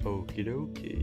Okie dokie.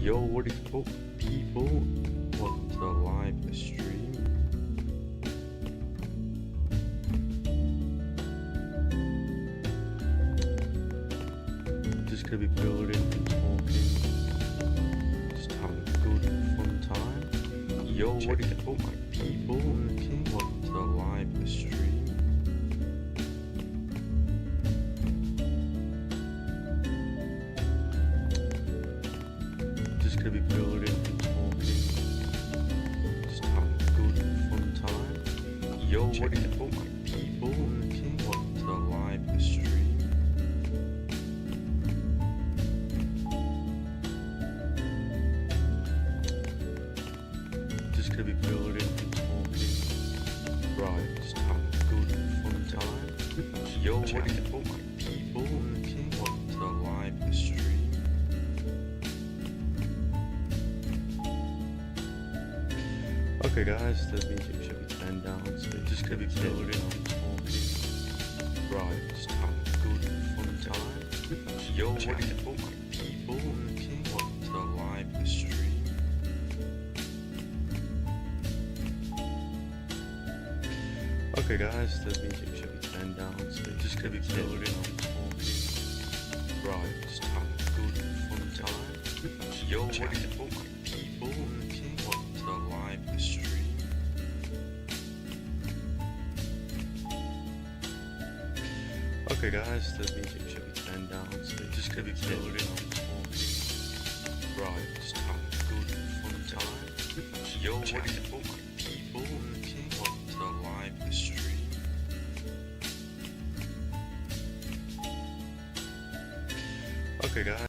Yo, what is up, people? Welcome to the live stream. Just gonna be building and talking, just having a good fun time. Yo, what is up, my people? Welcome to the live stream. Just gonna be building and talking, just having a good fun time. Yo, what is up, my people? Welcome to the live stream. Just gonna be building and talking, right? Just having a good fun time. Yo, what is up, my people? Welcome to the live stream. Okay guys, the music should be turned down, so just gonna be building and talking, right, just having a good fun time. Yo, what is up, my people? Welcome to the live stream. Okay guys, the music should be turned down, so just gonna be building and talking, right, just having a good fun time. Yo, what is up, my people? Welcome to the live stream. Okay guys, the music should be turned down, so just gonna be building and talking, right, just having a good fun time. Yo, what is up, my people? Welcome to the live stream. Okay guys,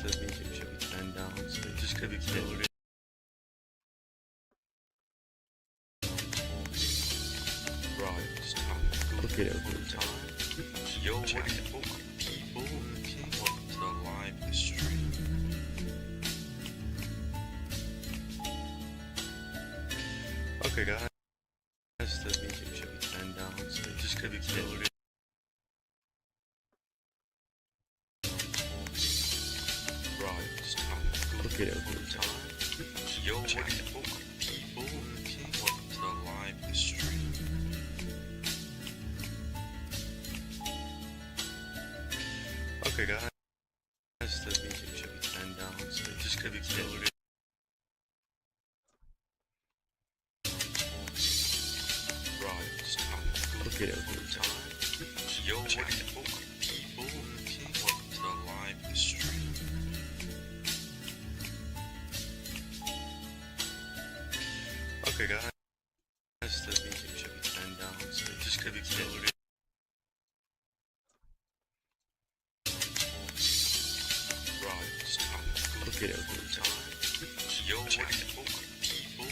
the music should be turned down, so just gonna be building. Right, just having a good time. Yo, what is up, my people? Welcome to the live stream. Okay guys, the music should be turned down, so just gonna be building. Right, just having a good time. Yo, what is up, my people? Welcome to the live stream. Okay guys, the music should be turned down, so just gonna be building. Right, just having a good time. Yo, what is up, my people? Welcome to the live stream. Okay guys, the music should be turned down, so just gonna be building. Right, just having a good time. Yo, what is up, my people?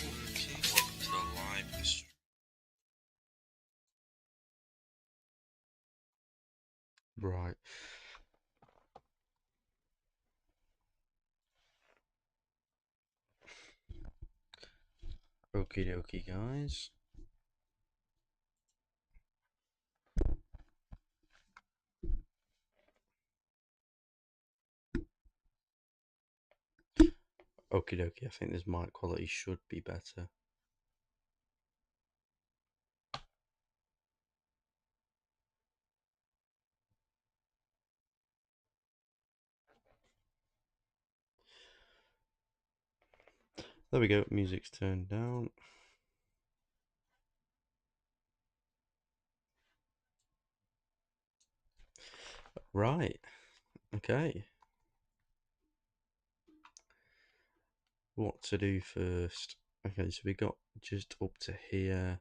Welcome to the live stream. Right. Okie dokie, guys. Okie dokie, I think this mic quality should be better. There we go, music's turned down. Right, okay. What to do first? Okay, so we got just up to here.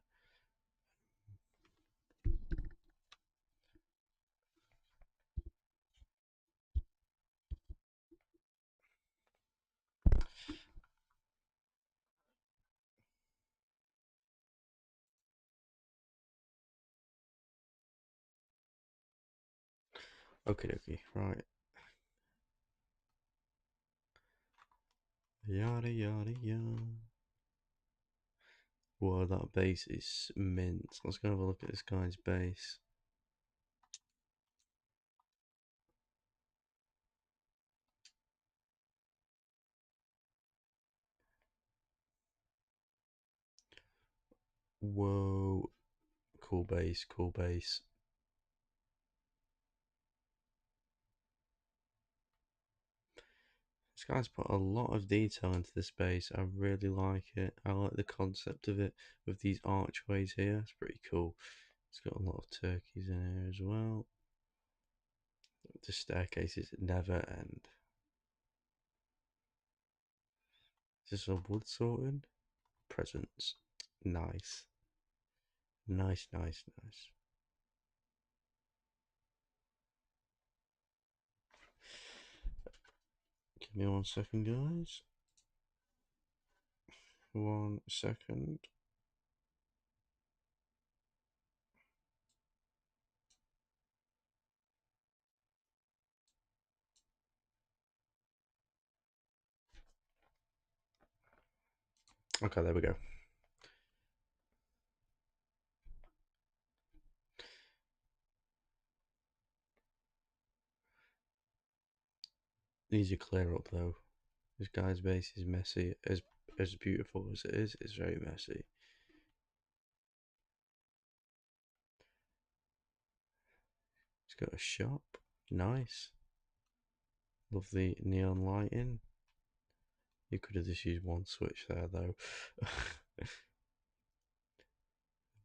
Okay, okay, right. Yada yada yada. Whoa, that base is mint. Let's go have a look at this guy's base. Whoa, cool base, cool base. This guy's put a lot of detail into this base. I really like it. I like the concept of it with these archways here. It's pretty cool. It's got a lot of turkeys in here as well. The staircases never end. Is this a wood sorting? Presents. Nice. Nice, nice, nice. Give me 1 second, guys. 1 second. Okay, there we go. Needs to clear up though. This guy's base is messy. As beautiful as it is, it's very messy. It's got a shop. Nice. Lovely neon lighting. You could have just used one switch there though.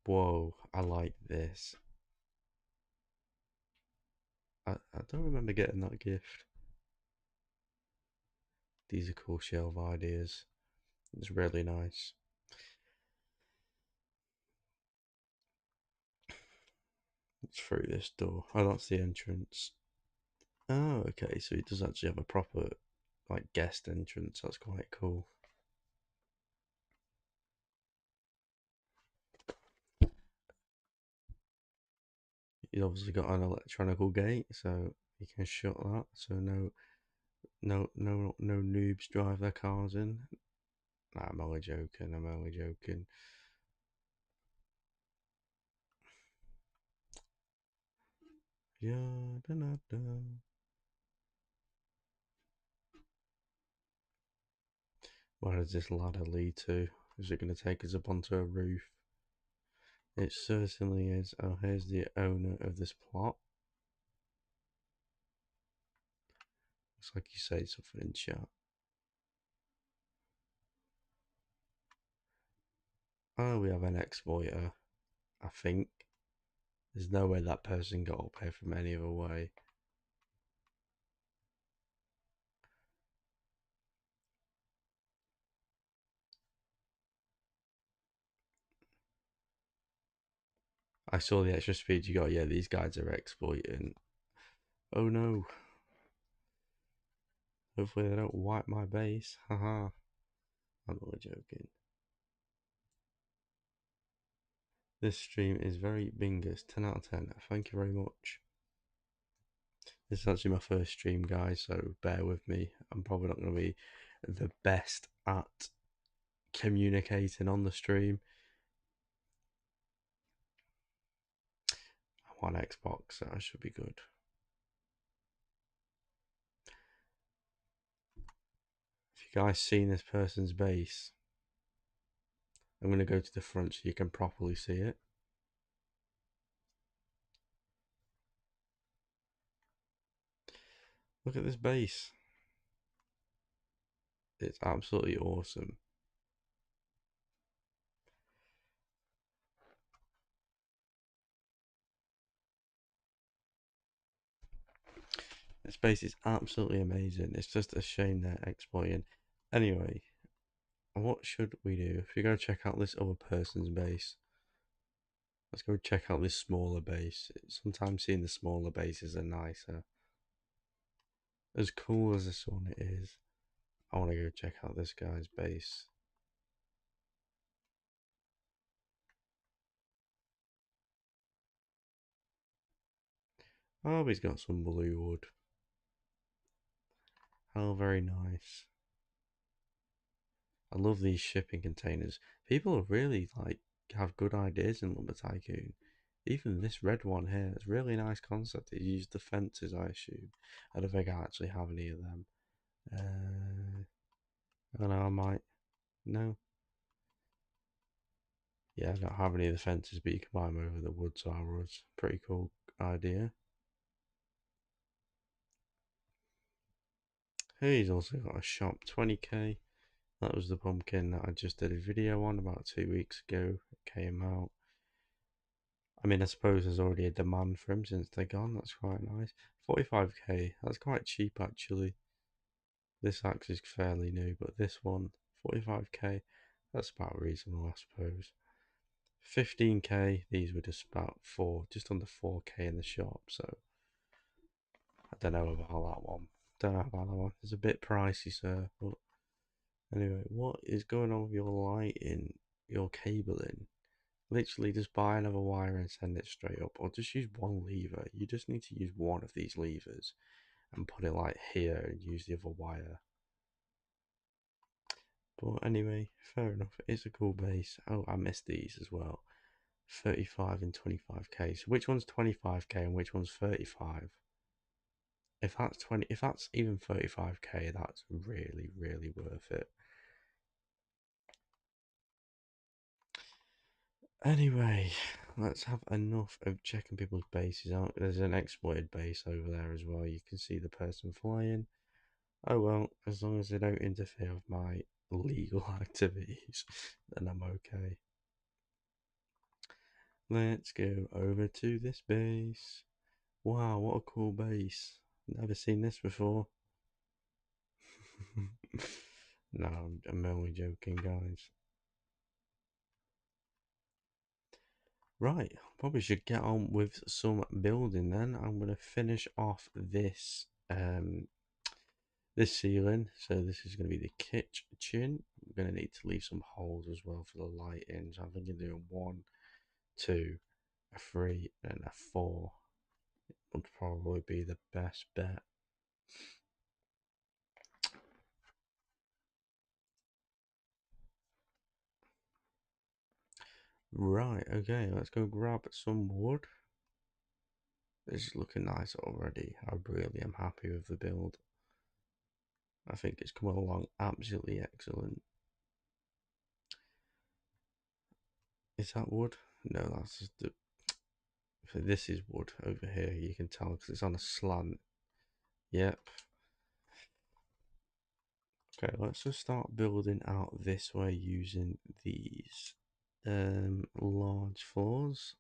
Whoa, I like this. I don't remember getting that gift. These are cool shelf ideas. It's really nice. It's through this door. Oh, that's the entrance. Oh, okay. So it does actually have a proper, like, guest entrance. That's quite cool. He's obviously got an electronical gate, so you can shut that. So no noobs drive their cars in. Nah, I'm only joking. I'm only joking. Yeah, da, da, da. Where does this ladder lead to? Is it going to take us up onto a roof? It certainly is. Oh, here's the owner of this plot. Looks like you say something in chat. Oh, we have an exploiter. I think. There's no way that person got up here from any other way. I saw the extra speed you got. Yeah, these guys are exploiting. Oh no. Hopefully they don't wipe my base. Haha. I'm only joking. This stream is very bingus. 10 out of 10. Thank you very much. This is actually my first stream, guys, so bear with me. I'm probably not going to be the best at communicating on the stream. I'm on Xbox, so I should be good. If you guys seen this person's base, I'm going to go to the front so you can properly see it. Look at this base. It's absolutely awesome. This base is absolutely amazing. It's just a shame they're exploiting. Anyway, what should we do? If we go check out this other person's base, let's go check out this smaller base. Sometimes seeing the smaller bases are nicer. As cool as this one is, I want to go check out this guy's base. Oh, he's got some blue wood. Oh, very nice. I love these shipping containers. People really like have good ideas in Lumber Tycoon. Even this red one here, it's a really nice concept. They use the fences, I assume. I don't think I actually have any of them. I don't know, I might. No. Yeah, I don't have any of the fences, but you can buy them over the woods arrows. Pretty cool idea. He's also got a shop, 20k. That was the pumpkin that I just did a video on about 2 weeks ago. It came out. I mean, I suppose there's already a demand for them since they're gone. That's quite nice. 45k. That's quite cheap actually. This axe is fairly new, but this one, 45k. That's about reasonable, I suppose. 15k. These were just about just under 4k in the shop. So I don't know about that one. Don't know about that one. It's a bit pricey, sir. But anyway, what is going on with your lighting, your cabling? Literally just buy another wire and send it straight up, or just use one lever. You just need to use one of these levers and put it like here and use the other wire. But anyway, fair enough. It's a cool base. Oh, I missed these as well. 35 and 25k. So which one's 25k and which one's 35? If that's 20, if that's even 35k, that's really, really worth it. Anyway, let's have enough of checking people's bases out. There's an exploited base over there as well. You can see the person flying. Oh well, as long as they don't interfere with my legal activities, then I'm okay. Let's go over to this base. Wow, what a cool base. Never seen this before. No, I'm only joking, guys. Right, probably should get on with some building then. I'm going to finish off this ceiling. So this is going to be the kitchen. I'm going to need to leave some holes as well for the lighting. So I'm thinking doing 1, 2, a 3, and a 4 would probably be the best bet. Right, okay, let's go grab some wood. This is looking nice already. I really am happy with the build. I think it's coming along absolutely excellent. Is that wood? No, that's just the. This is wood over here. You can tell because it's on a slant. Yep. Okay, let's just start building out this way using these large floors.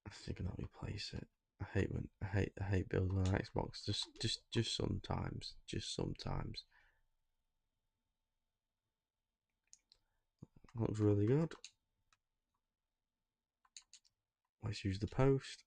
I think I'll replace it. I hate building on Xbox. Just sometimes. Just sometimes. Looks really good. Let's use the post.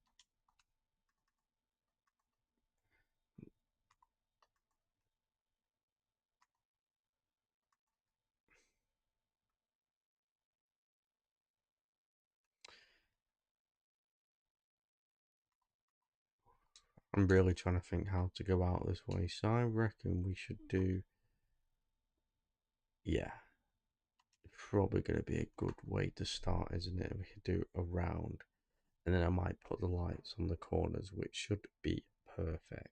I'm really trying to think how to go out this way. So I reckon we should do, yeah, probably going to be a good way to start, isn't it? We could do a round, and then I might put the lights on the corners, which should be perfect.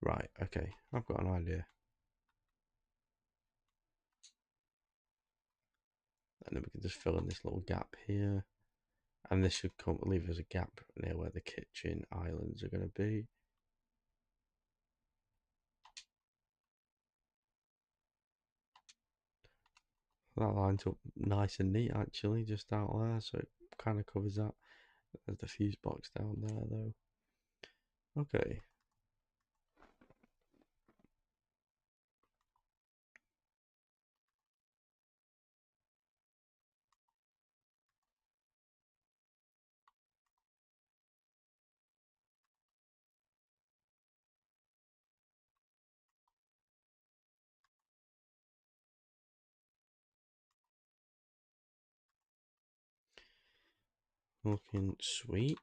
Right, okay, I've got an idea. And then we can just fill in this little gap here. And this should come leave us a gap near where the kitchen islands are going to be. That lines up nice and neat actually, just out there, so it kind of covers that. There's the fuse box down there, though. Okay. Looking sweet.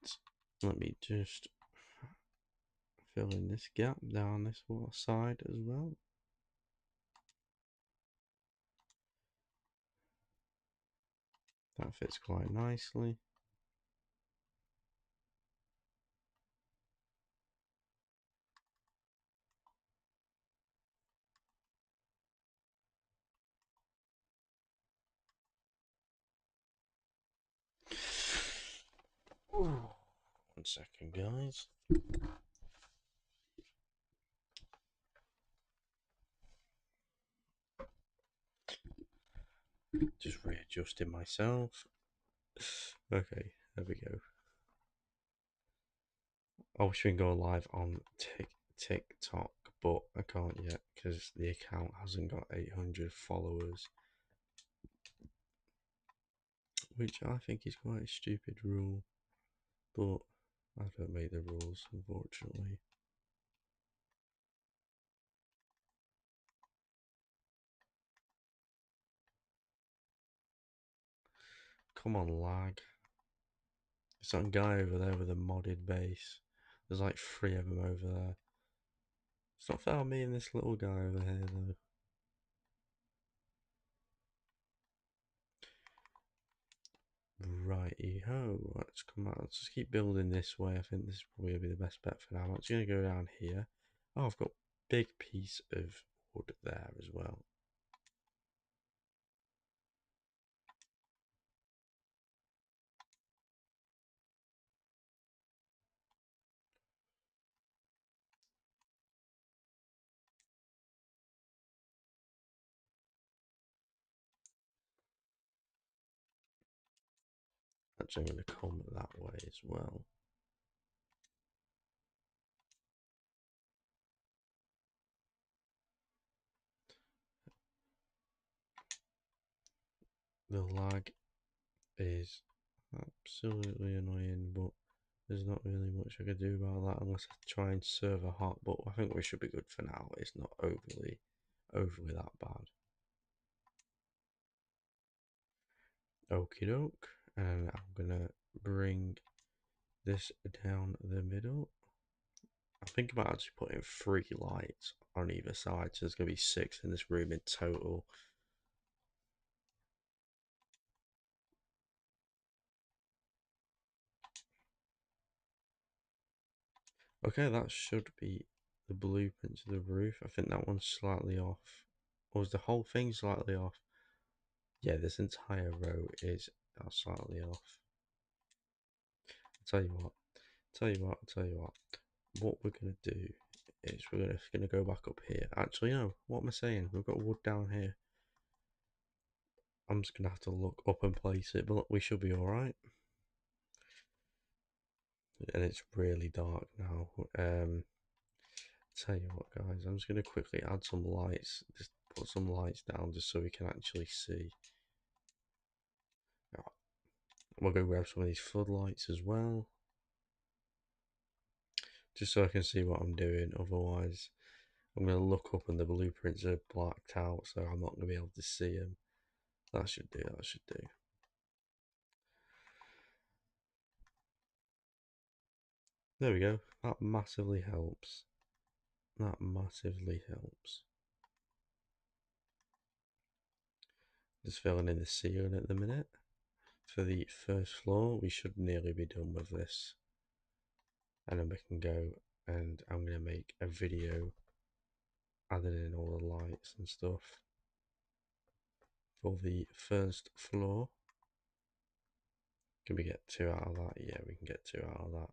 Let me just fill in this gap down this side as well. That fits quite nicely. Ooh. 1 second, guys. Just readjusting myself. Okay, there we go. I wish we can go live on TikTok, but I can't yet because the account hasn't got 800 followers, which I think is quite a stupid rule, but I don't make the rules, unfortunately. Come on, lag. There's that guy over there with a modded base. There's like 3 of them over there. It's not fair on me and this little guy over here, though. Righty ho, let's come out. Let's just keep building this way. I think this is probably gonna be the best bet for now. I'm actually gonna go down here. Oh, I've got a big piece of wood there as well. Actually, I'm gonna come that way as well. The lag is absolutely annoying, but there's not really much I could do about that unless I try and server hot. But I think we should be good for now. It's not overly that bad. Okie doke, and I'm gonna bring this down the middle. I think about actually putting 3 lights on either side, so there's gonna be 6 in this room in total. Okay, that should be the blueprint to the roof. I think that one's slightly off. Or is the whole thing slightly off? Yeah, this entire row is slightly off. Tell you what, tell you what, tell you what. What we're gonna do is we're gonna go back up here. Actually, no. What am I saying? We've got wood down here. I'm just gonna have to look up and place it, but we should be all right. And it's really dark now. Tell you what, guys, I'm just gonna quickly add some lights. Just put some lights down just so we can actually see. Right. We'll go grab some of these floodlights as well, just so I can see what I'm doing. Otherwise, I'm gonna look up and the blueprints are blacked out, so I'm not gonna be able to see them. That should do. That should do. There we go. That massively helps. That massively helps. Just filling in the ceiling at the minute. For the first floor, we should nearly be done with this. And then we can go and I'm going to make a video adding in all the lights and stuff for the first floor. Can we get 2 out of that? Yeah, we can get 2 out of that.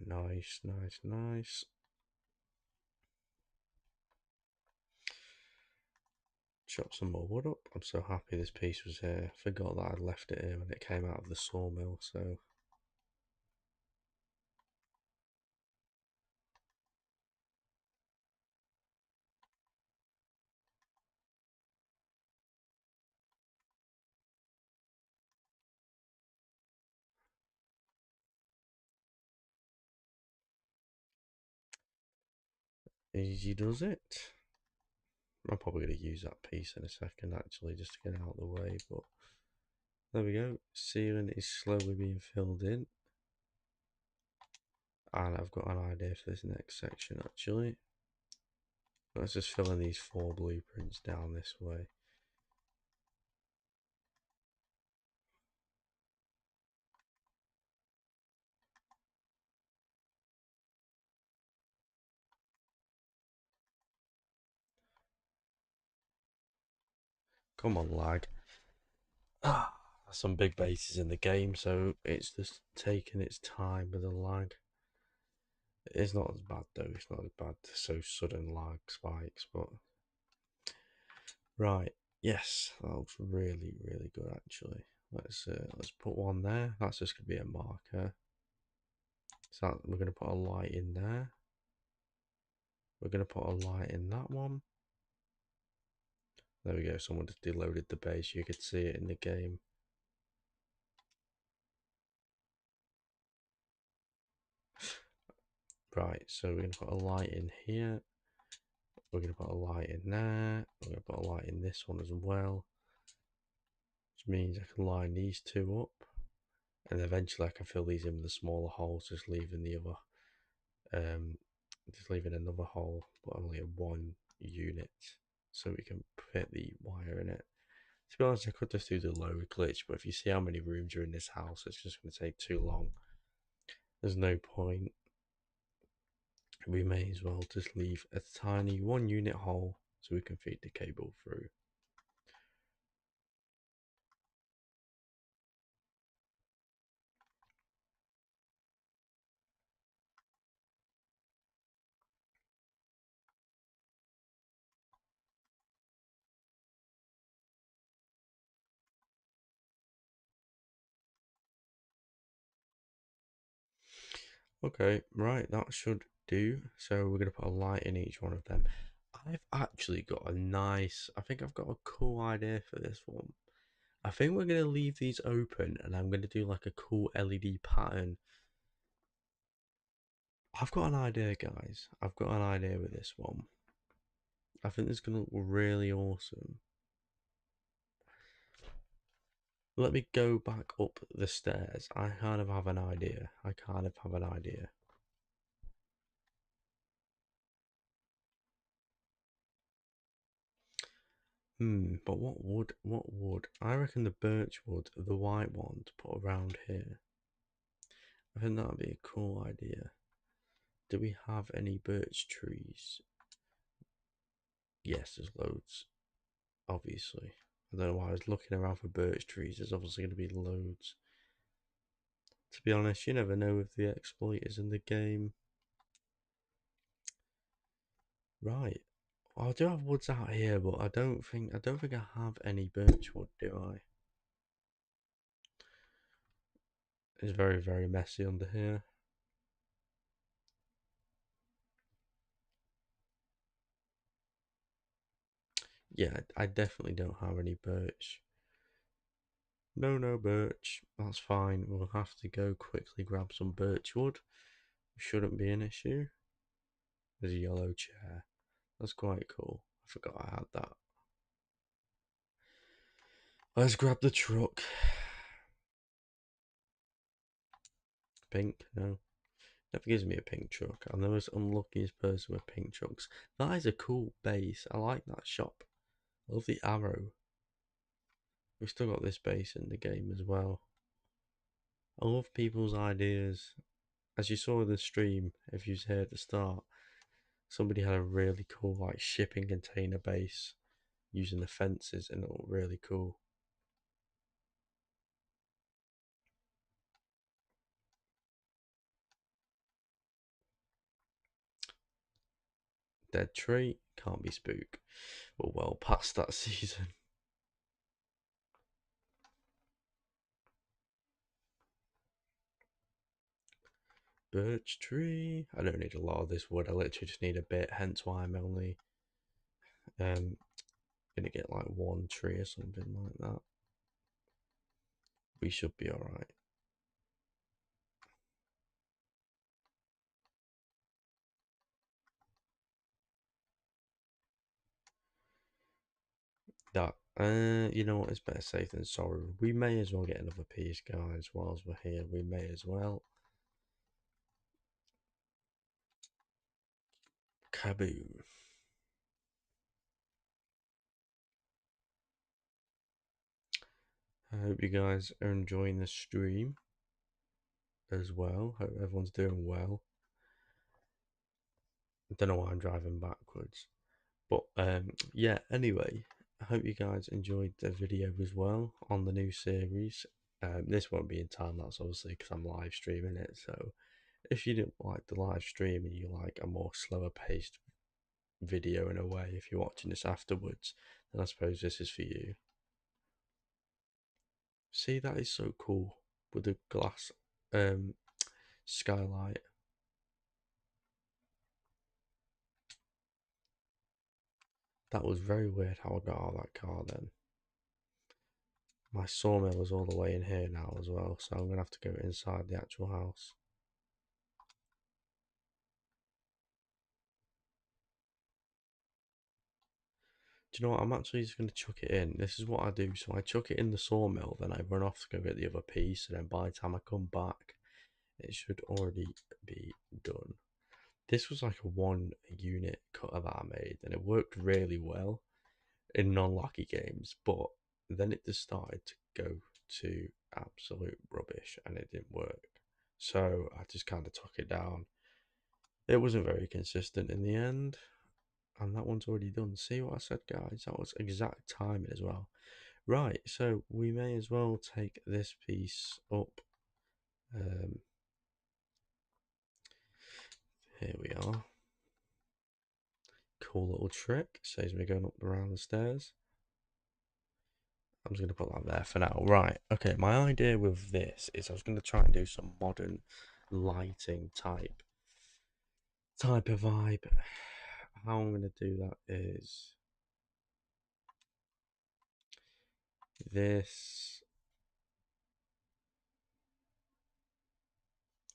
Nice, nice, nice. chop some more wood up. I'm so happy this piece was here. I forgot that I'd left it here when it came out of the sawmill, so. Easy does it. I'm probably going to use that piece in a second actually, just to get it out of the way, but there we go. Ceiling is slowly being filled in. And I've got an idea for this next section actually. Let's just fill in these 4 blueprints down this way. Come on, lag. Some big bases in the game, so it's just taking its time with the lag. It's not as bad though, it's not as bad, so sudden lag spikes, but right, yes, that looks really, really good actually. Let's put one there. That's just gonna be a marker. So we're gonna put a light in there. We're gonna put a light in that one. There we go, someone just deloaded the base, you could see it in the game. Right, so we're gonna put a light in here. We're gonna put a light in there. We're gonna put a light in this one as well. Which means I can line these 2 up. And eventually I can fill these in with the smaller holes, just leaving the other just leaving another hole, but only a 1 unit, so we can fit the wire in it. To be honest, I could just do the load glitch, but if you see how many rooms are in this house, it's just going to take too long. There's no point. We may as well just leave a tiny 1 unit hole so we can feed the cable through. Okay, right, that should do. So we're going to put a light in each one of them. I've actually got a nice, I think I've got a cool idea for this one. I think we're going to leave these open and I'm going to do like a cool LED pattern. I've got an idea, guys. I've got an idea with this one. I think this is going to look really awesome. Let me go back up the stairs. I kind of have an idea. But what wood? I reckon the birch wood, the white one, to put around here. I think that would be a cool idea. Do we have any birch trees? Yes, there's loads, obviously. I don't know why I was looking around for birch trees. There's obviously going to be loads. To be honest, you never know with the exploiters in the game. Right. I do have woods out here, but I don't think I have any birch wood, do I? It's very, very messy under here. Yeah, I definitely don't have any birch. No birch. That's fine. We'll have to go quickly grab some birch wood. Shouldn't be an issue. There's a yellow chair. That's quite cool. I forgot I had that. Let's grab the truck. Pink? No. Never gives me a pink truck. I'm the most unluckiest person with pink trucks. That is a cool base. I like that shop. I love the arrow. We've still got this base in the game as well. I love people's ideas. As you saw in the stream, if you was here at the start, somebody had a really cool like shipping container base using the fences and it looked really cool. Dead tree, can't be spook. We're well past that season. Birch tree. I don't need a lot of this wood. I literally just need a bit. Hence why I'm only gonna get like one tree or something like that. We should be alright. That you know what, it's better safe than sorry. We may as well get another piece, guys, whilst we're here. We may as well. Kaboom. I hope you guys are enjoying the stream as well. Hope everyone's doing well. I don't know why I'm driving backwards. But yeah, anyway, I hope you guys enjoyed the video as well on the new series. This won't be in time lapse, obviously, because I'm live streaming it. So if you didn't like the live stream and you like a more slower paced video in a way, if you're watching this afterwards, then I suppose this is for you. See, that is so cool with the glass skylight. That was very weird how I got out of that car then. My sawmill is all the way in here now as well, so I'm going to have to go inside the actual house. Do you know what? I'm actually just going to chuck it in. This is what I do. So I chuck it in the sawmill, then I run off to go get the other piece, and then by the time I come back, it should already be done. This was like a 1 unit cutter that I made, and it worked really well in non-locky games, but then it just started to go to absolute rubbish and it didn't work. So I just kind of took it down. It wasn't very consistent in the end, and that one's already done. See what I said, guys? That was exact timing as well. Right, so we may as well take this piece up. Here we are. Cool little trick. Saves me going up around the stairs. I'm just going to put that there for now. Right, okay, my idea with this is I was going to try and do some modern lighting type of vibe. How I'm going to do that is this.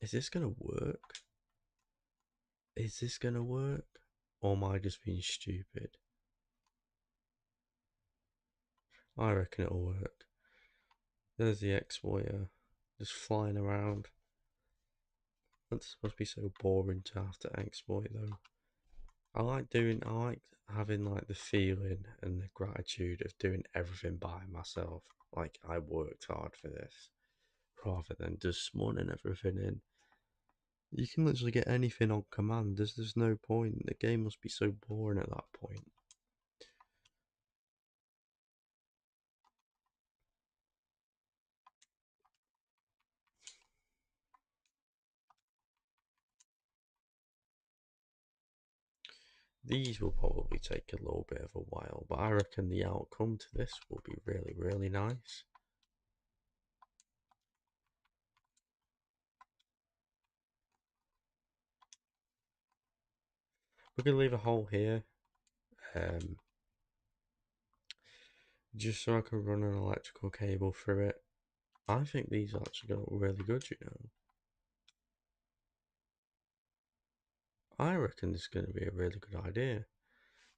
Is this going to work? Is this going to work? Or am I just being stupid? I reckon it'll work. There's the exploiter just flying around. That's supposed to be so boring to have to exploit though. I like having like the feeling and the gratitude of doing everything by myself. Like I worked hard for this rather than just spawning everything in. You can literally get anything on command. There's no point. The game must be so boring at that point. These will probably take a little bit of a while, but I reckon the outcome to this will be really, really nice. We're going to leave a hole here, just so I can run an electrical cable through it. I think these actually look really good, you know. I reckon this is going to be a really good idea.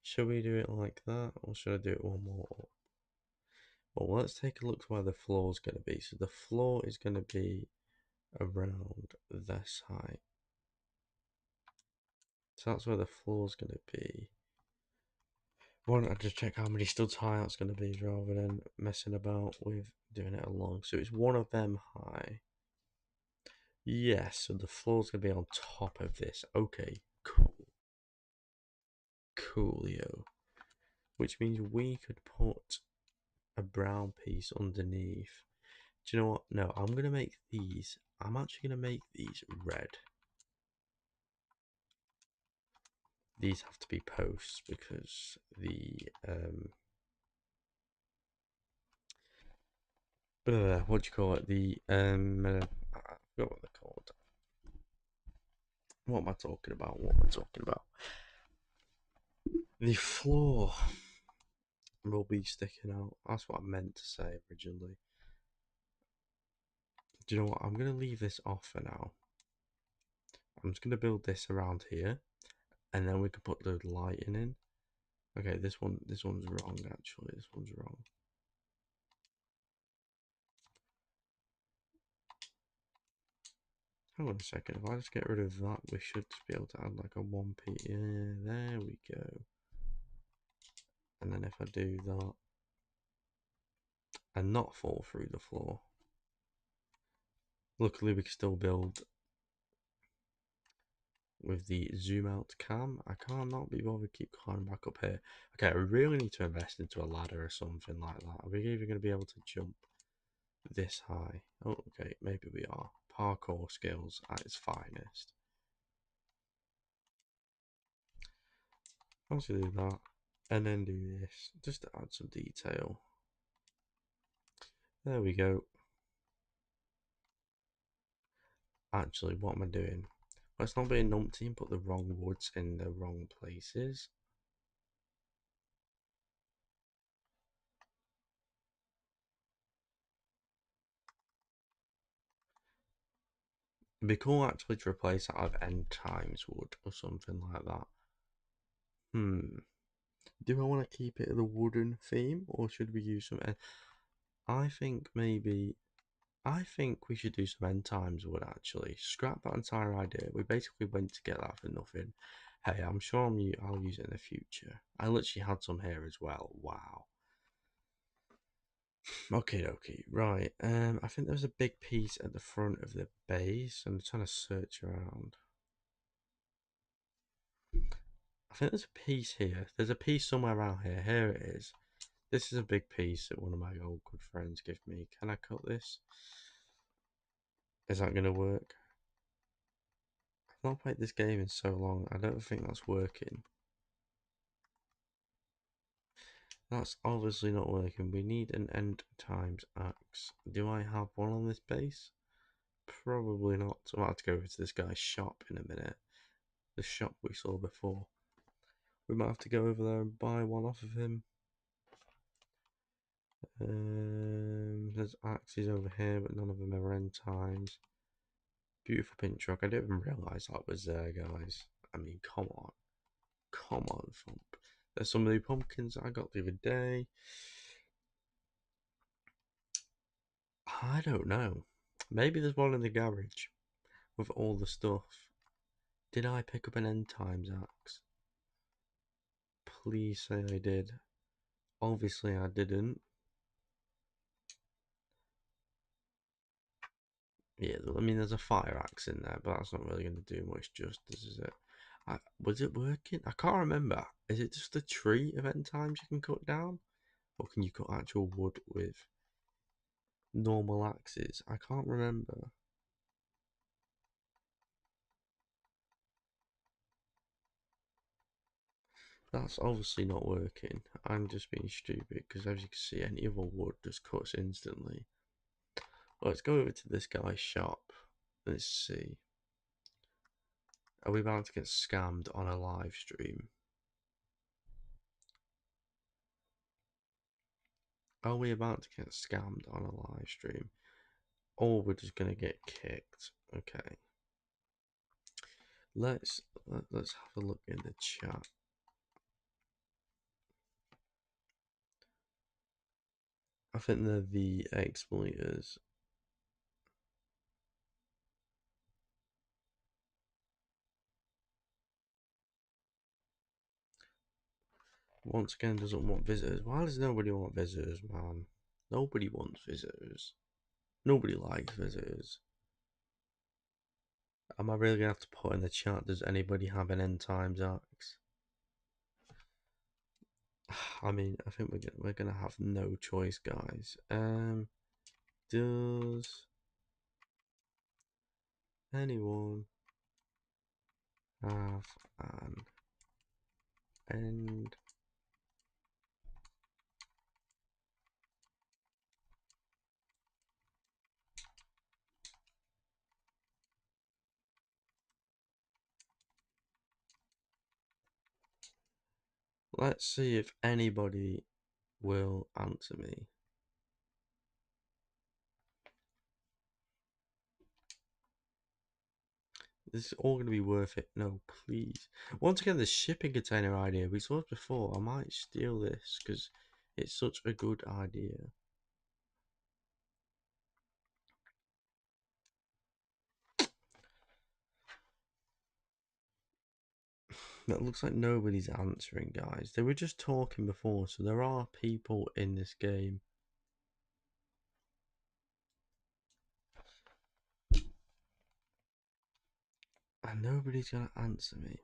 Should we do it like that, or should I do it one more up? Well, let's take a look where the floor is going to be. So the floor is going to be around this height. So that's where the floor is going to be. Why don't I just check how many studs high that's going to be rather than messing about with doing it along. So it's one of them high. Yes, so the floor's going to be on top of this. Okay, cool. Coolio. Which means we could put a brown piece underneath. Do you know what? No, I'm going to make these. I'm actually going to make these red. these have to be posts because the what do you call it? I forgot what they're called. What am I talking about? What am I talking about? The floor will be sticking out. That's what I meant to say originally. Do you know what? I'm gonna leave this off for now. I'm just gonna build this around here, and then we can put the lighting in. Okay, this one's wrong actually. This one's wrong. Hang on a second. If I just get rid of that, we should be able to add like a 1p. Yeah, there we go. And then if I do that and not fall through the floor, luckily we can still build with the zoom out cam. I can't not be bothered keep climbing back up here. Okay, I really need to invest into a ladder or something like that. Are we even going to be able to jump this high? Oh, okay, maybe we are. Parkour skills at its finest. I'll do that and then do this just to add some detail. There we go. Actually, what am I doing? Let's not be a numpty and put the wrong woods in the wrong places. It'd be cool actually to replace that with end times wood or something like that. Do I want to keep it the wooden theme or should we use some? I think maybe. I think we should do some end times wood actually. Scrap that entire idea. We basically went to get that for nothing. Hey, I'm sure I'll use it in the future. I literally had some here as well. Wow. Okay, right. I think there's a big piece at the front of the base. I'm trying to search around. I think there's a piece here. There's a piece somewhere around here. Here it is. This is a big piece that one of my old good friends gave me. Can I cut this? Is that going to work? I've not played this game in so long. I don't think that's working. That's obviously not working. We need an end times axe. Do I have one on this base? Probably not. So I'm about to go over to this guy's shop in a minute. The shop we saw before. We might have to go over there and buy one off of him. There's axes over here, but none of them are end times. Beautiful pink truck. I didn't even realise that was there, guys. I mean, come on. Come on, Thump. There's some of the pumpkins I got the other day. I don't know. Maybe there's one in the garage with all the stuff. Did I pick up an end times axe? Please say I did. Obviously I didn't. Yeah, I mean there's a fire axe in there, but that's not really going to do much justice, is it? Was it working? I can't remember. Is it just a tree of end times you can cut down? Or can you cut actual wood with normal axes? I can't remember. That's obviously not working. I'm just being stupid because as you can see, any other wood just cuts instantly. Well, let's go over to this guy's shop. Let's see. Are we about to get scammed on a live stream? Are we about to get scammed on a live stream? Or we're just gonna get kicked? Okay. Let's have a look in the chat. I think they're the exploiters. Once again, doesn't want visitors. Why does nobody want visitors, man? Nobody wants visitors. Nobody likes visitors. Am I really gonna have to put in the chat? Does anybody have an end times axe? I mean, I think we're gonna have no choice, guys. Does anyone have an And let's see if anybody will answer me. This is all going to be worth it. No, please. Once again, the shipping container idea. We saw it before. I might steal this because it's such a good idea. It looks like nobody's answering, guys. They were just talking before, so there are people in this game. And nobody's going to answer me.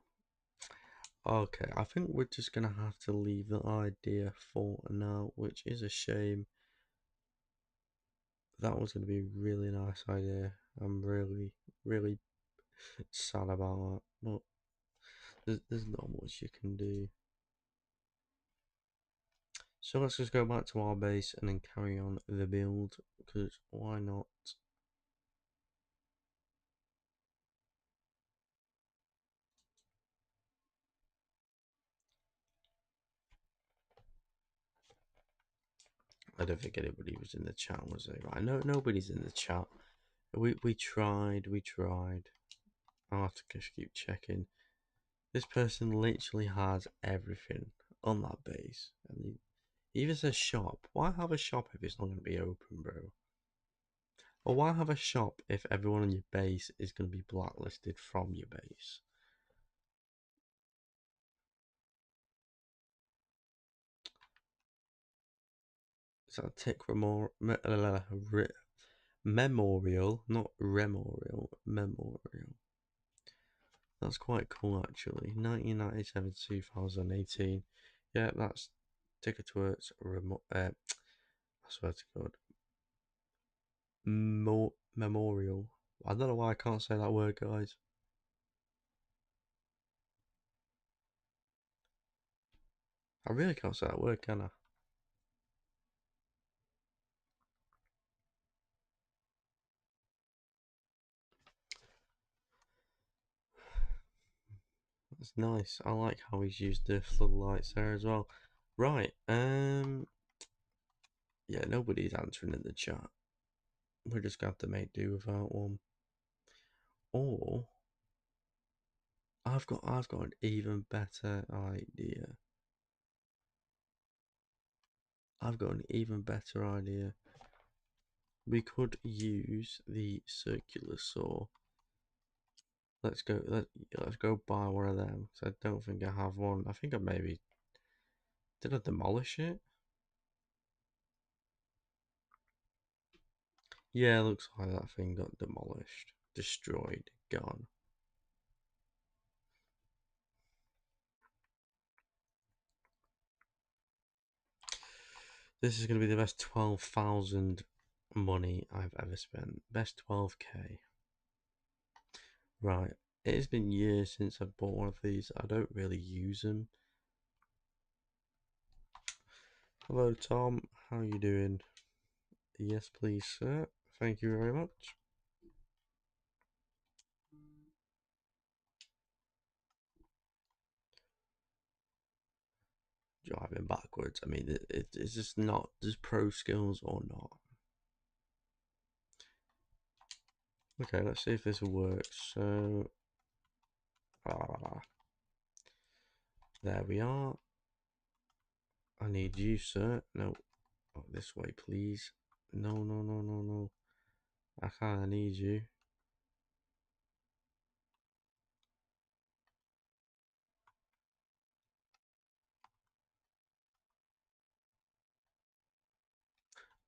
Okay, I think we're just going to have to leave the idea for now, which is a shame. That was going to be a really nice idea. I'm really, really sad about that. But there's not much you can do. So let's just go back to our base and then carry on the build, because why not? I don't think anybody was in the chat, was they? Right, no, nobody's in the chat. We tried. I'll have to just keep checking. This person literally has everything on that base, and he even says shop. Why have a shop if it's not going to be open, bro? Or why have a shop if everyone on your base is going to be blacklisted from your base? Is that a tick memorial, not remorial, memorial. That's quite cool, actually. 1997 to 2018. Yeah, that's Ticket to Works. I swear to God. Memorial. I don't know why I can't say that word, guys. I really can't say that word, can I? That's nice. I like how he's used the floodlights there as well. Right, yeah, nobody's answering in the chat. We're just gonna have to make do without one. Or I've got an even better idea. I've got an even better idea. We could use the circular saw. Let's go buy one of them. Cause I don't think I have one. I think I maybe did I demolish it? Yeah, looks like that thing got demolished, destroyed, gone. This is going to be the best 12,000 money I've ever spent. Best 12k. Right. It has been years since I've bought one of these. I don't really use them. Hello, Tom. How are you doing? Yes, please, sir. Thank you very much. Driving backwards. I mean, it's just not just pro skills or not. Okay, let's see if this works. So, there we are. I need you, sir. No, oh, this way, please. No, no, no, no, no. I kind of need you.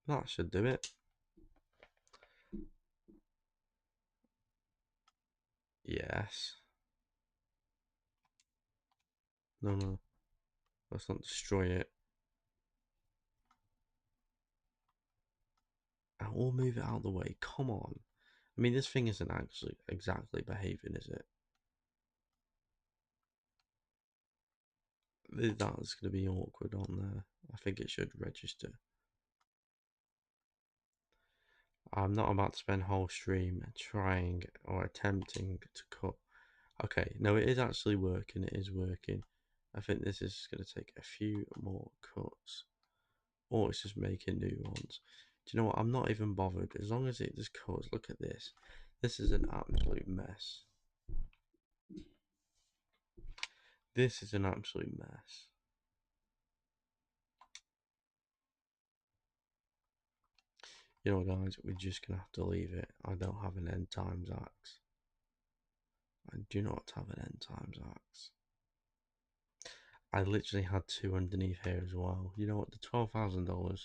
That should do it. Yes. No, no. Let's not destroy it. I will move it out of the way. Come on. I mean, this thing isn't actually exactly behaving, is it? That's going to be awkward on there. I think it should register. I'm not about to spend whole stream trying or attempting to cut. Okay, no, it is actually working. It is working. I think this is going to take a few more cuts. Or it's just making new ones. Do you know what? I'm not even bothered. As long as it just cuts. Look at this. This is an absolute mess. This is an absolute mess. You know, guys, we're just going to have to leave it. I don't have an end times axe. I do not have an end times axe. I literally had two underneath here as well. You know what? The $12,000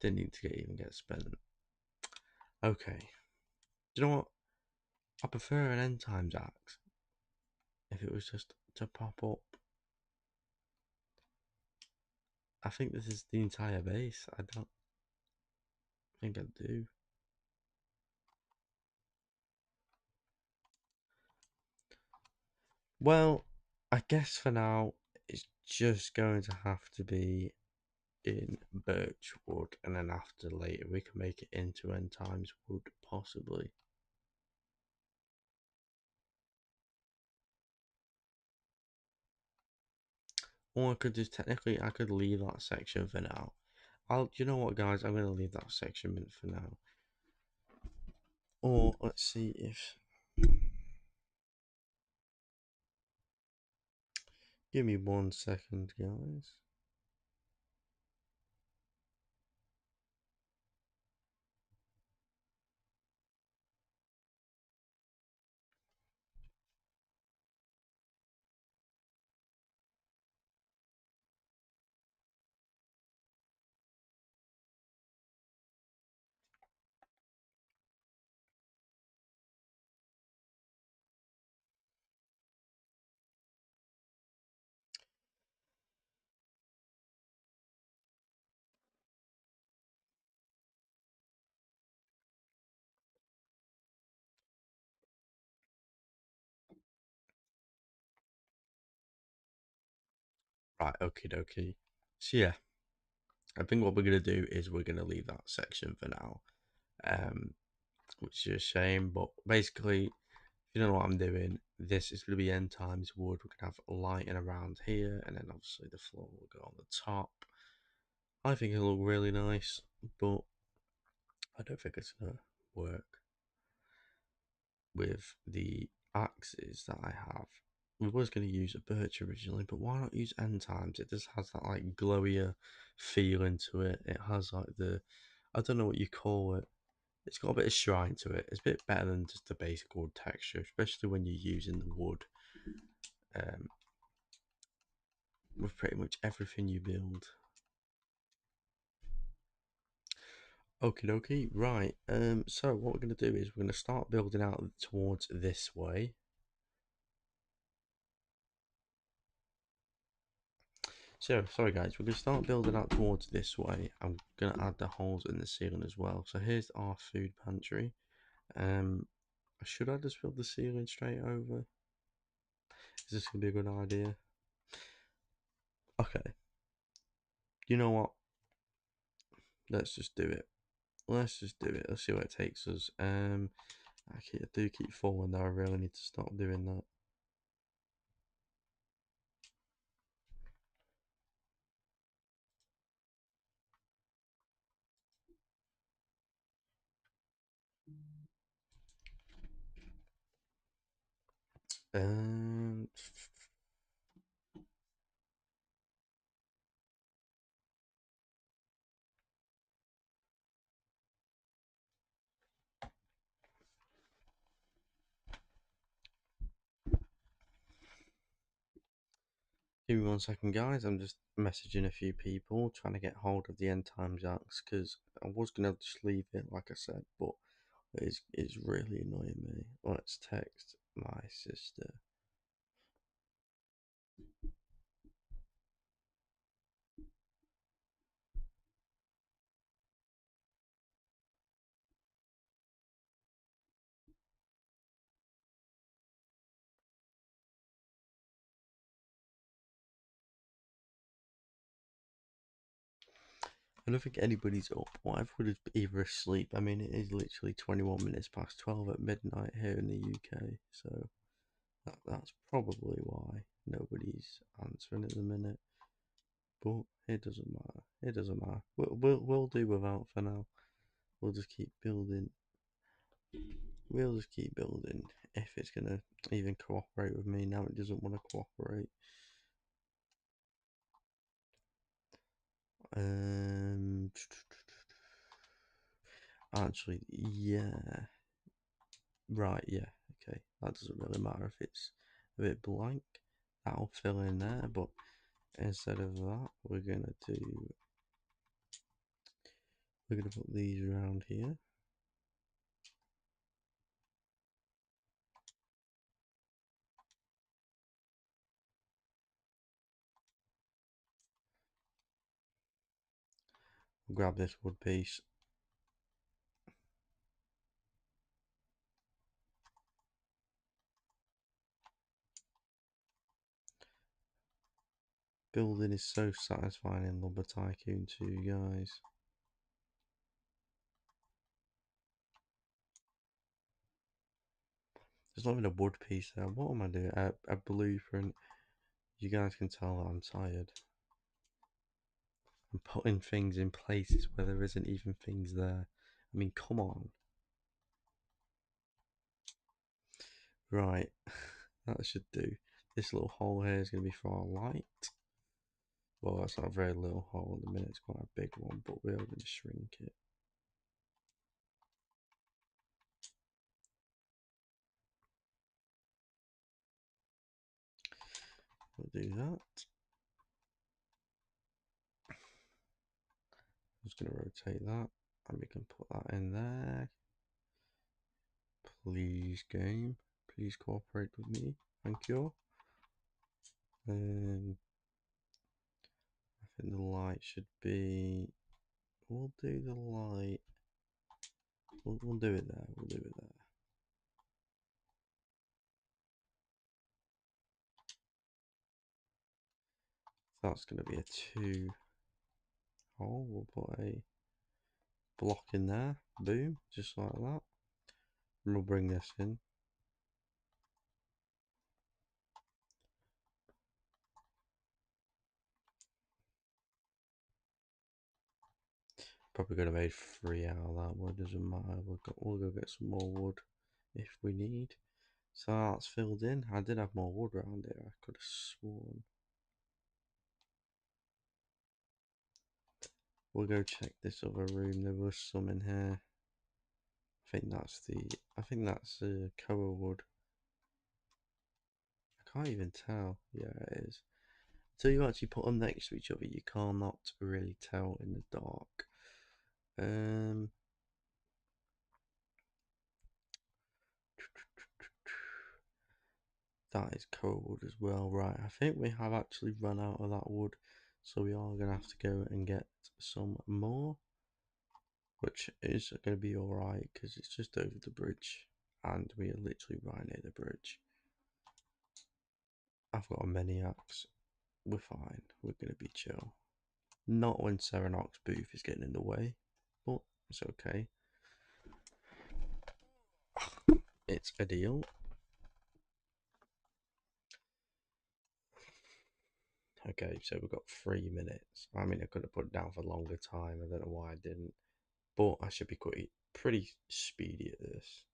didn't need to even get spent. Okay. Do you know what? I prefer an end times axe. If it was just to pop up. I think this is the entire base. I don't think I do. Well, I guess for now it's just going to have to be in birch wood, and then after later we can make it into end times wood possibly. Or I could just technically I could leave that section for now. You know what, guys, I'm gonna leave that section for now. Or let's see if give me 1 second, guys. Right, okie dokie. So yeah, I think what we're gonna do is we're gonna leave that section for now. Which is a shame, but basically, if you don't know what I'm doing, this is going to be end times wood. We're going to have lighting around here, and then obviously the floor will go on the top. I think it'll look really nice, but I don't think it's going to work with the axes that I have. We was going to use a birch originally, but why not use end times? It just has that like glowier feeling to it. It has like the, I don't know what you call it. It's got a bit of shine to it. It's a bit better than just the basic wood texture, especially when you're using the wood um, with pretty much everything you build. Okie dokie, right. So what we're going to do is we're going to start building out towards this way. So, sorry guys, we're going to start building out towards this way. I'm going to add the holes in the ceiling as well. So here's our food pantry. Should I just build the ceiling straight over? Is this going to be a good idea? Okay. You know what? Let's just do it. Let's just do it. Let's see where it takes us. I do keep falling though. I really need to stop doing that. Um, Give me 1 second, guys. I'm just messaging a few people trying to get hold of the end times axe because I was gonna just leave it like I said, but it's really annoying me. Let's text my sister. I don't think anybody's up. Or everybody's either asleep. I mean, it is literally 21 minutes past 12 at midnight here in the UK, so that's probably why nobody's answering at the minute. But it doesn't matter. It doesn't matter. We'll do without for now. We'll just keep building. We'll just keep building. If it's gonna even cooperate with me now, it doesn't want to cooperate. Um, actually, yeah. Right, yeah, okay. That doesn't really matter if it's a bit blank. That'll fill in there, but instead of that, we're gonna put these around here. We'll grab this wood piece. Building is so satisfying in Lumber Tycoon 2, guys. There's not even a wood piece there. What am I doing? A blueprint. You guys can tell that I'm tired. I'm putting things in places where there isn't even things there. I mean, come on. Right. That should do. This little hole here is going to be for our light. Well, that's not a very little hole at the minute. It's quite a big one, but we're going to shrink it. We'll do that. I'm just going to rotate that, and we can put that in there. Please, game. Please cooperate with me. Thank you. I think the light should be. We'll do the light. We'll do it there. We'll do it there. That's going to be a 2 hole. We'll put a block in there. Boom. Just like that. And we'll bring this in. Probably going to make 3 out of that wood. Doesn't matter. We'll go get some more wood if we need. So that's filled in. I did have more wood around here. I could have sworn. We'll go check this other room. There was some in here. I think that's the cover wood. I can't even tell. Yeah, it is. Until you actually put them next to each other, you cannot really tell in the dark. That is cover wood as well. Right, I think we have actually run out of that wood, so we are going to have to go and get some more, which is going to be alright because it's just over the bridge and we are literally right near the bridge. I've got a mini axe. We're fine. We're going to be chill. Not when Serenok's booth is getting in the way, but it's okay. It's a deal. Okay, so we've got 3 minutes. I mean, I could have put it down for a longer time. I don't know why I didn't. But I should be pretty speedy at this.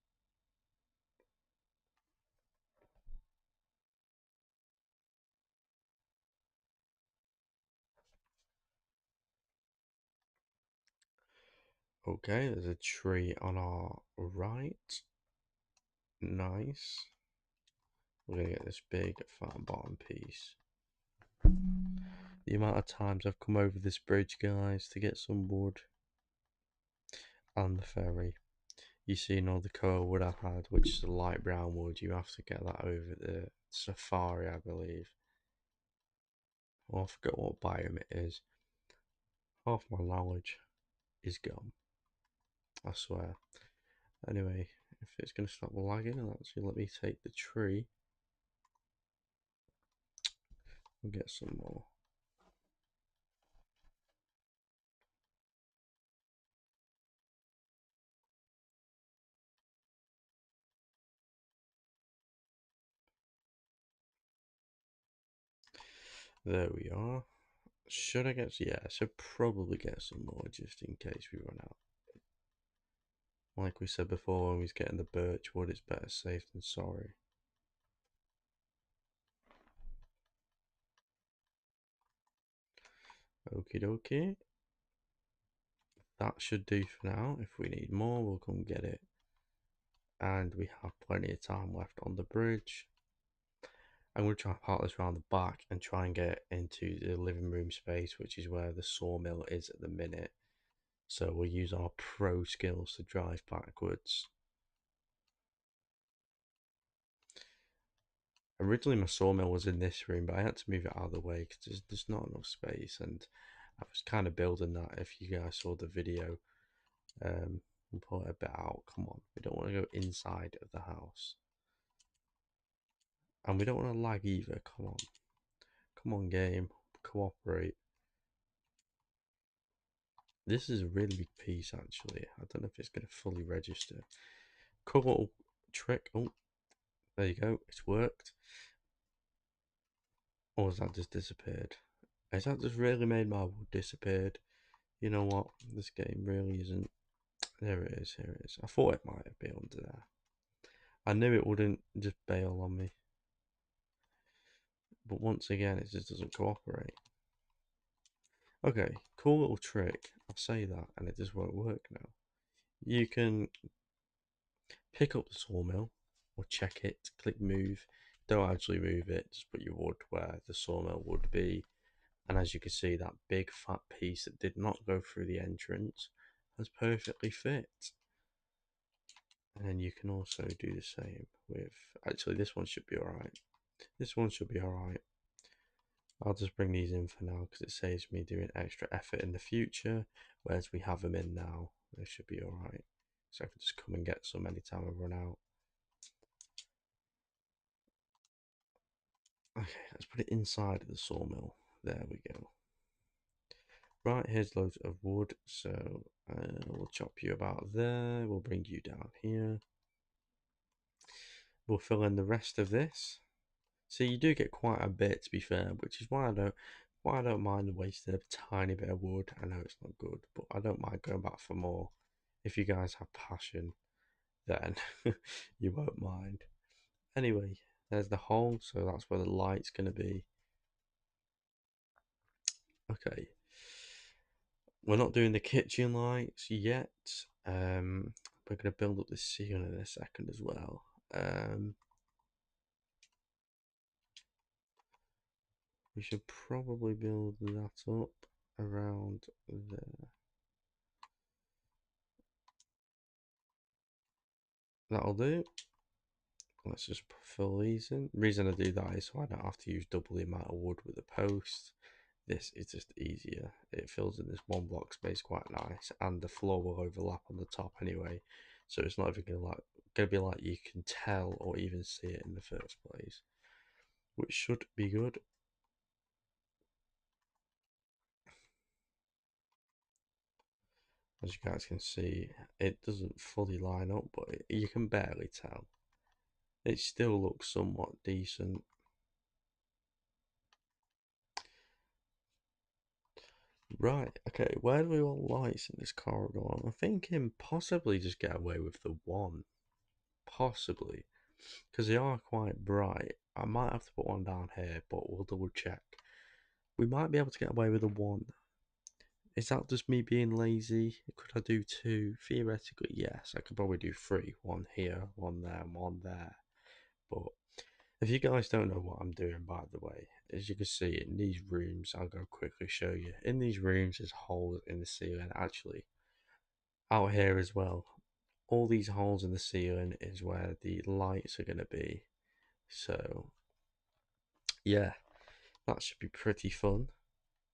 Okay, there's a tree on our right. Nice. We're gonna get this big fat bottom piece. The amount of times I've come over this bridge, guys, to get some wood and the ferry. You seen all the coal wood I've had, which is a light brown wood. You have to get that over the safari, I believe. Oh, I forget what biome it is. Half my knowledge is gone. I swear. Anyway, if it's going to stop lagging, it'll actually let me take the tree and get some more. There we are. Should I get? Yeah, I should probably get some more just in case we run out. Like we said before, when we was getting the birch wood, it's better safe than sorry. Okie dokie. That should do for now. If we need more, we'll come get it. And we have plenty of time left on the bridge. I'm going to try and park this around the back and try and get into the living room space, which is where the sawmill is at the minute. So we'll use our pro skills to drive backwards. Originally my sawmill was in this room, but I had to move it out of the way because there's not enough space, and I was kind of building that. If you guys saw the video, we'll pull it a bit out. Come on, we don't want to go inside of the house, and we don't want to lag either. Come on game, cooperate. This is a really big piece actually. I don't know if it's going to fully register. Cool little trick. Oh, there you go, it's worked. Or has that just disappeared? Has that just really made my wood disappeared? You know what? This game really isn't. There it is, here it is. I thought it might have been under there. I knew it wouldn't just bail on me. But once again, it just doesn't cooperate. Okay, cool little trick. I'll say that, and it just won't work now. You can pick up the sawmill, or check it, click move. Don't actually move it, just put your wood where the sawmill would be. And as you can see, that big fat piece that did not go through the entrance has perfectly fit. And then you can also do the same with, actually this one should be alright. This one should be alright. I'll just bring these in for now because it saves me doing extra effort in the future, whereas we have them in now, they should be alright. So I can just come and get some anytime I run out. Okay, let's put it inside of the sawmill. There we go. Right, here's loads of wood, so we'll chop you about there. We'll bring you down here. We'll fill in the rest of this. So you do get quite a bit, to be fair, which is why I don't mind wasting a tiny bit of wood. I know it's not good, but I don't mind going back for more. If you guys have passion, then you won't mind. Anyway, there's the hole, so that's where the light's gonna be. Okay. We're not doing the kitchen lights yet. We're gonna build up the ceiling in a second as well. We should probably build that up around there. That'll do. Let's just fill these in. The reason I do that is so I don't have to use double the amount of wood with the post. This is just easier. It fills in this one block space quite nice, and the floor will overlap on the top anyway, so it's not even gonna be like you can tell or even see it in the first place, which should be good. As you guys can see, it doesn't fully line up, but you can barely tell. It still looks somewhat decent. Right, okay, where do we want lights in this corridor? I'm thinking possibly just get away with the one. Possibly. Because they are quite bright. I might have to put one down here, but we'll double check. We might be able to get away with a one. Is that just me being lazy? Could I do two? Theoretically, yes. I could probably do three. One here, one there, and one there. But if you guys don't know what I'm doing, by the way, as you can see in these rooms, I'll go quickly show you. In these rooms, there's holes in the ceiling. Actually, out here as well. All these holes in the ceiling is where the lights are going to be. So, yeah, that should be pretty fun.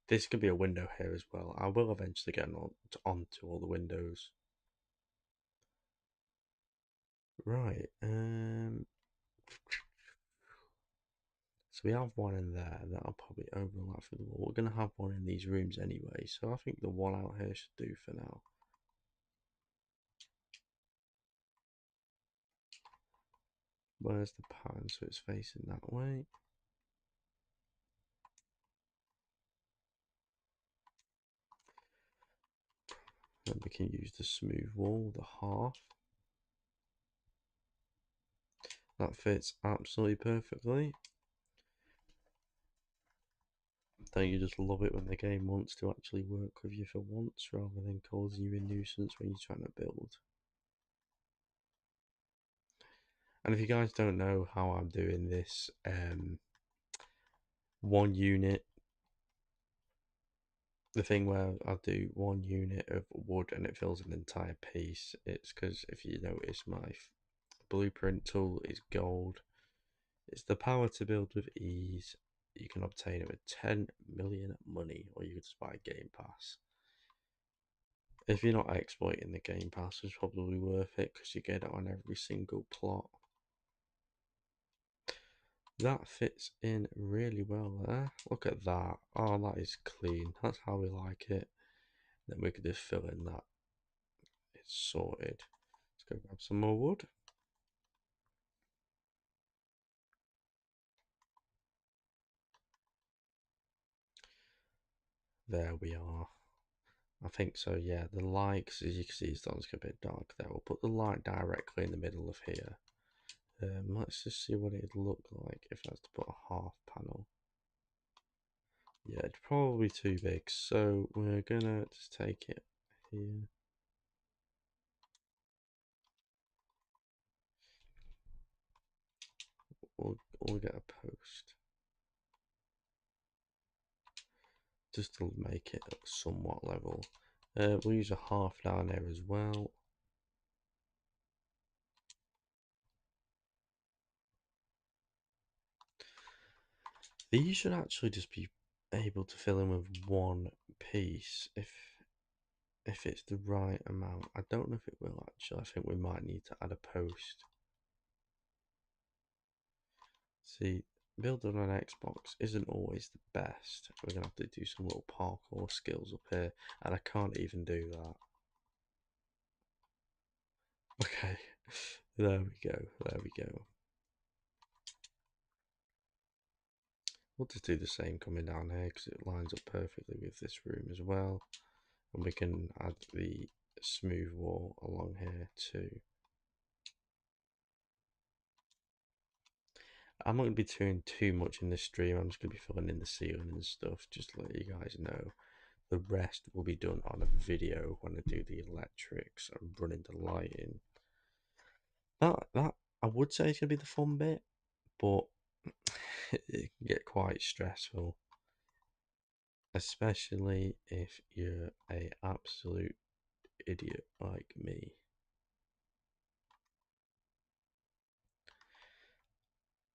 This could be a window here as well. I will eventually get onto all the windows. Right, so we have one in there. That'll probably overlap with the wall. We're going to have one in these rooms anyway, so I think the one out here should do for now. Where's the pan? So it's facing that way. And we can use the smooth wall, the half. That fits absolutely perfectly. Don't you just love it when the game wants to actually work with you for once rather than causing you a nuisance when you're trying to build? And if you guys don't know how I'm doing this, one unit, the thing where I'll do one unit of wood and it fills an entire piece, it's because if you notice my blueprint tool is gold. It's the power to build with ease. You can obtain it with 10 million money, or you can just buy Game Pass. If you're not exploiting the Game Pass, it's probably worth it because you get it on every single plot. That fits in really well there. Look at that. Oh, that is clean. That's how we like it. Then we could just fill in that. It's sorted. Let's go grab some more wood. There we are. I think so, yeah. The light, as you can see, it's starting to get a bit dark there. We'll put the light directly in the middle of here. Let's just see what it'd look like if I was to put a half panel. Yeah, it's probably too big, so we're gonna just take it here. We'll get a post just to make it somewhat level. We'll use a half down there as well. These should actually just be able to fill in with one piece if it's the right amount. I don't know if it will actually. I think we might need to add a post. See, building on Xbox isn't always the best. We're gonna have to do some little parkour skills up here, and I can't even do that. Okay, there we go. There we go. We'll just do the same coming down here because it lines up perfectly with this room as well. And we can add the smooth wall along here too. I'm not going to be doing too much in this stream. I'm just going to be filling in the ceiling and stuff, just to let you guys know. The rest will be done on a video when I do the electrics and running the lighting. That I would say is going to be the fun bit, but it can get quite stressful. Especially if you're a absolute idiot like me.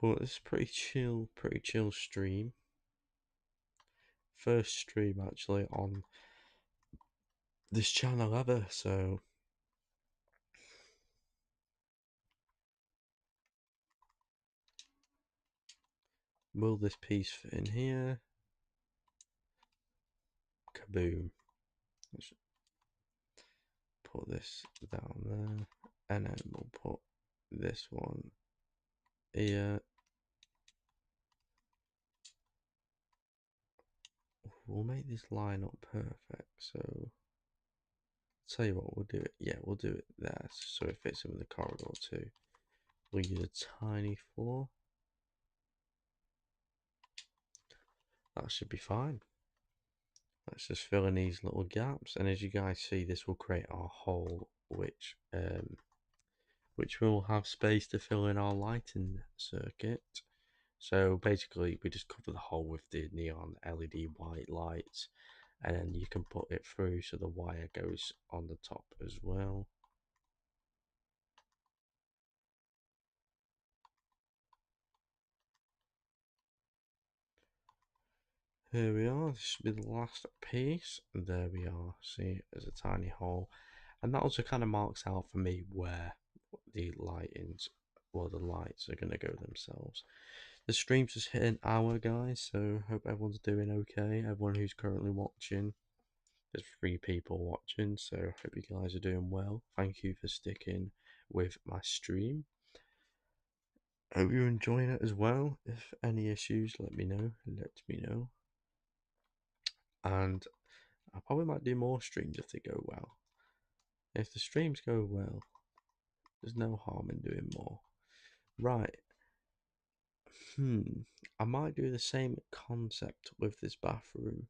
But it's pretty chill stream. First stream actually on this channel ever, so will this piece fit in here? Kaboom. Let's put this down there, and then we'll put this one here. We'll make this line up perfect, so tell you what, we'll do it. Yeah, we'll do it there, so it fits in with the corridor too. We'll use a tiny floor. That should be fine. Let's just fill in these little gaps, and as you guys see, this will create our hole, which will have space to fill in our lighting circuit. So basically, we just cover the hole with the neon LED white lights, and then you can put it through so the wire goes on the top as well. Here we are, this should be the last piece. There we are, see, there's a tiny hole. And that also kind of marks out for me where the lightings, well, the lights are going to go themselves. The stream's just hit an hour, guys, so hope everyone's doing okay. Everyone who's currently watching, there's 3 people watching, so hope you guys are doing well. Thank you for sticking with my stream. Hope you're enjoying it as well. If any issues, let me know. And I probably might do more streams if they go well. If the streams go well, there's no harm in doing more. Right. I might do the same concept with this bathroom.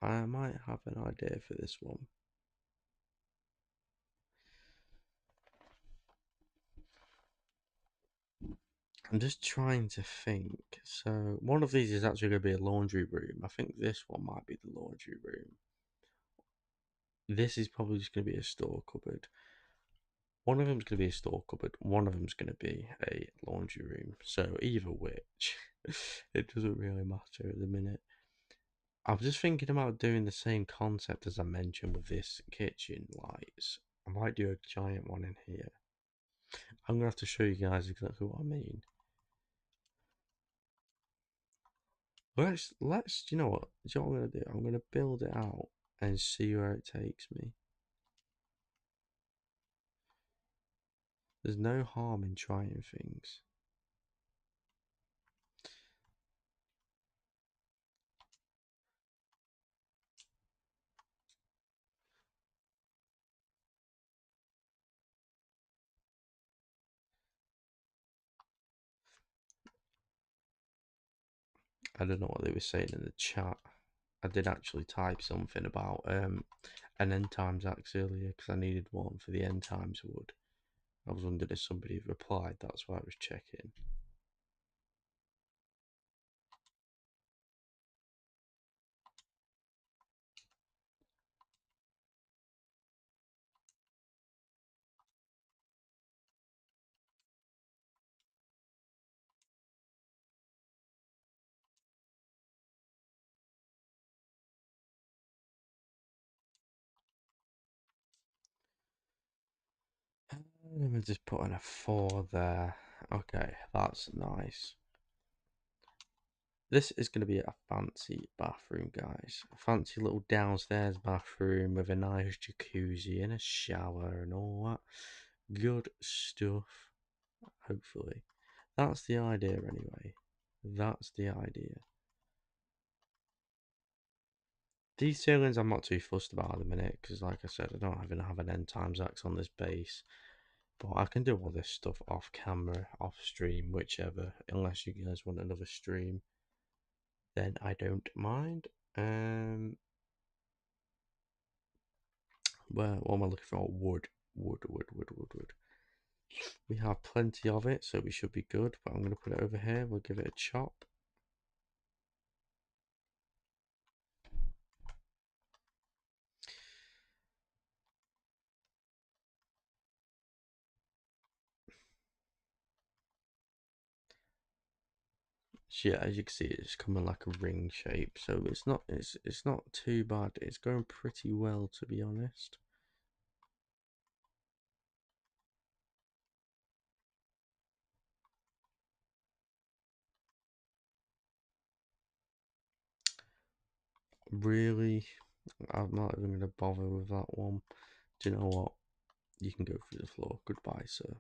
I might have an idea for this one. I'm just trying to think. So, one of these is actually going to be a laundry room. I think this one might be the laundry room. This is probably just going to be a store cupboard. One of them's going to be a store cupboard. One of them's going to be a laundry room. So, either which, it doesn't really matter at the minute. I'm just thinking about doing the same concept as I mentioned with this kitchen lights. I might do a giant one in here. I'm gonna have to show you guys exactly what I mean. Let's you know what? Do you know what I'm gonna do? I'm gonna build it out and see where it takes me. There's no harm in trying things. I don't know what they were saying in the chat. I did actually type something about an end times axe earlier because I needed one for the end times wood. I was wondering if somebody replied. That's why I was checking. Let me just put in a 4 there. Okay, that's nice. This is going to be a fancy bathroom, guys. A fancy little downstairs bathroom with a nice jacuzzi and a shower and all that good stuff. Hopefully. That's the idea, anyway. That's the idea. These ceilings I'm not too fussed about at the minute because, like I said, I don't even have an end times axe on this base. But I can do all this stuff off camera, off stream, whichever. Unless you guys want another stream, then I don't mind. What am I looking for? Wood. Wood. We have plenty of it, so we should be good. But I'm going to put it over here. We'll give it a chop. So yeah, as you can see, it's coming like a ring shape. So it's not too bad. It's going pretty well, to be honest. Really, I'm not even going to bother with that one. Do you know what? You can go through the floor. Goodbye, sir.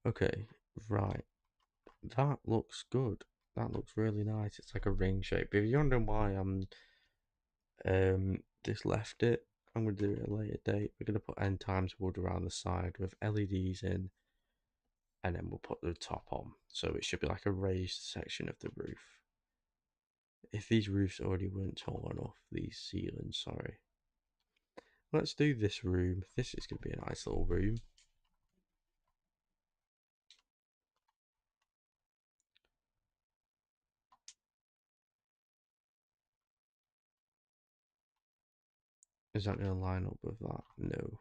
Okay, right. That looks good. That looks really nice. It's like a ring shape. If you're wondering why I'm just left it, I'm gonna do it at a later date. We're gonna put end times wood around the side with LEDs in, and then we'll put the top on. So it should be like a raised section of the roof. If these roofs already weren't tall enough, these ceilings, sorry. Let's do this room. This is gonna be a nice little room. Is that gonna line up with that? No.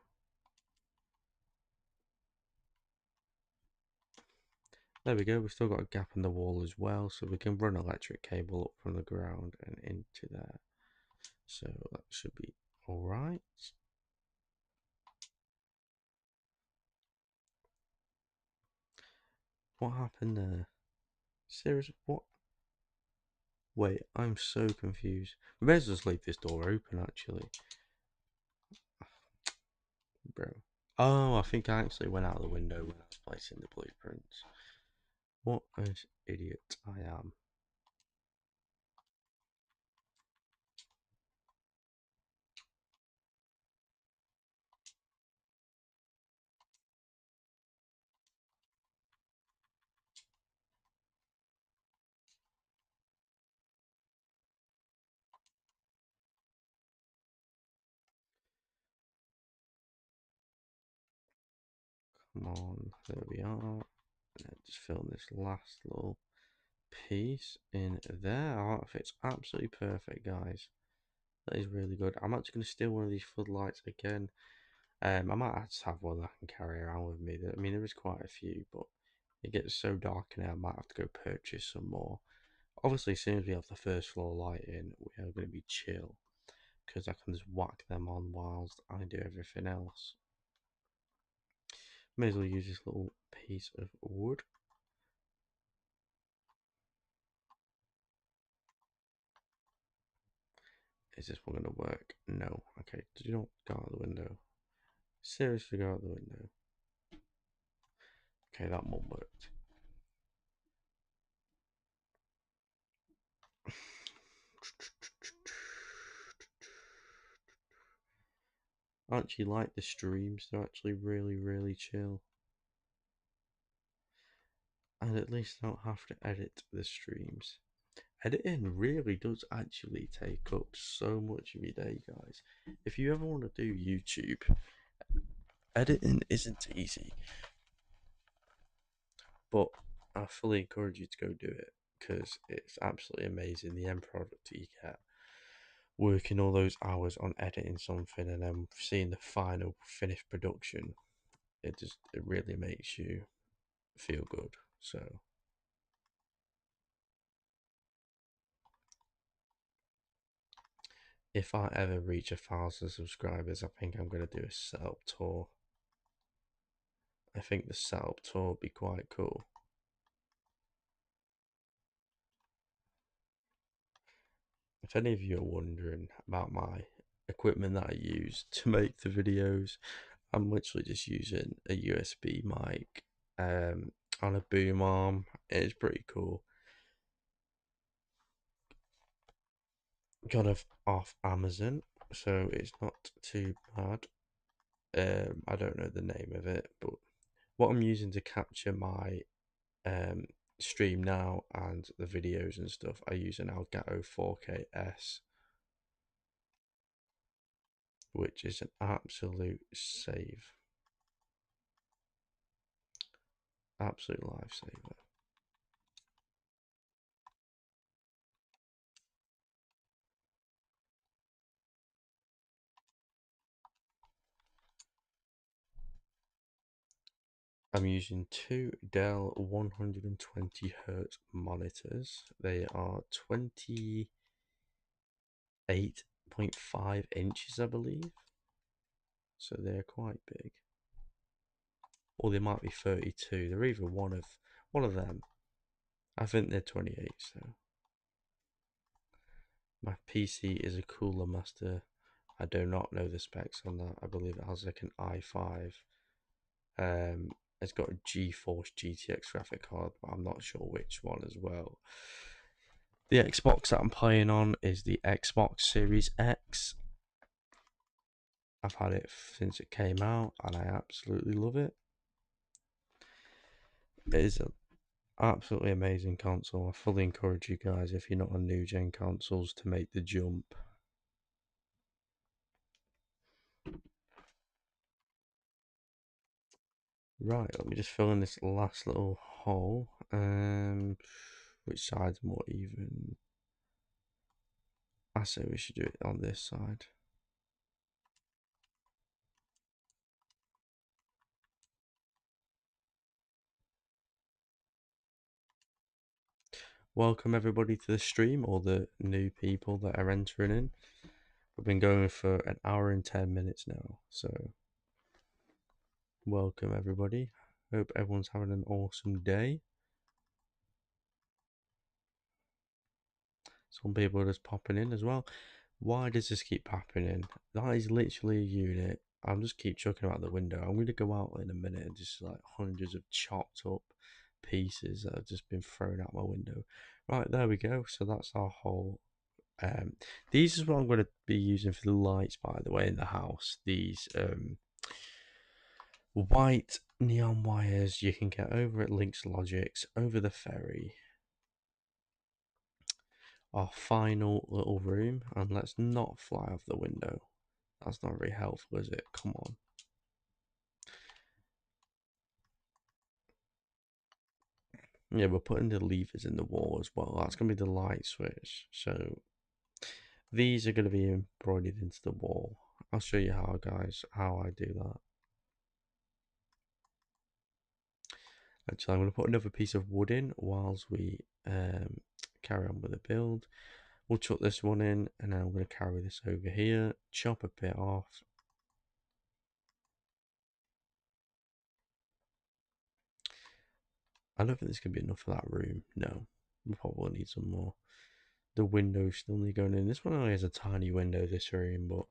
There we go, we've still got a gap in the wall as well, so we can run electric cable up from the ground and into there. So that should be alright. What happened there? Seriously, what? Wait, I'm so confused. We may as well just leave this door open, actually. Bro. Oh, I think I actually went out the window when I was placing the blueprints. What an idiot I am. Come on, there we are. Just fill this last little piece in there. Oh, that fits absolutely perfect, guys. That is really good. I'm actually going to steal one of these floodlights again. I might just have one that I can carry around with me. I mean, there is quite a few, but it gets so dark in here, I might have to go purchase some more. Obviously, as soon as we have the first floor light in, we are going to be chill, because I can just whack them on whilst I do everything else. May as well use this little piece of wood. Is this one going to work? No. Okay, do not go out the window. Seriously, go out the window. Okay, that one worked. I actually like the streams, they're actually really chill. And at least I don't have to edit the streams. Editing really does actually take up so much of your day, guys. If you ever want to do YouTube, editing isn't easy. But I fully encourage you to go do it, because it's absolutely amazing the end product that you get. Working all those hours on editing something and then seeing the final finished production, it really makes you feel good. So if I ever reach 1,000 subscribers, I think I'm going to do a setup tour. I think the setup tour would be quite cool. If any of you are wondering about my equipment that I use to make the videos, I'm literally just using a USB mic on a boom arm. It's pretty cool. Got it off Amazon, so it's not too bad. I don't know the name of it, but what I'm using to capture my um, stream now and the videos and stuff, I use an Elgato 4K-S, which is an absolute save. Absolute lifesaver. I'm using two Dell 120Hz monitors. They are 28.5 inches, I believe. So they're quite big. Or they might be 32. They're either one of them. I think they're 28, so. My PC is a Cooler Master. I do not know the specs on that. I believe it has like an i5. It's got a GeForce GTX graphic card, but I'm not sure which one as well. The Xbox that I'm playing on is the Xbox Series X. I've had it since it came out and I absolutely love it. It is an absolutely amazing console. I fully encourage you guys, if you're not on new gen consoles, to make the jump. Right, let me just fill in this last little hole. Which side's more even? I say we should do it on this side. Welcome everybody to the stream, all the new people that are entering in. We've been going for an hour and 10 minutes now, so welcome everybody. Hope everyone's having an awesome day. Some people are just popping in as well. Why does this keep happening? That is literally a unit. I'm just keep chucking out the window. I'm going to go out in a minute and just like hundreds of chopped up pieces that have just been thrown out my window. Right, there we go. So that's our whole. These is what I'm going to be using for the lights, by the way, in the house. These white neon wires you can get over at Link's Logics over the ferry. Our final little room, and let's not fly off the window. That's not very helpful, is it? Come on. Yeah, we're putting the levers in the wall as well. That's going to be the light switch. So these are going to be embroidered into the wall. I'll show you how, guys, how I do that. Actually, I'm going to put another piece of wood in whilst we carry on with the build. We'll chuck this one in, and then I'm going to carry this over here, chop a bit off. I don't think this can be enough for that room. No, we probably need some more. The window still need going in. This one only has a tiny window, this room, but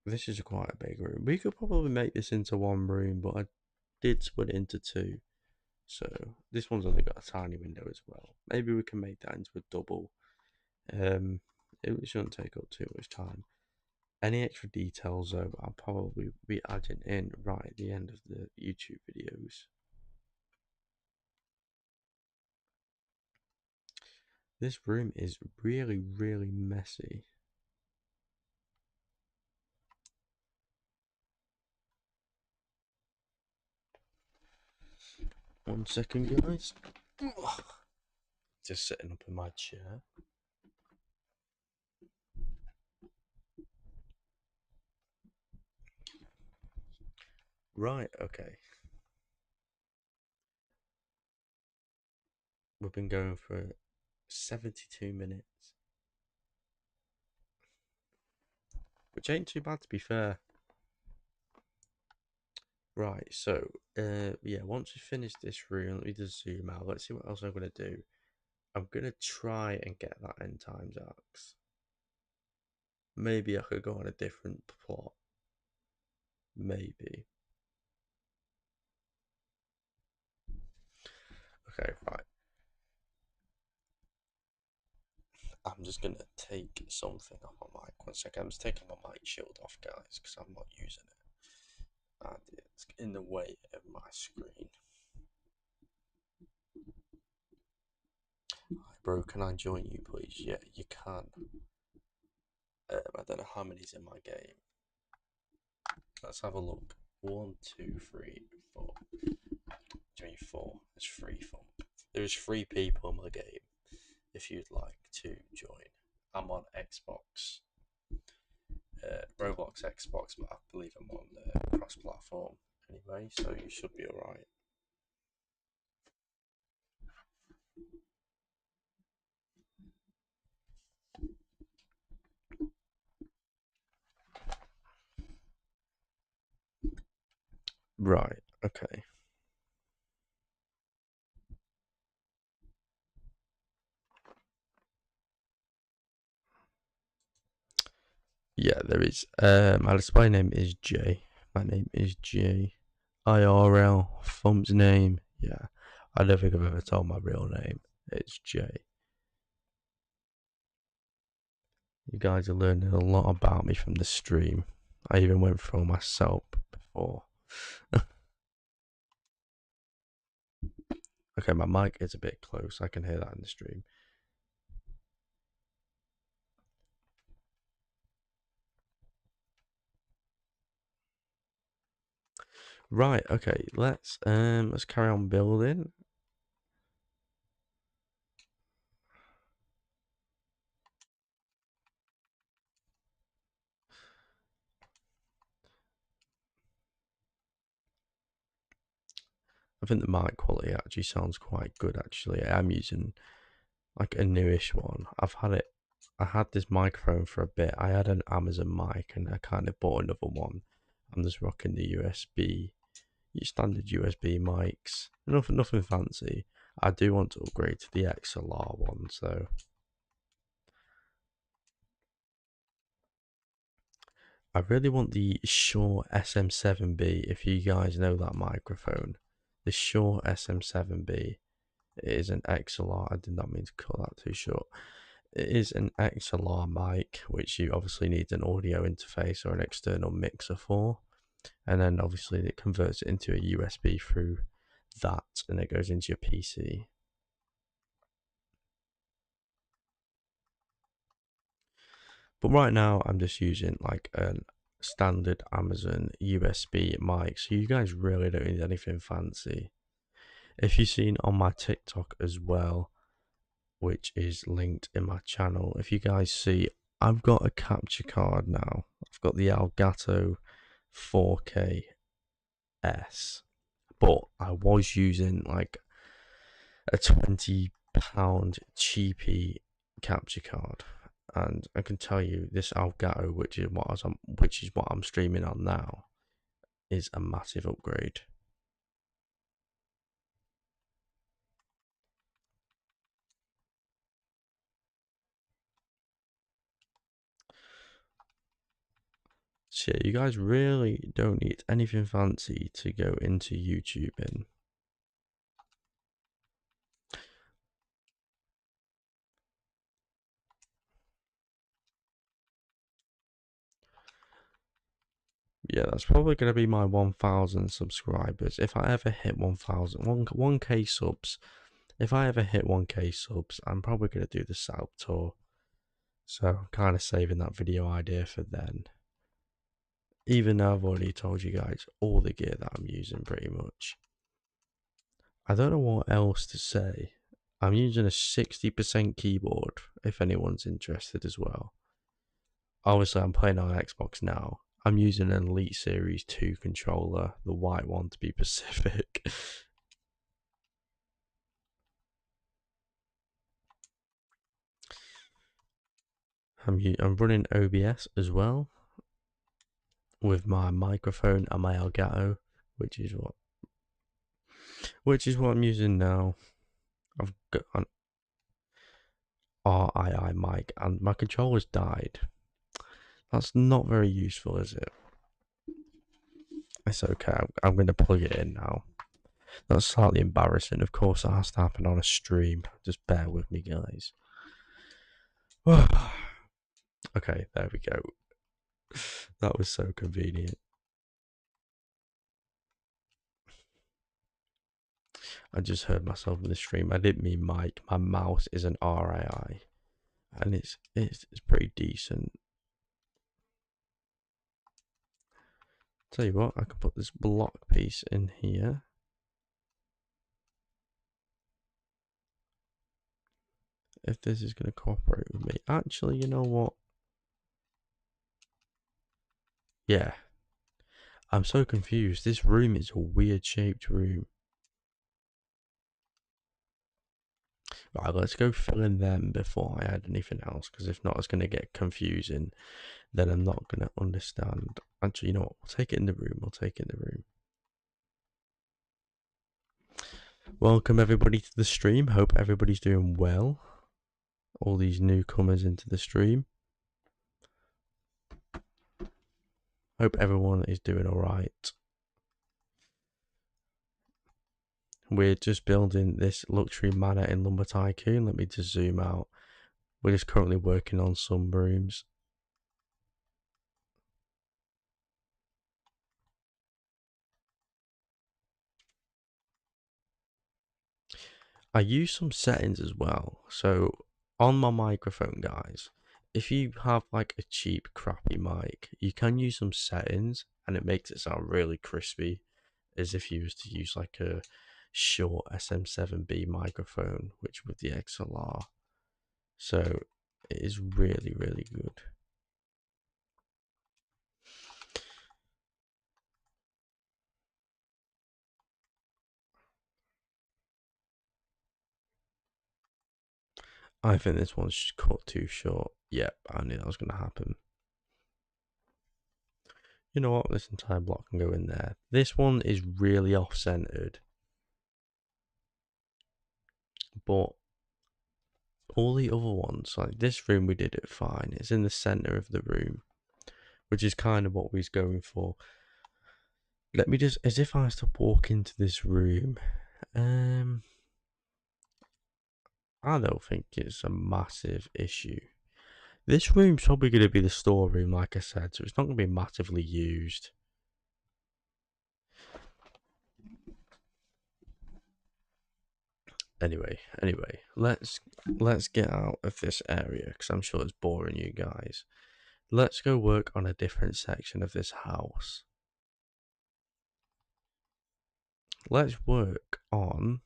this is quite a big room. We could probably make this into one room, but I did split it into two. So this one's only got a tiny window as well. Maybe we can make that into a double. It shouldn't take up too much time. Any extra details though, I'll probably be adding in right at the end of the YouTube videos. This room is really, really messy. One second, guys. Just sitting up in my chair. Right, okay. We've been going for 72 minutes. Which ain't too bad, to be fair. Right, so, yeah, once we finish this room, let me just zoom out. Let's see what else I'm going to do. I'm going to try and get that end times axe. Maybe I could go on a different plot. Maybe. Okay, right. I'm just going to take something off my mic. One second, I'm just taking my mic shield off, guys, because I'm not using it. And it's in the way of my screen. Hi, bro, can I join you, please? Yeah, you can. I don't know how many's in my game. Let's have a look. 1, 2, 3, 4. 4. There's 3 fun. There's 3 people in my game. If you'd like to join, I'm on Xbox, ROBLOX Xbox, but I believe I'm on cross-platform anyway, so you should be alright. Right, okay. Yeah, there is. My display name is J. My name is J. IRL. Thumb's name. Yeah. I don't think I've ever told my real name. It's J. You guys are learning a lot about me from the stream. I even went through myself before. Okay, my mic is a bit close. I can hear that in the stream. Right, okay, let's carry on building. I think the mic quality actually sounds quite good actually. I'm using like a newish one. I had this microphone for a bit. I had an Amazon mic and I kind of bought another one. I'm just rocking the USB, your standard USB mics. Nothing fancy. I do want to upgrade to the XLR one, so I really want the Shure SM7B. If you guys know that microphone, the Shure SM7B is an XLR. I did not mean to cut that too short. It is an XLR mic, which you obviously need an audio interface or an external mixer for, and then obviously it converts it into a USB through that, and it goes into your PC. But right now, I'm just using like a standard Amazon USB mic, so you guys really don't need anything fancy. If you've seen on my TikTok as well, which is linked in my channel, if you guys see, I've got a capture card now. I've got the Elgato 4K S, but I was using like a £20 cheapy capture card, and I can tell you this Elgato, which is what I'm streaming on now, is a massive upgrade. So yeah, you guys really don't need anything fancy to go into YouTubing. Yeah, that's probably going to be my 1,000 subscribers. If I ever hit 1K subs, if I ever hit 1K subs, I'm probably going to do the South tour. So I'm kind of saving that video idea for then. Even though I've already told you guys all the gear that I'm using pretty much. I don't know what else to say. I'm using a 60% keyboard if anyone's interested as well. Obviously, I'm playing on Xbox now. I'm using an Elite Series 2 controller, the white one to be specific. I'm running OBS as well with my microphone and my Elgato, which is what I'm using now. I've got an RII mic and my controller's died. That's not very useful, is it? It's okay. I'm going to plug it in now. That's slightly embarrassing. Of course, that has to happen on a stream. Just bear with me, guys. Okay, there we go. That was so convenient. I just heard myself in the stream. I didn't mean mic. My mouse is an RAI, and it's pretty decent. Tell you what, I can put this block piece in here. If this is going to cooperate with me. Actually, you know what? Yeah. I'm so confused. This room is a weird shaped room. Right, let's go fill in them before I add anything else, because if not, it's going to get confusing. Then I'm not going to understand. Actually, you know what? We'll take it in the room. We'll take it in the room. Welcome everybody to the stream. Hope everybody's doing well. All these newcomers into the stream. Hope everyone is doing alright. We're just building this luxury manor in Lumber Tycoon. Let me just zoom out. We're just currently working on some rooms. I use some settings as well. So on my microphone, guys, if you have like a cheap, crappy mic, you can use some settings and it makes it sound really crispy, as if you was to use like a short SM7B microphone, which with the XLR. So it is really, really good. I think this one's just cut too short. Yep, I knew that was going to happen. You know what? This entire block can go in there. This one is really off-centered. But all the other ones, like this room, we did it fine. It's in the center of the room, which is kind of what we was going for. Let me just, as if I was to walk into this room. I don't think it's a massive issue. This room's probably going to be the storeroom, like I said, so it's not going to be massively used. Anyway, let's get out of this area because I'm sure it's boring you guys. Let's go work on a different section of this house. let's work on.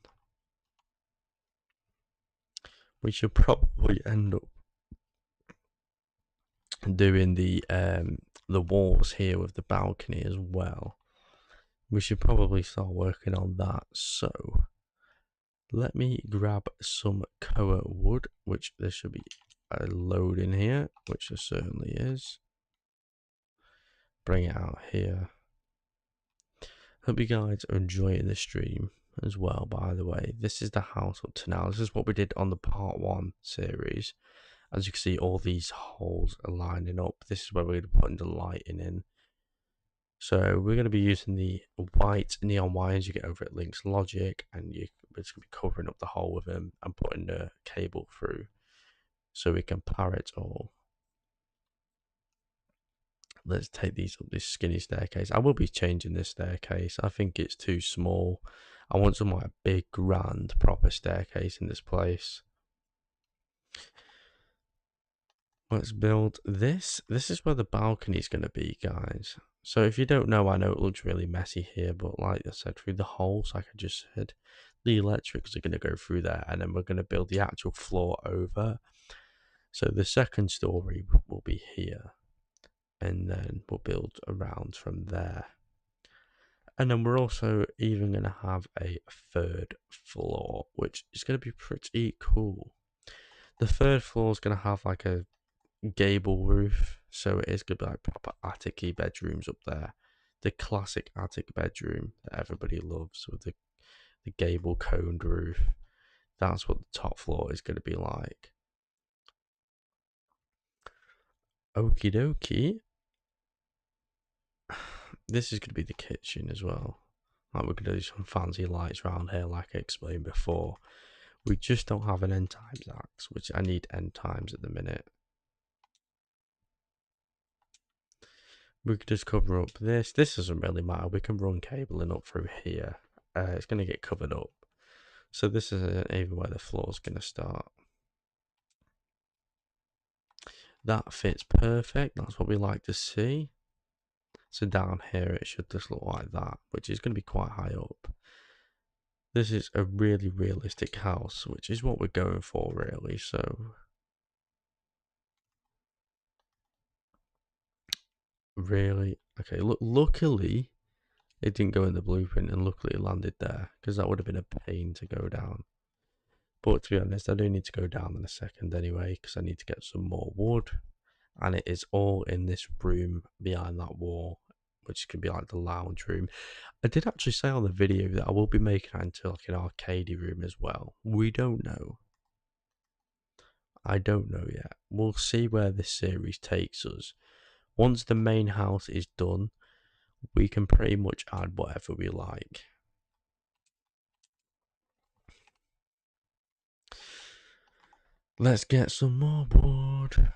We should probably end up doing the walls here with the balcony as well. We should probably start working on that. So let me grab some koa wood, which there should be a load in here, which there certainly is. Bring it out here. Hope you guys are enjoying the stream as well, by the way. This is the house up to now. This is what we did on the part 1 series. As you can see, all these holes are lining up. This is where we're going to be putting the lighting in. So we're going to be using the white neon wires you get over at Link's Logic, and we're just going to be covering up the hole with them and putting the cable through so we can power it all. Let's take these up this skinny staircase. I will be changing this staircase. I think it's too small. I want some like big, grand, proper staircase in this place. Let's build this. This is where the balcony is going to be, guys. So if you don't know, I know it looks really messy here, but like I said, through the holes, like I just said, the electrics are going to go through there, and then we're going to build the actual floor over. So the second story will be here, and then we'll build around from there. And then we're also even going to have a third floor, which is going to be pretty cool. The third floor is going to have like a gable roof, so it is going to be like proper attic-y bedrooms up there. The classic attic bedroom that everybody loves with the gable coned roof. That's what the top floor is going to be like. Okie dokie. This is going to be the kitchen as well. Like we're going to do some fancy lights around here, like I explained before. We just don't have an end times axe, which I need end times at the minute. We could just cover up this. This doesn't really matter. We can run cabling up through here. It's going to get covered up. So this isn't even where the floor's going to start. That fits perfect. That's what we like to see. So down here it should just look like that, which is going to be quite high up. This is a really realistic house, which is what we're going for really. So really, okay, look, luckily it didn't go in the blueprint, and luckily it landed there, because that would have been a pain to go down. But to be honest, I do need to go down in a second anyway, because I need to get some more wood, and it is all in this room behind that wall, which could be like the lounge room. I did actually say on the video that I will be making it into like an arcadey room as well. We don't know. I don't know yet. We'll see where this series takes us. Once the main house is done, we can pretty much add whatever we like. Let's get some more wood.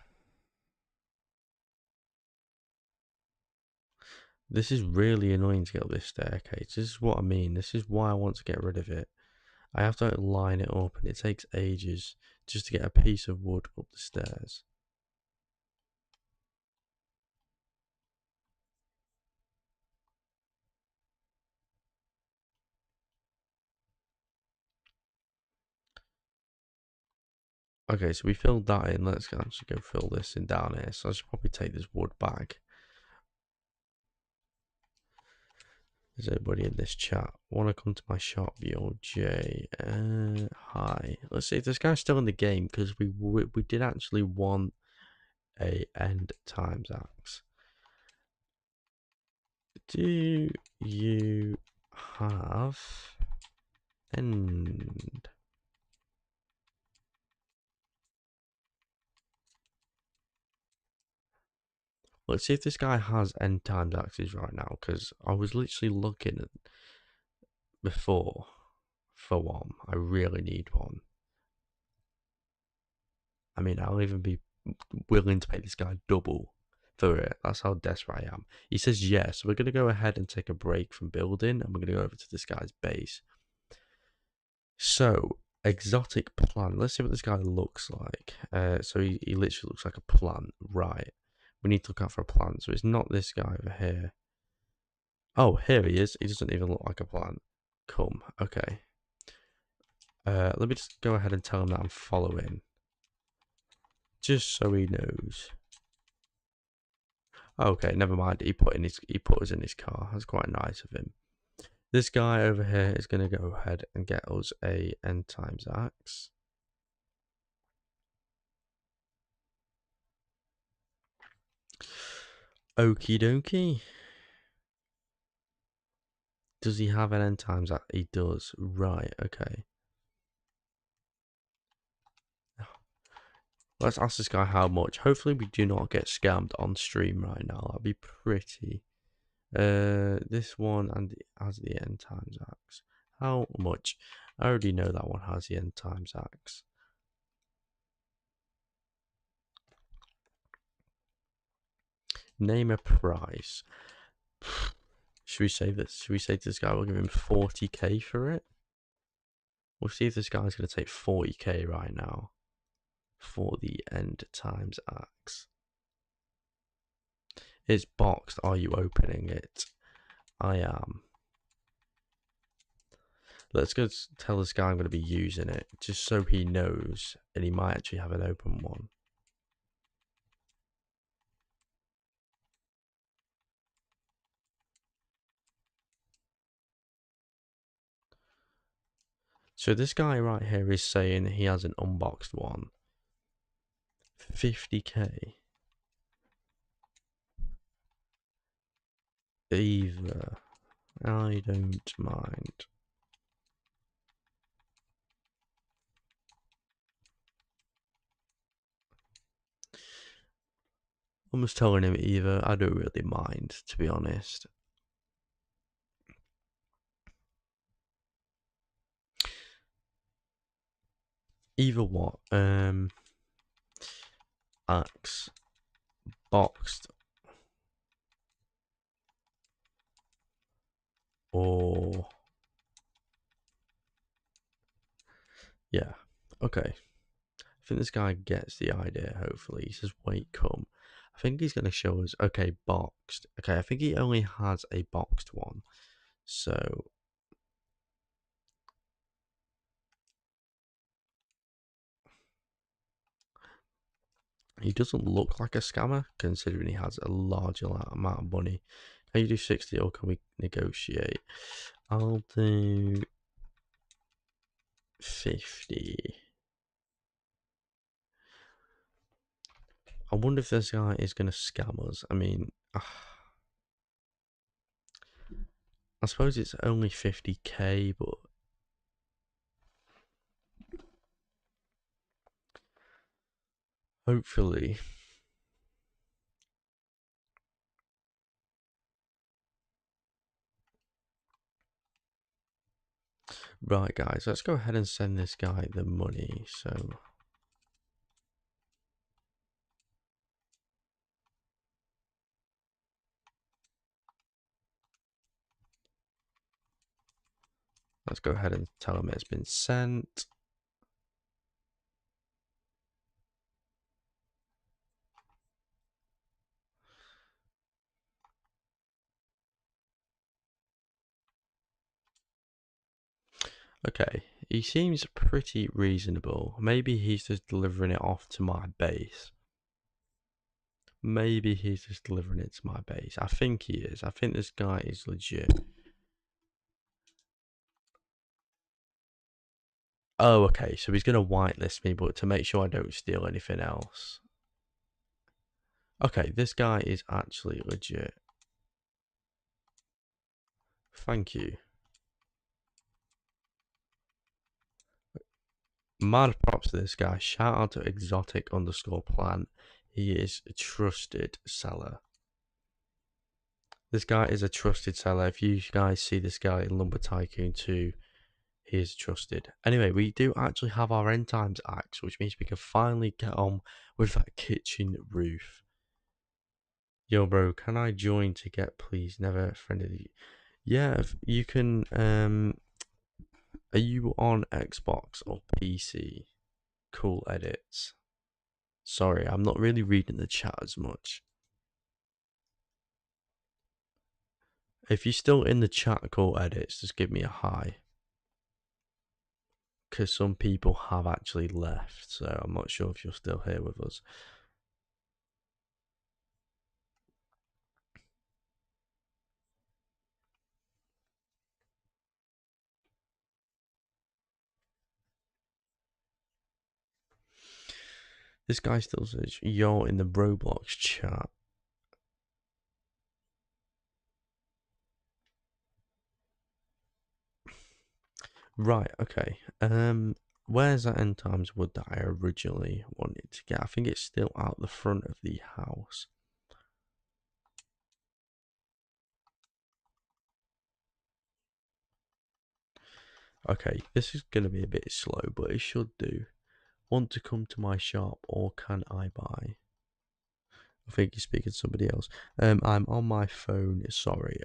This is really annoying to get up this staircase. This is what I mean. This is why I want to get rid of it. I have to line it up, and it takes ages just to get a piece of wood up the stairs. Okay, so we filled that in. Let's actually go fill this in down here. So I should probably take this wood back. Is anybody in this chat? Want to come to my shop, yo, J? Hi. Let's see if this guy's still in the game, because we did actually want a end times axe. Do you have end? Let's see if this guy has end times axes right now, because I was literally looking at before for one. I really need one. I mean, I'll even be willing to pay this guy double for it. That's how desperate I am. He says yes. So we're going to go ahead and take a break from building, and we're going to go over to this guy's base. So, exotic plant. Let's see what this guy looks like. So he literally looks like a plant. Right. We need to look out for a plant. So it's not this guy over here. Oh, here he is. He doesn't even look like a plant. come. Okay. Let me just go ahead and tell him that I'm following. Just so he knows. Okay, never mind. He put us in his car. That's quite nice of him. This guy over here is going to go ahead and get us a end times axe. Okie dokie. Does he have an end times axe? He does. Right, okay. Let's ask this guy how much. Hopefully we do not get scammed on stream right now. That'd be pretty. This one and has the end times axe. How much? I already know that one has the end times axe. Name a price. Should we say this? Should we say to this guy we'll give him 40k for it? We'll see if this guy's going to take 40k right now for the end times axe. It's boxed. Are you opening it? I am. Let's go tell this guy I'm going to be using it just so he knows, and he might actually have an open one. So this guy right here is saying he has an unboxed one. 50k. Either. I don't mind. I'm just telling him either. I don't really mind, to be honest. Either what? Axe. Boxed. Or... yeah. Okay. I think this guy gets the idea, hopefully. He says, wait, come. I think he's going to show us, okay, boxed. Okay, I think he only has a boxed one. So, he doesn't look like a scammer, considering he has a large amount of money. Can you do 60 or can we negotiate? I'll do 50. I wonder if this guy is going to scam us. I mean, I suppose it's only 50k, but hopefully. Right, guys, let's go ahead and send this guy the money. So, let's go ahead and tell him it's been sent. Okay, he seems pretty reasonable. Maybe he's just delivering it off to my base. Maybe he's just delivering it to my base. I think he is. I think this guy is legit. Oh, okay. So he's going to whitelist me, but to make sure I don't steal anything else. Okay, this guy is actually legit. Thank you. Mad props to this guy. Shout out to exotic_plant. He is a trusted seller. This guy is a trusted seller. If you guys see this guy in Lumber Tycoon 2, he is trusted. Anyway, we do actually have our end times axe, which means we can finally get on with that kitchen roof. Yo, bro, can I join to get please? Never friended you. Yeah, you can. Are you on Xbox or PC? Cool edits. Sorry, I'm not really reading the chat as much. If you're still in the chat call edits, just give me a hi. Because some people have actually left, so I'm not sure if you're still here with us. This guy still says, you're in the ROBLOX chat. Right, okay. Where's that end times wood that I originally wanted to get? I think it's still out the front of the house. Okay, this is going to be a bit slow, but it should do. Want to come to my shop, or can I buy? I think you're speaking to somebody else. I'm on my phone. Sorry.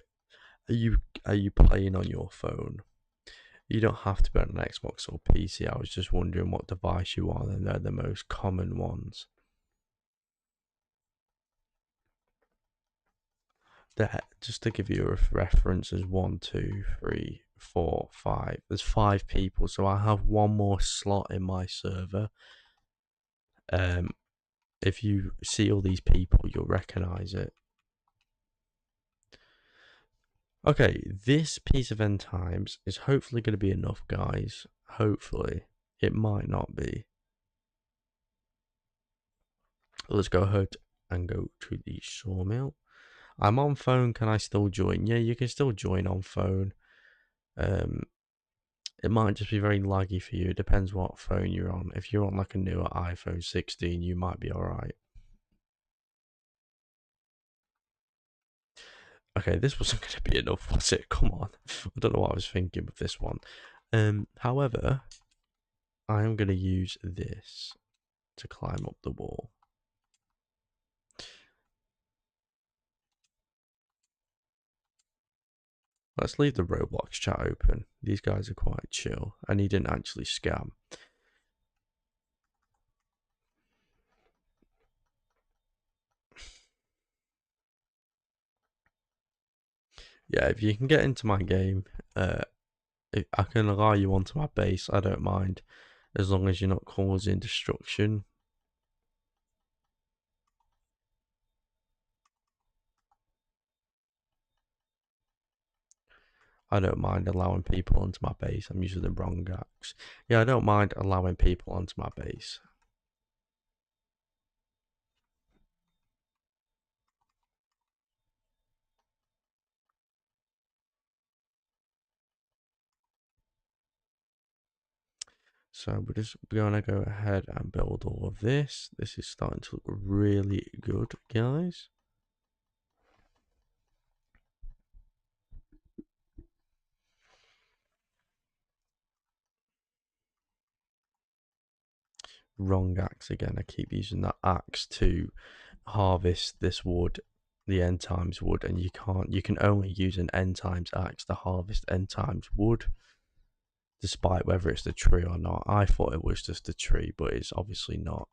Are you playing on your phone? You don't have to be on an Xbox or PC. I was just wondering what device you are, and they're the most common ones. Just to give you a reference, there's 1, 2, 3, 4, 5. There's 5 people, so I have one more slot in my server. If you see all these people, you'll recognize it. Okay, this piece of end times is hopefully going to be enough, guys. Hopefully. It might not be. Let's go ahead and go to the sawmill. I'm on phone. Can I still join? Yeah, you can still join on phone. It might just be very laggy for you. It depends what phone you're on. If you're on like a newer iPhone 16, you might be alright. Okay, this wasn't going to be enough, was it? Come on. I don't know what I was thinking with this one. However, I am going to use this to climb up the wall. Let's leave the ROBLOX chat open. These guys are quite chill, and he didn't actually scam. Yeah, if you can get into my game, I can allow you onto my base. I don't mind, as long as you're not causing destruction. I don't mind allowing people onto my base. I'm using the wrong axe. Yeah, I don't mind allowing people onto my base. So we're just going to go ahead and build all of this. This is starting to look really good, guys. Wrong axe again. I keep using that axe to harvest this wood, the end times wood, and you can only use an end times axe to harvest end times wood, despite whether it's the tree or not. I thought it was just a tree, but it's obviously not.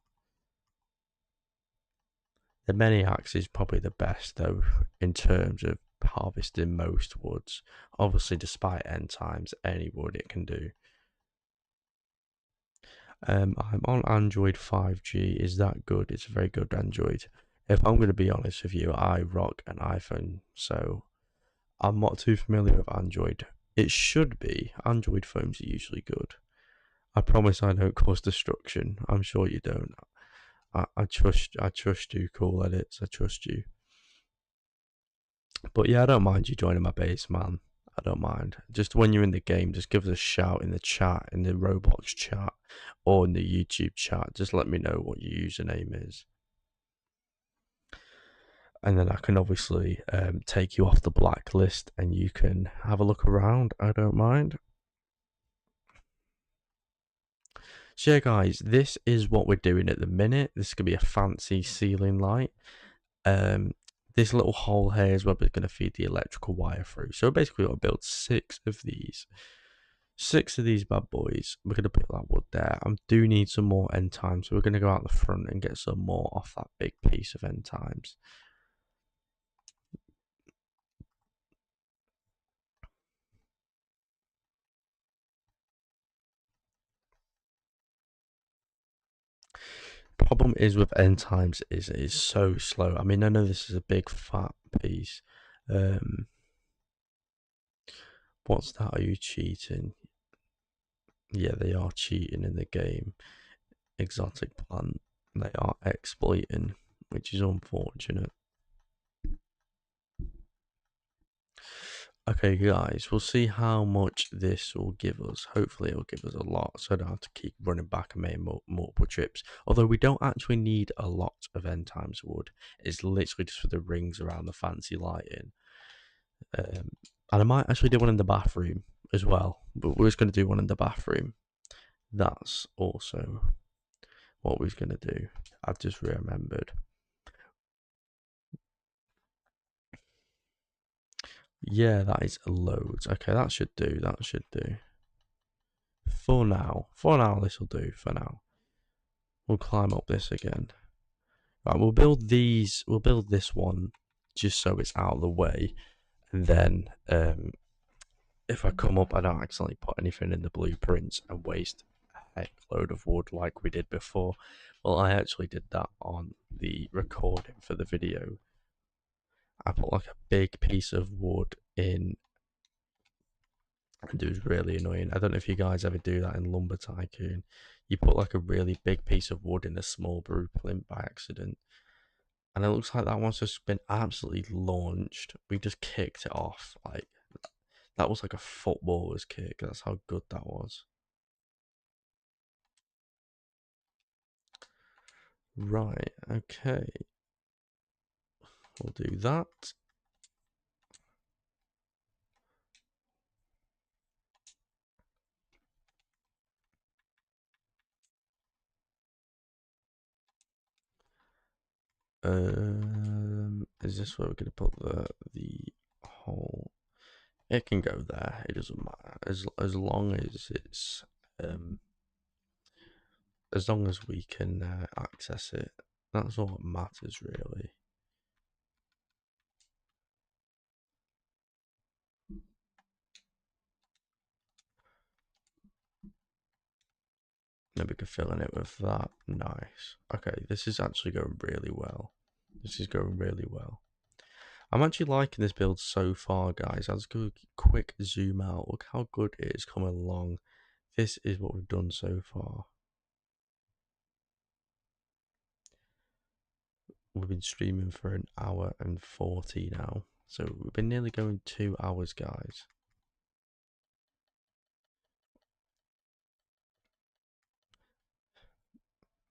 The mini axe is probably the best though in terms of harvesting most woods. Obviously, despite end times, any wood it can do. I'm on Android 5G. Is that good? It's a very good Android. If I'm going to be honest with you, I rock an iPhone, so I'm not too familiar with Android. It should be. Android phones are usually good. I promise I don't cause destruction. I'm sure you don't. I trust you, Cool Edits. I trust you. But yeah, I don't mind you joining my base, man. I don't mind. Just when you're in the game, just give us a shout in the chat, in the ROBLOX chat, or in the YouTube chat. Just let me know what your username is. And then I can obviously take you off the blacklist and you can have a look around. I don't mind. So yeah, guys, this is what we're doing at the minute. This could be a fancy ceiling light. This little hole here is where we're going to feed the electrical wire through. So basically, we'll build 6 of these. 6 of these bad boys. We're going to put that wood there. I do need some more end times, so we're going to go out the front and get some more off that big piece of end times. problem is with end times is it is so slow. I mean, I know this is a big fat piece. What's that? Are you cheating? Yeah, they are cheating in the game. Exotic plant. They are exploiting, which is unfortunate. Okay, guys, we'll see how much this will give us. Hopefully, it'll give us a lot, so I don't have to keep running back and making multiple trips. Although we don't actually need a lot of end times wood. It's literally just for the rings around the fancy lighting. And I might actually do one in the bathroom as well, but we're just going to do one in the bathroom. That's also what we're going to do. I've just remembered. Yeah, that is loads. Okay, that should do. That should do. For now, this will do. For now, we'll climb up this again. Right, we'll build these. We'll build this one just so it's out of the way, and then if I come up, I don't accidentally put anything in the blueprints and waste a heck load of wood like we did before. Well, I actually did that on the recording for the video. I put like a big piece of wood in, and it was really annoying. I don't know if you guys ever do that in Lumber Tycoon. You put like a really big piece of wood in a small blueprint by accident, and it looks like that one's just been absolutely launched. We just kicked it off. Like, that was like a footballer's kick. That's how good that was. Right, okay. We'll do that. Is this where we're gonna put the hole? It can go there. It doesn't matter as long as it's as long as we can access it. That's all that matters, really. Then we can fill in it with that. Nice. Okay, this is actually going really well. This is going really well. I'm actually liking this build so far, guys. I'll just go quick zoom out. Look how good it is coming along. This is what we've done so far. We've been streaming for an hour and 40 now. So we've been nearly going 2 hours, guys.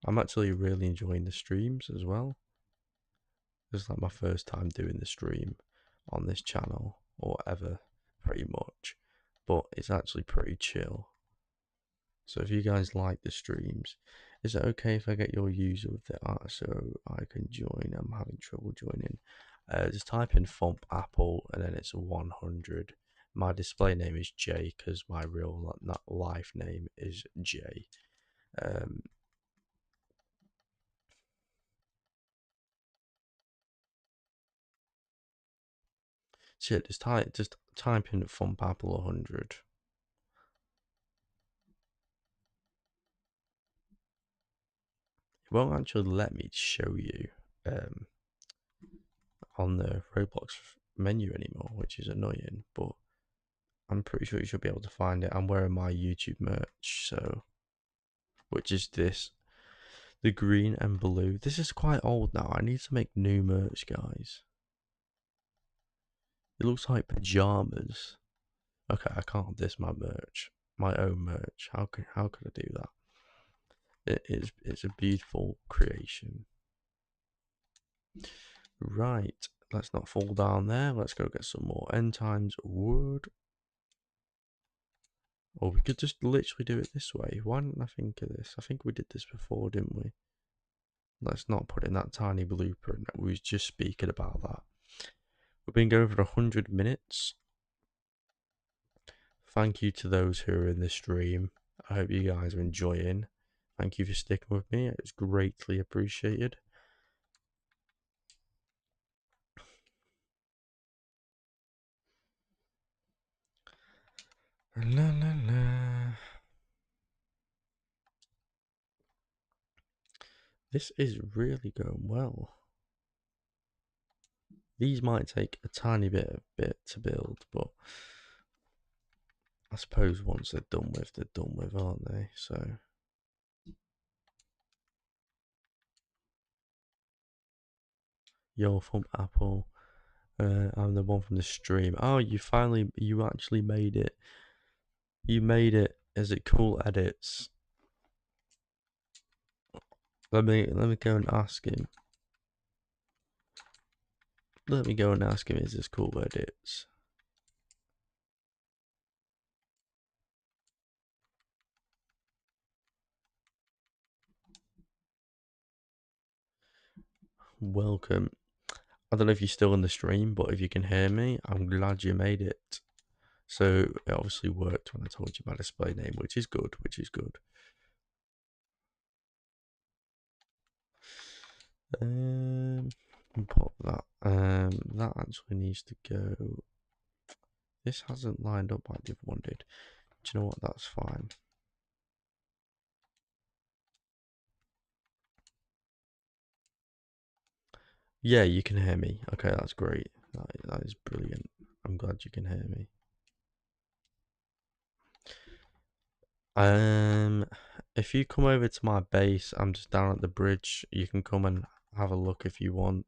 I'm actually really enjoying the streams as well. This is like my first time doing the stream on this channel or ever, pretty much. But it's actually pretty chill. So if you guys like the streams, is it okay if I get your user with the art so I can join? I'm having trouble joining. Just type in Thump Apple and then it's 100. My display name is J because my real life name is J. Shit, just type in Thump Apple 100. It won't actually let me show you on the Roblox menu anymore, which is annoying, but I'm pretty sure you should be able to find it. I'm wearing my YouTube merch, so, which is this, the green and blue. This is quite old now. I need to make new merch, guys. It looks like pajamas. Okay, I can't diss my merch, my own merch. How could I do that? It's a beautiful creation. Right, let's not fall down there. Let's go get some more end times wood. Or we could just literally do it this way. Why didn't I think of this? I think we did this before, didn't we? Let's not put in that tiny blueprint. We was just speaking about that. We've been going for 100 minutes. Thank you to those who are in the stream. I hope you guys are enjoying. Thank you for sticking with me. It's greatly appreciated. La, la, la. This is really going well. These might take a tiny bit to build, but I suppose once they're done with, aren't they? So you're from Apple. I'm the one from the stream. Oh, you actually made it. You made it. Is it cool edits? Let me go and ask him. Let me go and ask him, is this cool edits? Welcome. I don't know if you're still in the stream, but if you can hear me, I'm glad you made it. So it obviously worked when I told you my display name, which is good, Pop that. That actually needs to go. This hasn't lined up like the other one did. Do you know what? That's fine. Yeah, you can hear me. Okay, that's great. That is brilliant. I'm glad you can hear me. If you come over to my base, I'm just down at the bridge. You can come and have a look if you want,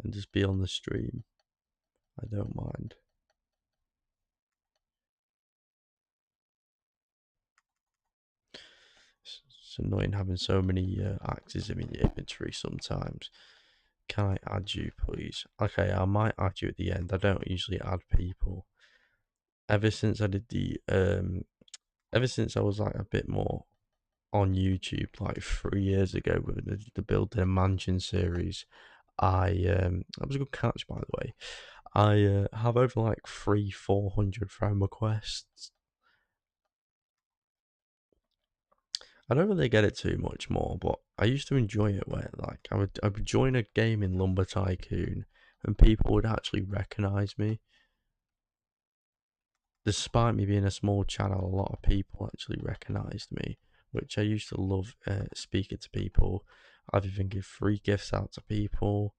and just be on the stream. I don't mind. It's annoying having so many axes in your inventory sometimes. Can I add you, please? Okay, I might add you at the end. I don't usually add people. Ever since I did ever since I was like a bit more on YouTube, like 3 years ago with the Building a Mansion series, that was a good catch by the way. I have over like 400 friend requests. I don't really get it too much more, but I used to enjoy it where like I would join a game in Lumber Tycoon and people would actually recognise me. Despite me being a small channel, a lot of people actually recognised me, which I used to love speaking to people. I've even give free gifts out to people.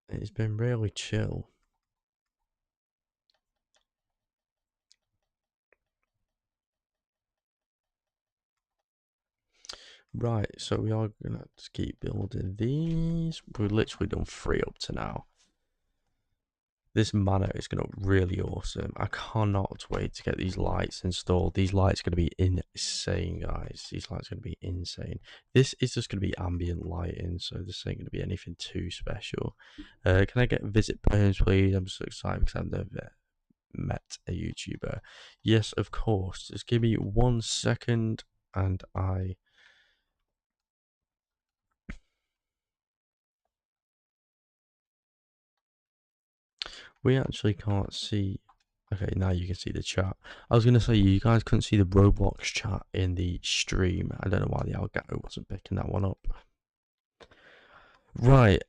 It's been really chill. Right, so we are gonna just keep building these. We've literally done 3 up to now. This manor is gonna look really awesome. I cannot wait to get these lights installed. These lights are gonna be insane, guys. These lights are gonna be insane. This is just gonna be ambient lighting, so this ain't gonna be anything too special. Can I get visit poems, please? I'm so excited because I've never met a YouTuber. Yes, of course. Just give me 1 second and we actually can't see. Okay, now you can see the chat. I was gonna say you guys couldn't see the Roblox chat in the stream. I don't know why the Elgato wasn't picking that one up. Right,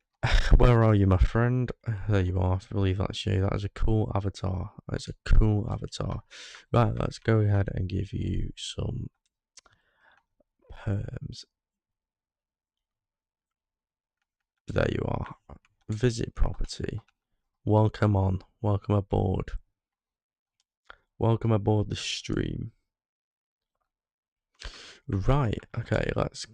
where are you, my friend? There you are. I believe that's you. That is a cool avatar. That's a cool avatar. Right, let's go ahead and give you some perms. There you are. Visit property. Welcome on. Welcome aboard. Welcome aboard the stream. Right, okay, let's.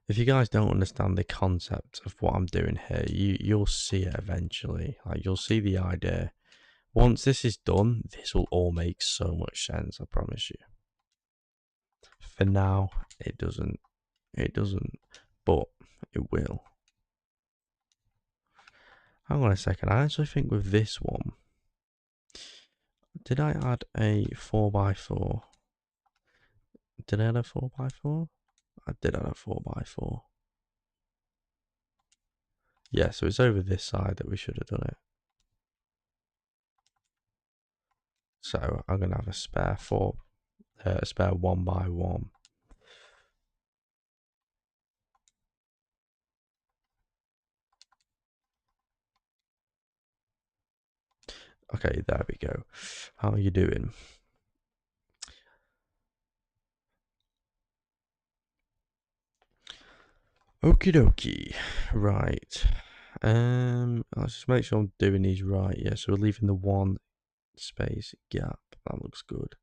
If you guys don't understand the concept of what I'm doing here, you'll see it eventually. Like, you'll see the idea. Once this is done, this will all make so much sense, I promise you. For now, it doesn't. It doesn't, but it will. Hang on a second, I actually think with this one, did I add a 4x4? Did I add a 4x4? I did add a 4x4. Yeah, so it's over this side that we should have done it. So I'm gonna have a spare a spare 1x1. Okay, there we go. How are you doing? Okie dokie. Right. Let's just make sure I'm doing these right. Yeah, so we're leaving the one space gap. That looks good.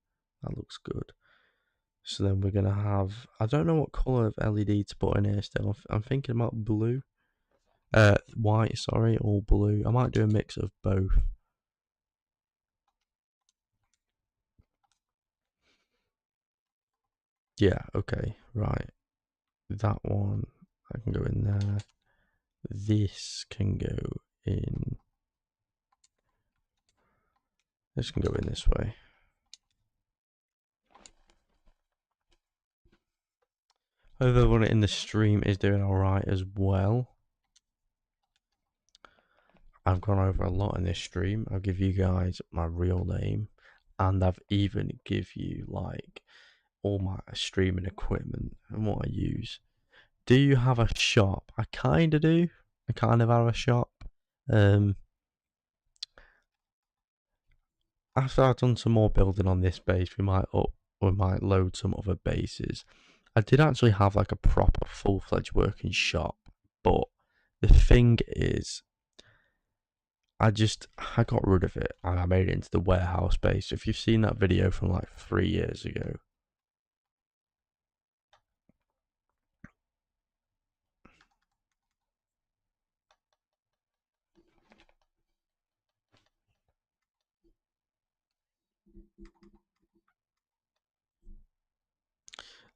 That looks good. So then we're gonna have, I don't know what color of LED to put in here still. I'm thinking about blue. White, sorry, or blue. I might do a mix of both. Yeah, okay, right. That one, I can go in there. This can go in. This can go in this way. Hope everyone in the stream is doing alright as well. I've gone over a lot in this stream. I'll give you guys my real name, and I've even give you like all my streaming equipment and what I use. Do you have a shop? I kinda do. I kind of have a shop. After I've done some more building on this base, we might load some other bases. I did actually have like a proper full-fledged working shop, but the thing is, I got rid of it and I made it into the warehouse base. If you've seen that video from like 3 years ago,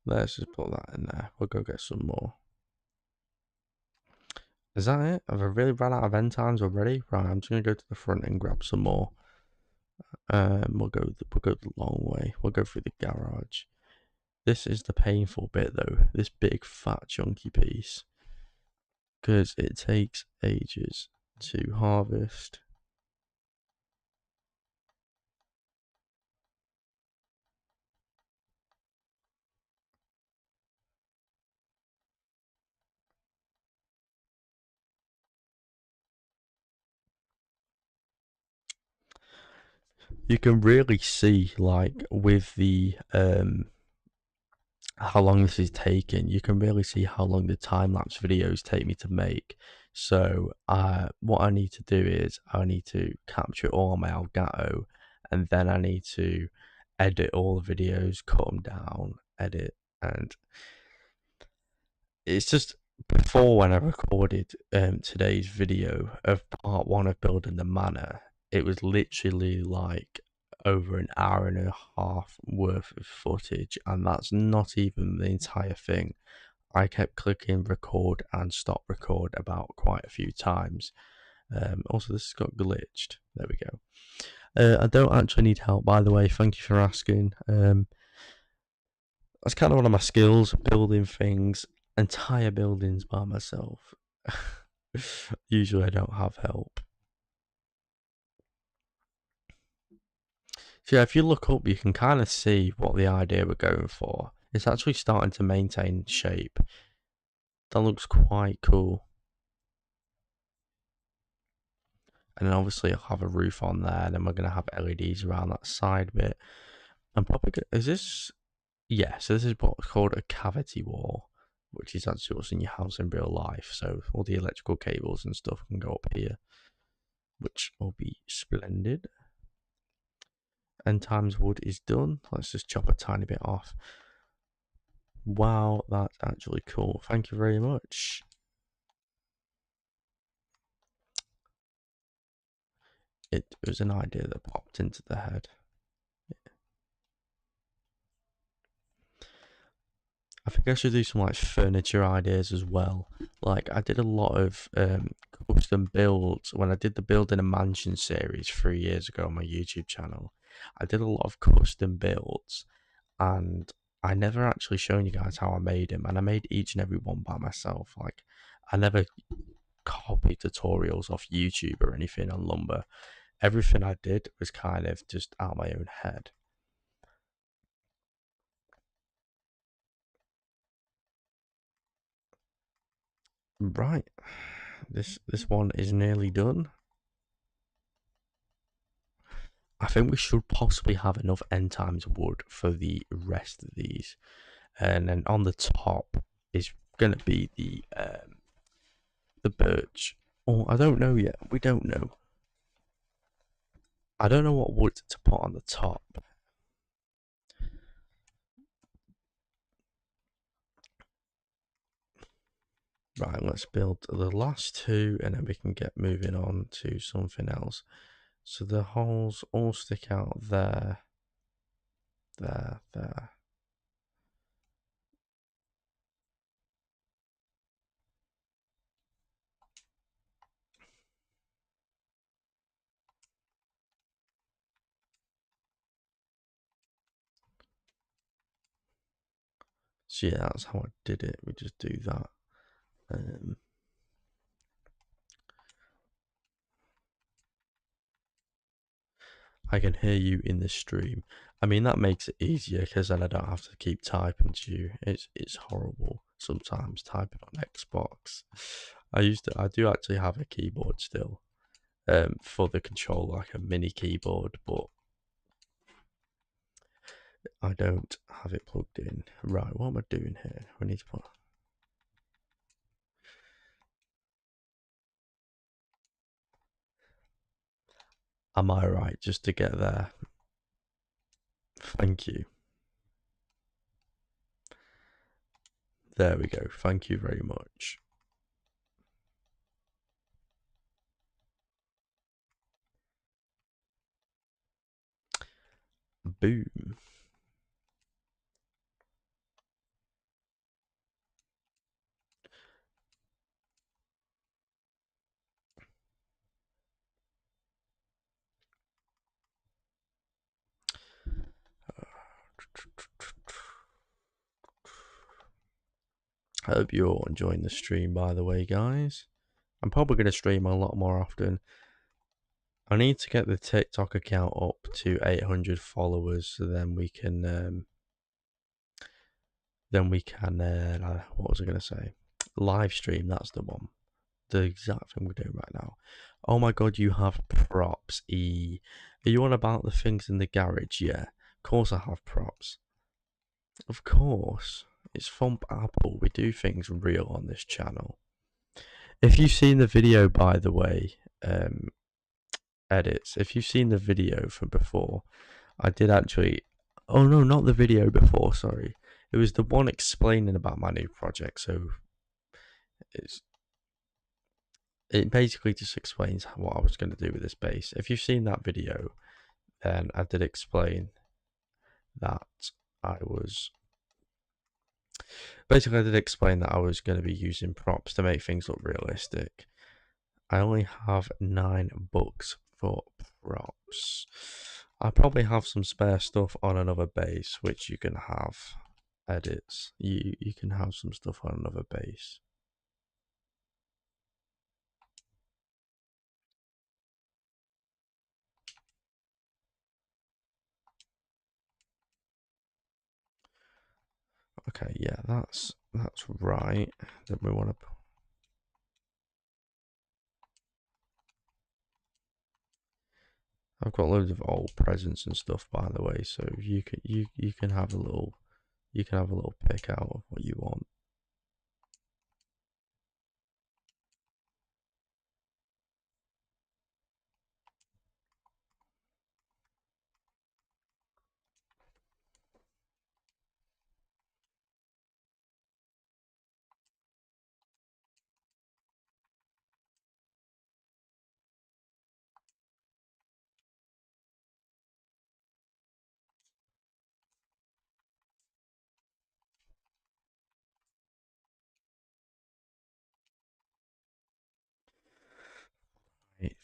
let's just put that in there. We'll go get some more. Is that it? Have I really run out of end times already? Right, I'm just gonna go to the front and grab some more. We'll go the long way. We'll go through the garage. This is the painful bit though. This big fat chunky piece, because it takes ages to harvest. You can really see like with the how long this is taking. You can really see how long the time-lapse videos take me to make. So what I need to do is I need to capture all my Elgato, and then I need to edit all the videos, cut them down, edit, and it's just before when I recorded today's video of part one of building the manor, it was literally like over an hour and a half worth of footage, and that's not even the entire thing. I kept clicking record and stop record about quite a few times. Also, this has got glitched. There we go. I don't actually need help, by the way. Thank you for asking. That's kind of one of my skills, building things, entire buildings by myself. Usually I don't have help. So yeah, if you look up, you can kind of see what the idea we're going for. It's actually starting to maintain shape. That looks quite cool. And then obviously I'll have a roof on there, and then we're going to have LEDs around that side bit. I'm probably going to, is this, yeah, so this is what's called a cavity wall, which is actually what's in your house in real life. So all the electrical cables and stuff can go up here, which will be splendid. End times wood is done. Let's just chop a tiny bit off. Wow, that's actually cool. Thank you very much. It was an idea that popped into the head. I think I should do some like furniture ideas as well. Like I did a lot of custom builds when I did the building a mansion series 3 years ago on my YouTube channel. I did a lot of custom builds, and I never actually shown you guys how I made them, and I made each and every one by myself. Like I never copied tutorials off YouTube or anything on lumber. Everything I did was kind of just out of my own head. Right, this one is nearly done. I think we should possibly have enough end times wood for the rest of these, and then on the top is gonna be the birch. Oh, I don't know yet. We don't know. I don't know what wood to put on the top. Right, let's build the last two and then we can get moving on to something else. So the holes all stick out there, there. So yeah, that's how I did it. We just do that. I can hear you in the stream. I mean, that makes it easier because then I don't have to keep typing to you. It's horrible sometimes typing on Xbox. I do actually have a keyboard still, for the controller, like a mini keyboard, but I don't have it plugged in. Right, what am I doing here? We need to put. Am I right? Just to get there. Thank you. There we go. Thank you very much. Boom. I hope you're all enjoying the stream, by the way, guys. I'm probably going to stream a lot more often. I need to get the TikTok account up to 800 followers, so then we can, what was I going to say? Live stream, that's the one. The exact thing we're doing right now. Oh my god, you have props, E. Are you on about the things in the garage? Yeah, of course I have props. Of course. It's Thump Apple. We do things real on this channel. If you've seen the video, by the way, edits, if you've seen the video from before, I did actually. Oh no, not the video before, sorry. It was the one explaining about my new project. So it basically just explains what I was going to do with this base. If you've seen that video, then I did explain that I was basically I did explain that I was going to be using props to make things look realistic. I only have 9 books for props. I probably have some spare stuff on another base which you can have edits. You can have some stuff on another base. Okay, yeah, that's right. That we want to. I've got loads of old presents and stuff, by the way. So you can have a little pick out of what you want. Right.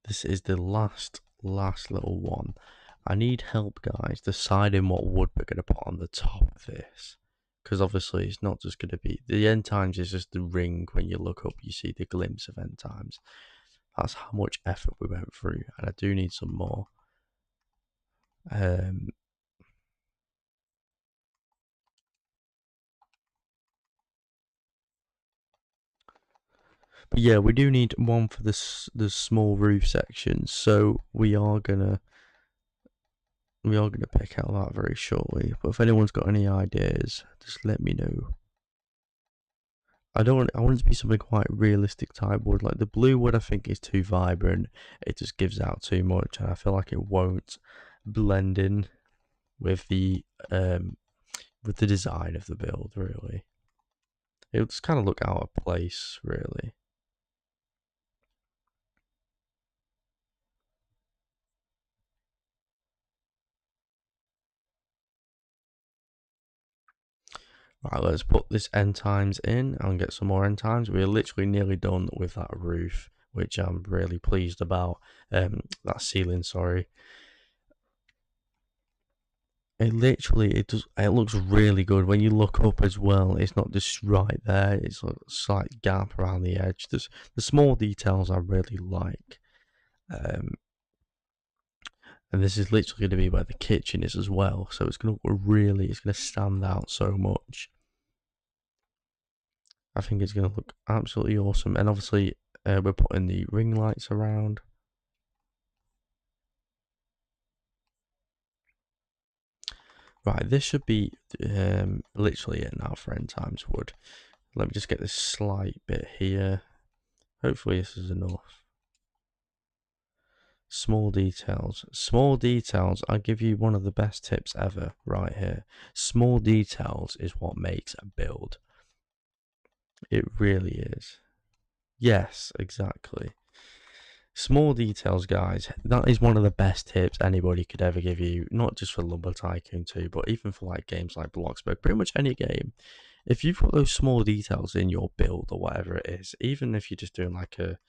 This is the last little one. I need help, guys, deciding what wood we're going to put on the top of this. Because obviously it's not just going to be... The end times is just the ring. When you look up, you see the glimpse of end times. That's how much effort we went through. And I do need some more. But yeah, we do need one for the small roof section. So we are going to... we are going to pick out that very shortly. But if anyone's got any ideas, just let me know. I want it to be something quite realistic type wood. Like the blue wood I think is too vibrant. It just gives out too much, and I feel like it won't blend in with the design of the build really. It'll just kind of look out of place really. Right, let's put this end times in and get some more end times. We're literally nearly done with that roof, which I'm really pleased about. That ceiling, sorry. It looks really good when you look up as well. It's not just right there. It's a slight gap around the edge. There's the small details I really like. And this is literally going to be where the kitchen is as well. So it's going to stand out so much. I think it's going to look absolutely awesome. And obviously, we're putting the ring lights around. Right, this should be literally it now for end times wood. Let me just get this slight bit here. Hopefully this is enough. Small details. Small details, I give you one of the best tips ever right here. Small details is what makes a build. It really is. Yes, exactly. Small details, guys. That is one of the best tips anybody could ever give you. Not just for Lumber Tycoon 2, but even for like games like Bloxburg. Pretty much any game. If you've got those small details in your build or whatever it is, even if you're just doing like it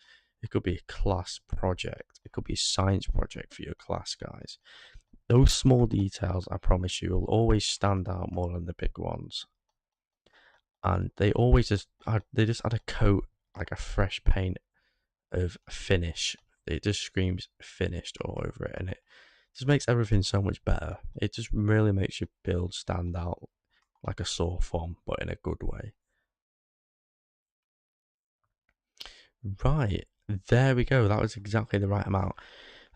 could be a class project, it could be a science project for your class, guys. Those small details, I promise you, will always stand out more than the big ones. And they always just add a coat, like a fresh paint of finish. It just screams finished all over it, and it just makes everything so much better. It just really makes your build stand out like a sore thumb, but in a good way. Right, there we go. That was exactly the right amount.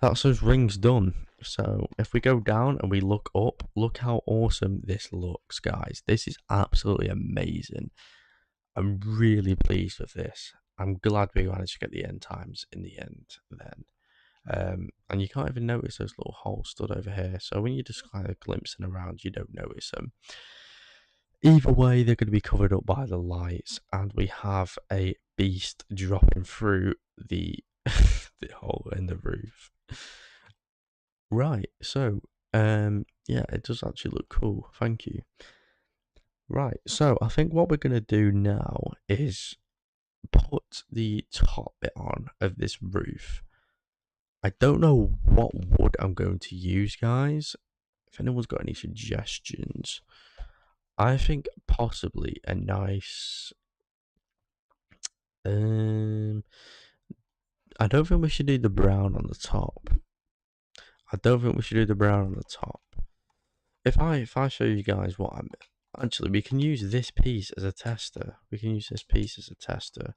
That's those rings done. So if we go down and we look up, look how awesome this looks, guys. This is absolutely amazing. I'm really pleased with this. I'm glad we managed to get the end times in the end then. And you can't even notice those little holes stood over here. So when you're just kind of glimpsing around, you don't notice them. Either way, they're going to be covered up by the lights, and we have a beast dropping through the the hole in the roof. Right, so yeah, it does actually look cool. Thank you. Right, so I think what we're going to do now is put the top bit on of this roof. I don't know what wood I'm going to use, guys. If anyone's got any suggestions, I think possibly a nice. I don't think we should do the brown on the top. I don't think we should do the brown on the top. If I show you guys what I'm actually, we can use this piece as a tester. We can use this piece as a tester.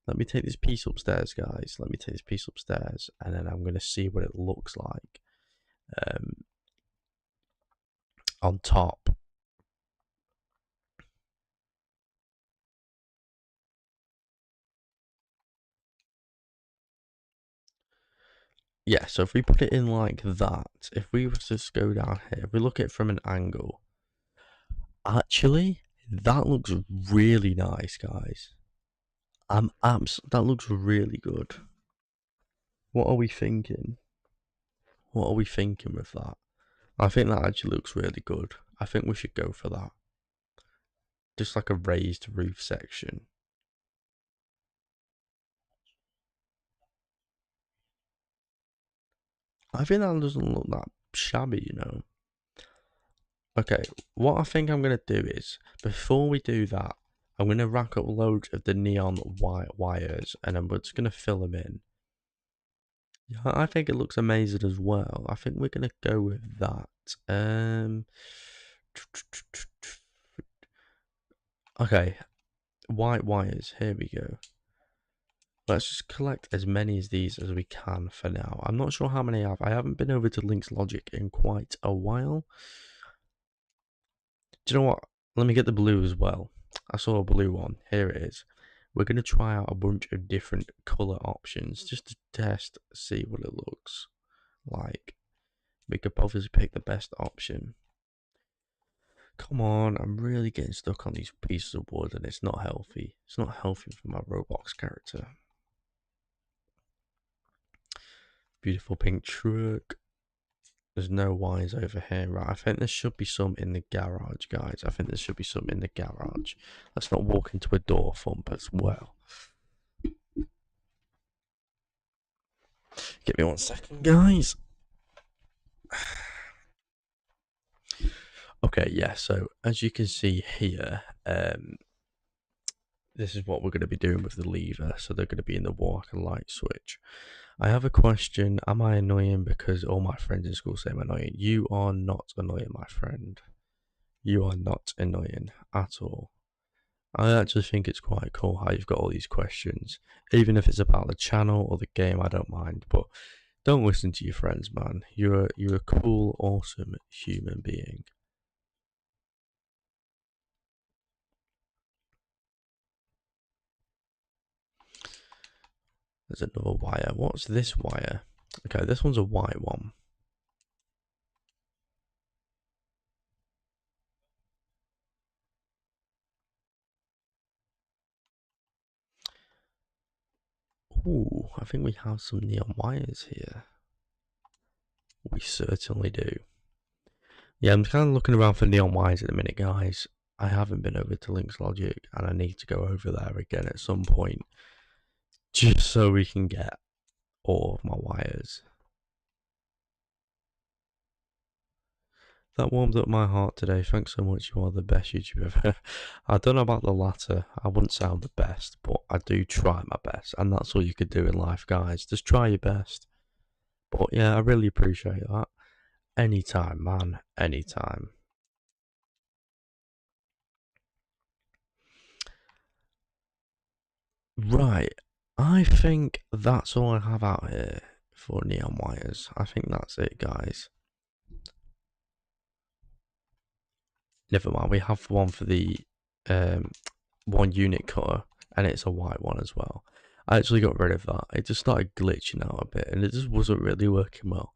Let me take this piece upstairs, guys. Let me take this piece upstairs, and then I'm gonna see what it looks like on top. Yeah, so if we put it in like that, if we were to just go down here, if we look at it from an angle, actually, that looks really nice, guys. That looks really good. What are we thinking? What are we thinking with that? I think that actually looks really good. I think we should go for that. Just like a raised roof section. I think that doesn't look that shabby, you know. Okay, what I think I'm going to do is, before we do that, I'm going to rack up loads of the neon white wires, and I'm just going to fill them in. Yeah, I think it looks amazing as well. I think we're going to go with that. Okay, white wires, here we go. Let's just collect as many of these as we can for now. I'm not sure how many I have. I haven't been over to Link's Logic in quite a while. Do you know what? Let me get the blue as well. I saw a blue one. Here it is. We're going to try out a bunch of different colour options just to test, see what it looks like. We could obviously pick the best option. Come on, I'm really getting stuck on these pieces of wood and it's not healthy. It's not healthy for my Roblox character. Beautiful pink truck. There's no wires over here, right? I think there should be some in the garage, guys. I think there should be some in the garage. Let's not walk into a door thump as well. Give me 1 second, guys. Okay, yeah, so as you can see here, this is what we're going to be doing with the lever. So they're going to be in the walk and light switch. I have a question. Am I annoying because all my friends in school say I'm annoying? You are not annoying, my friend. You are not annoying at all. I actually think it's quite cool how you've got all these questions. Even if it's about the channel or the game, I don't mind. But don't listen to your friends, man. You're a cool, awesome human being. There's another wire. What's this wire? Okay, this one's a white one. Ooh, I think we have some neon wires here. We certainly do. Yeah, I'm kind of looking around for neon wires at the minute, guys. I haven't been over to Link's Logic, and I need to go over there again at some point. Just so we can get all of my wires. That warmed up my heart today. Thanks so much. You are the best YouTuber ever. I don't know about the latter. I wouldn't sound the best, but I do try my best. And that's all you could do in life, guys. Just try your best. But yeah, I really appreciate that. Anytime, man. Anytime. Right. I think that's all I have out here for neon wires. I think that's it, guys. Never mind. We have one for the one unit cutter, and it's a white one as well. I actually got rid of that. It just started glitching out a bit, and it just wasn't really working well.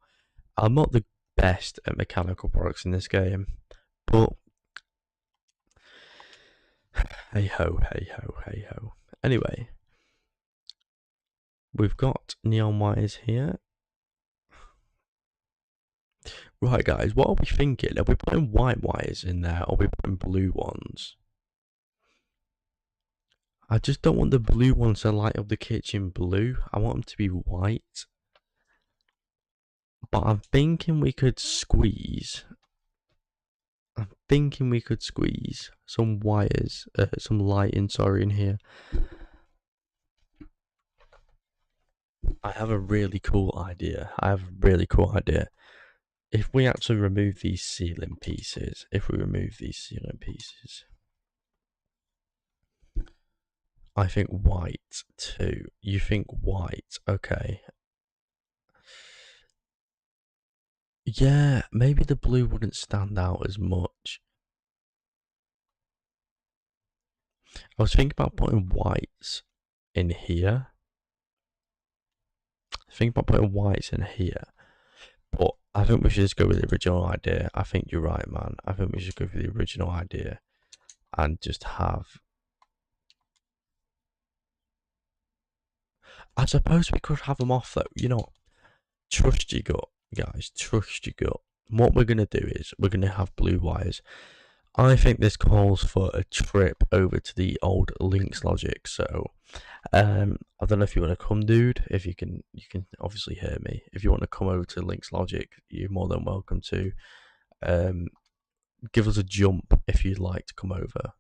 I'm not the best at mechanical products in this game, but hey ho, hey ho, hey ho. Anyway, we've got neon wires here. Right, guys, what are we thinking? Are we putting white wires in there, or are we putting blue ones? I just don't want the blue ones to light up the kitchen blue. I want them to be white. But I'm thinking we could squeeze. Some wires, some lighting, sorry, in here. I have a really cool idea. If we actually remove these ceiling pieces, I think white too. You think white? Okay. Yeah, maybe the blue wouldn't stand out as much. I was thinking about putting whites in here. But I think we should just go with the original idea. I think you're right, man. I think we should go for the original idea and just have. I suppose we could have them off though. You know, trust your gut, guys. Trust your gut. What we're gonna do is we're gonna have blue wires. I think this calls for a trip over to the old Link's Logic. So, I don't know if you want to come, dude. If you can obviously hear me. If you want to come over to Link's Logic, you're more than welcome to. Give us a jump if you'd like to come over.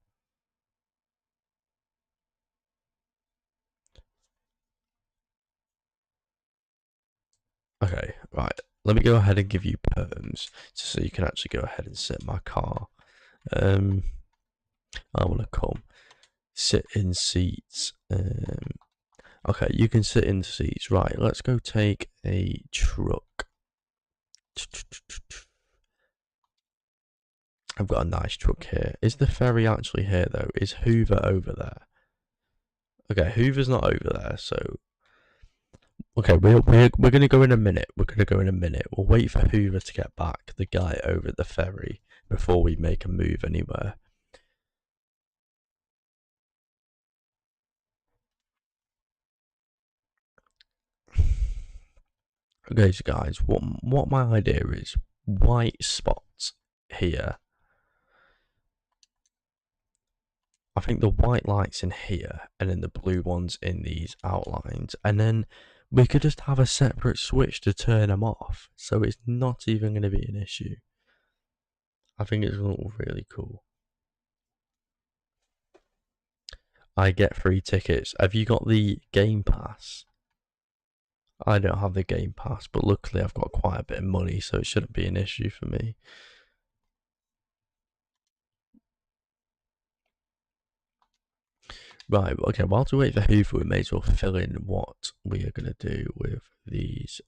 Okay, right. Let me go ahead and give you perms so you can actually go ahead and sit in my car. I want to come sit in seats. Okay, you can sit in the seats. Right, let's go take a truck. I've got a nice truck here. Is the ferry actually here though? Is Hoover over there? Okay, Hoover's not over there, so okay, we're gonna go in a minute. We're gonna go in a minute. We'll wait for Hoover to get back, the guy over at the ferry, before we make a move anywhere. Okay, so guys, what my idea is, white spots here. I think the white lights in here, and then the blue ones in these outlines, and then we could just have a separate switch to turn them off, so it's not even going to be an issue. I think it's all really cool. I get free tickets. Have you got the Game Pass? I don't have the Game Pass, but luckily I've got quite a bit of money, so it shouldn't be an issue for me. Right, okay, while we wait for Hoover, we may as well fill in what we are going to do with these.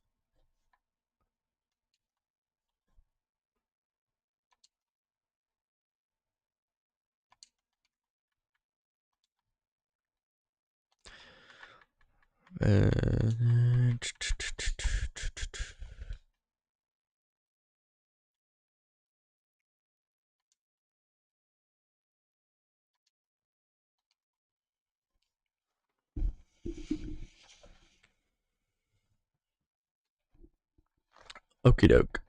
Okie doke.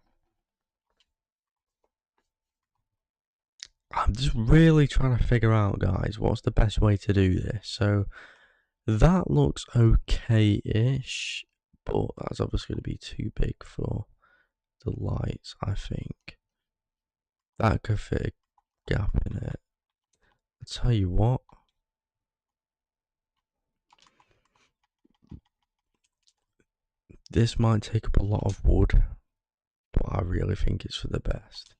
I'm just really trying to figure out, guys, what's the best way to do this. So that looks okay-ish, but that's obviously going to be too big for the lights, I think. That could fit a gap in it. I'll tell you what. This might take up a lot of wood, but I really think it's for the best.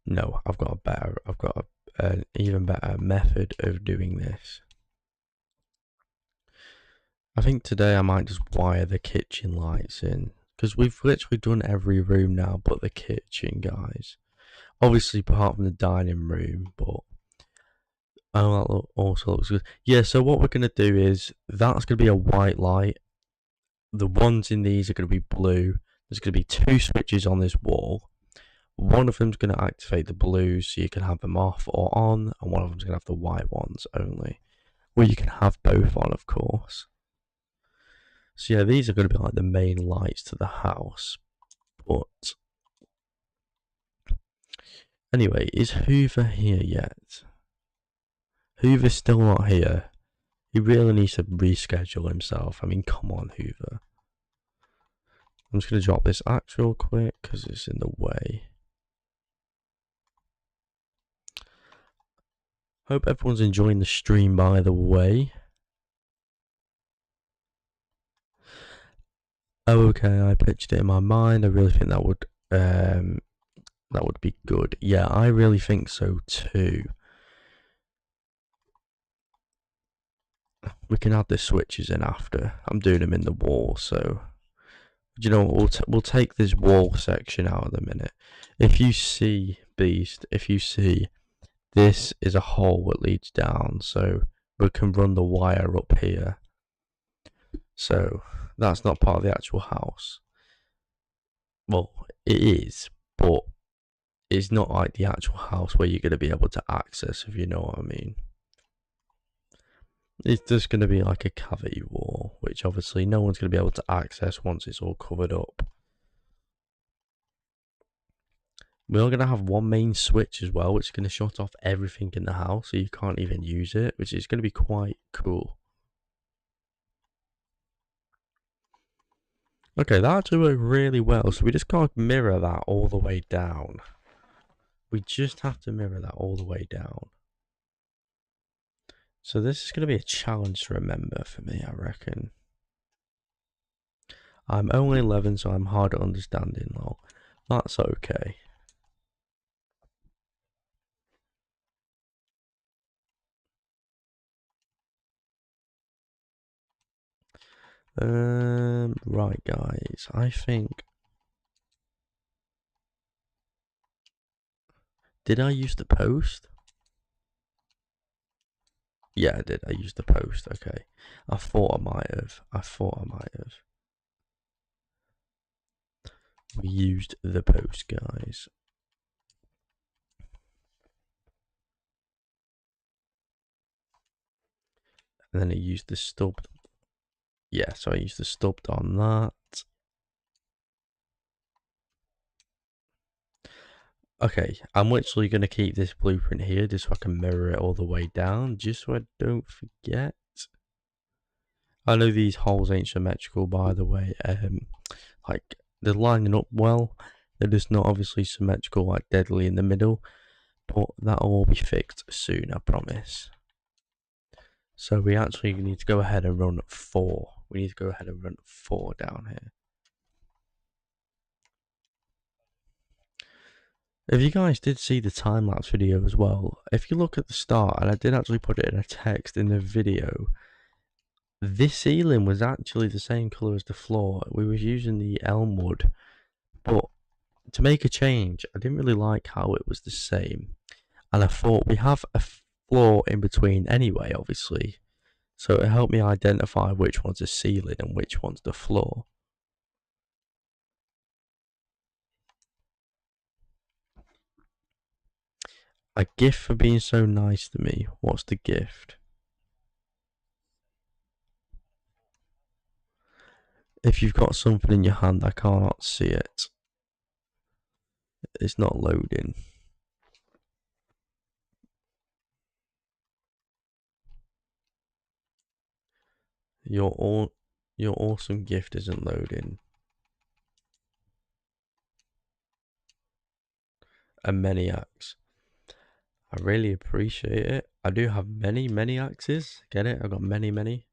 No, I've got an even better method of doing this. I think today I might just wire the kitchen lights in, because we've literally done every room now but the kitchen, guys. Obviously, apart from the dining room, but oh, that also looks good. Yeah, so what we're gonna do is that's gonna be a white light. The ones in these are gonna be blue. There's gonna be two switches on this wall. One of them's gonna activate the blues, so you can have them off or on, and one of them's gonna have the white ones only. Or you can have both on, of course. So yeah, these are going to be like the main lights to the house. But anyway, is Hoover here yet? Hoover's still not here. He really needs to reschedule himself. I mean, come on, Hoover. I'm just going to drop this axe real quick because it's in the way. Hope everyone's enjoying the stream, by the way. Oh, okay, I pictured it in my mind. I really think that would be good. Yeah, I really think so too. We can add the switches in after. I'm doing them in the wall, so you know we'll take this wall section out of the minute. If you see Beast, if you see this is a hole that leads down, so we can run the wire up here. So that's not part of the actual house. Well, it is, but it's not like the actual house where you're going to be able to access, if you know what I mean. It's just going to be like a cavity wall, which obviously no one's going to be able to access once it's all covered up. We're going to have one main switch as well, which is going to shut off everything in the house, so you can't even use it, which is going to be quite cool. Okay, that actually worked really well, so we just can't mirror that all the way down. We just have to mirror that all the way down. So this is going to be a challenge to remember for me, I reckon. I'm only 11, so I'm hard at understanding, lol. That's okay. Right, guys. I think. Did I use the post? Yeah, I did. I used the post. Okay. I thought I might have. We used the post, guys. And then I used the stub. Yeah, so I used the stubbed on that. Okay, I'm literally going to keep this blueprint here just so I can mirror it all the way down, just so I don't forget. I know these holes ain't symmetrical, by the way. Like, they're lining up well. They're just not obviously symmetrical, like deadly in the middle. But that'll all be fixed soon, I promise. So we actually need to go ahead and run 4. We need to go ahead and run 4 down here. If you guys did see the time-lapse video as well, if you look at the start, and I did actually put it in a text in the video, this ceiling was actually the same colour as the floor. We was using the elm wood, but to make a change, I didn't really like how it was the same. And I thought we have a floor in between anyway, obviously. So it helped me identify which one's the ceiling and which one's the floor. A gift for being so nice to me. What's the gift? If you've got something in your hand, I cannot see it. It's not loading. Your awesome gift isn't loading. A many axe. I really appreciate it. I do have many axes. Get it? I've got many.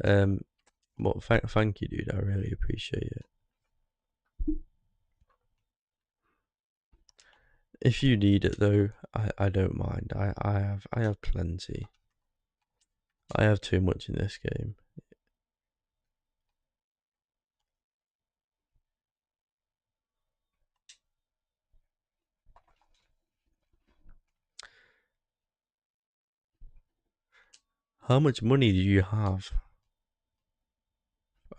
But thank you, dude. I really appreciate it. If you need it though, I don't mind. I have plenty. I have too much in this game. How much money do you have?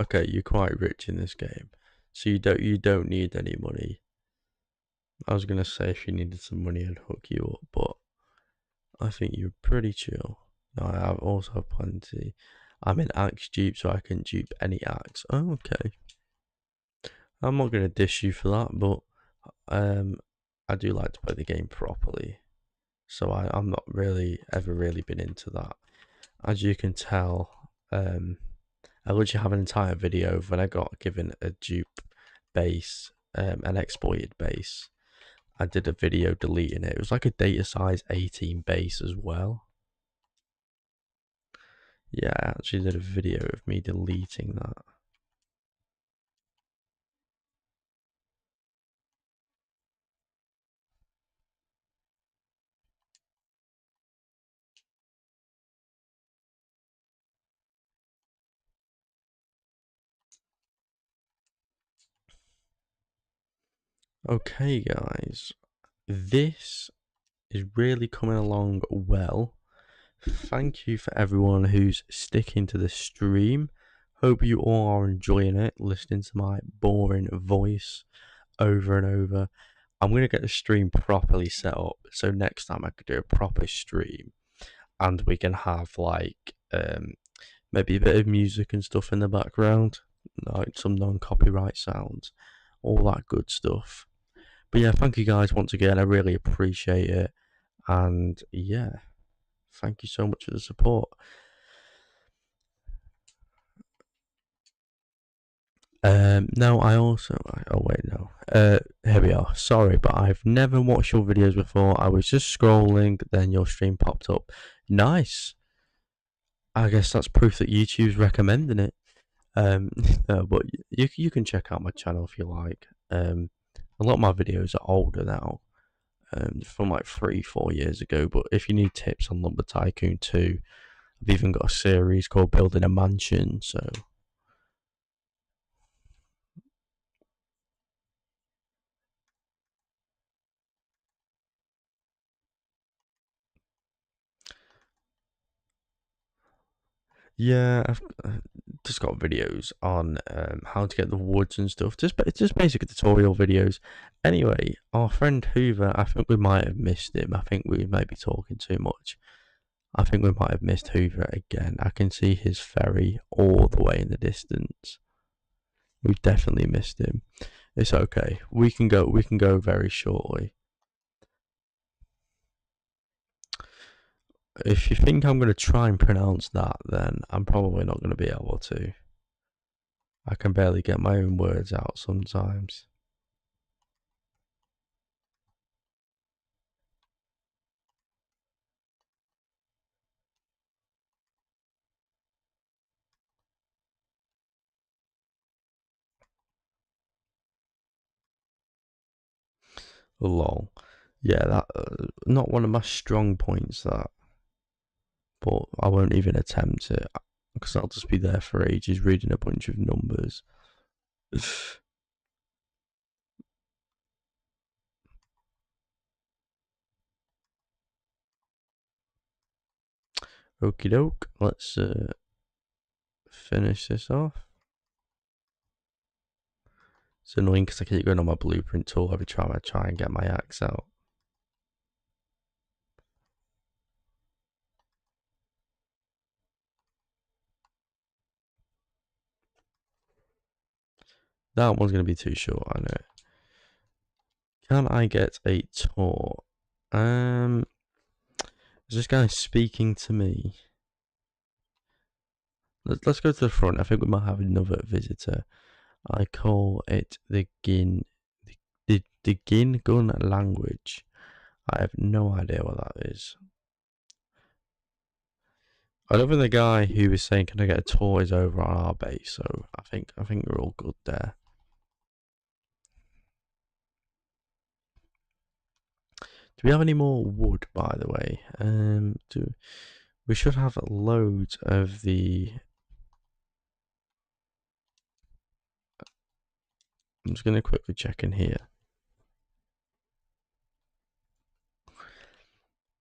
Okay, you're quite rich in this game, so you don't need any money. I was gonna say if you needed some money, I'd hook you up, but I think you're pretty chill. No, I have also have plenty. I'm an axe dupe, so I can dupe any axe. Oh, okay. I'm not gonna dish you for that, but I do like to play the game properly, so I'm not really ever really been into that. As you can tell, I literally have an entire video of when I got given a dupe base, an exploited base. I did a video deleting it. It was like a data size 18 base as well. Yeah, I actually did a video of me deleting that. Okay, guys, this is really coming along well. Thank you for everyone who's sticking to the stream. Hope you all are enjoying it, listening to my boring voice over and over. I'm going to get the stream properly set up, so next time I could do a proper stream and we can have like maybe a bit of music and stuff in the background, like some non-copyright sounds, all that good stuff. But yeah, thank you guys once again. I really appreciate it, and yeah, thank you so much for the support. No, I also. Oh wait, no. Here we are. Sorry, but I've never watched your videos before. I was just scrolling, then your stream popped up. Nice. I guess that's proof that YouTube's recommending it. No, but you can check out my channel if you like. A lot of my videos are older now, from like 3-4 years ago. But if you need tips on Lumber Tycoon 2, I've even got a series called Building a Mansion. So yeah, I've just got videos on how to get the woods and stuff. Just basic tutorial videos. Anyway, our friend Hoover, I think we might have missed him. I think we may be talking too much. I think we might have missed Hoover again. I can see his ferry all the way in the distance. We've definitely missed him. It's okay. We can go. We can go very shortly. If you think I'm going to try and pronounce that, then I'm probably not going to be able to. I can barely get my own words out sometimes. Lol. Yeah, that not one of my strong points. That, but I won't even attempt it because I'll just be there for ages reading a bunch of numbers. Okie doke. Let's finish this off. It's annoying because I keep going on my blueprint tool every time I try and get my axe out. That one's going to be too short, I know. Can I get a tour? Is this guy speaking to me? Let's go to the front. I think we might have another visitor. I call it the Gin Gun language. I have no idea what that is. I don't think the guy who was saying, "Can I get a tour?" is over on our base, so I think we're all good there. Do we have any more wood, by the way? We should have loads of the. I'm just gonna quickly check in here.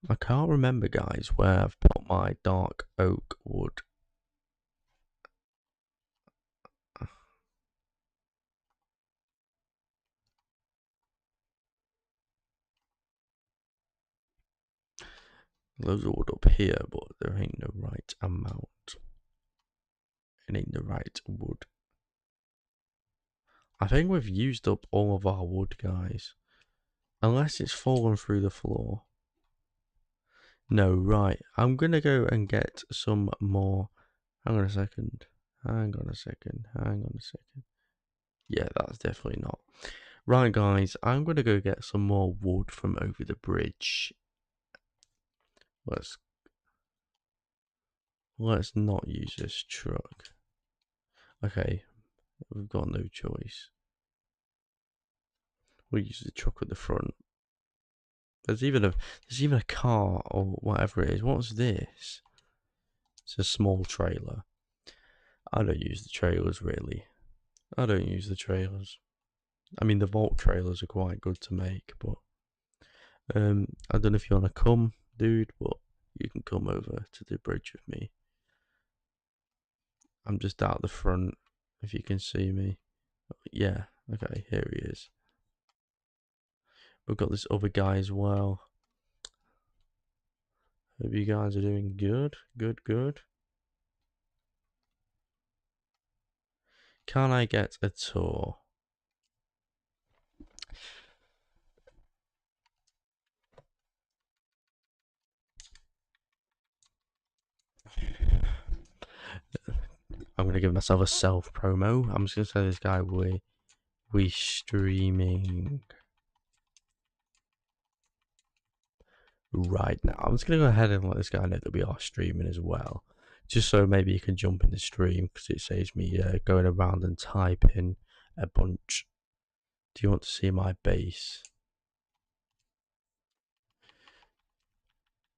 I can't remember, guys, where I've put my dark oak wood. Loads of wood up here, but there ain't no right amount. It ain't the right wood. I think we've used up all of our wood, guys. Unless it's fallen through the floor. No, right. I'm gonna go and get some more. Hang on a second. Hang on a second. Hang on a second. Yeah, that's definitely not. Right, guys. I'm gonna go get some more wood from over the bridge. Let's not use this truck. Okay, we've got no choice. We'll use the truck at the front. There's even a car or whatever it is. What's this? It's a small trailer. I don't use the trailers really. I don't use the trailers. I mean the vault trailers are quite good to make, but I don't know if you wanna come, dude, but you can come over to the bridge with me. I'm just out the front if you can see me. Yeah, okay, here he is. We've got this other guy as well. Hope you guys are doing good. Good. Can I get a tour? I'm gonna give myself a self promo. I'm just gonna say this guy we streaming right now. I'm just gonna go ahead and let this guy know that we are streaming as well. Just so maybe you can jump in the stream, because it saves me going around and typing a bunch. Do you want to see my base?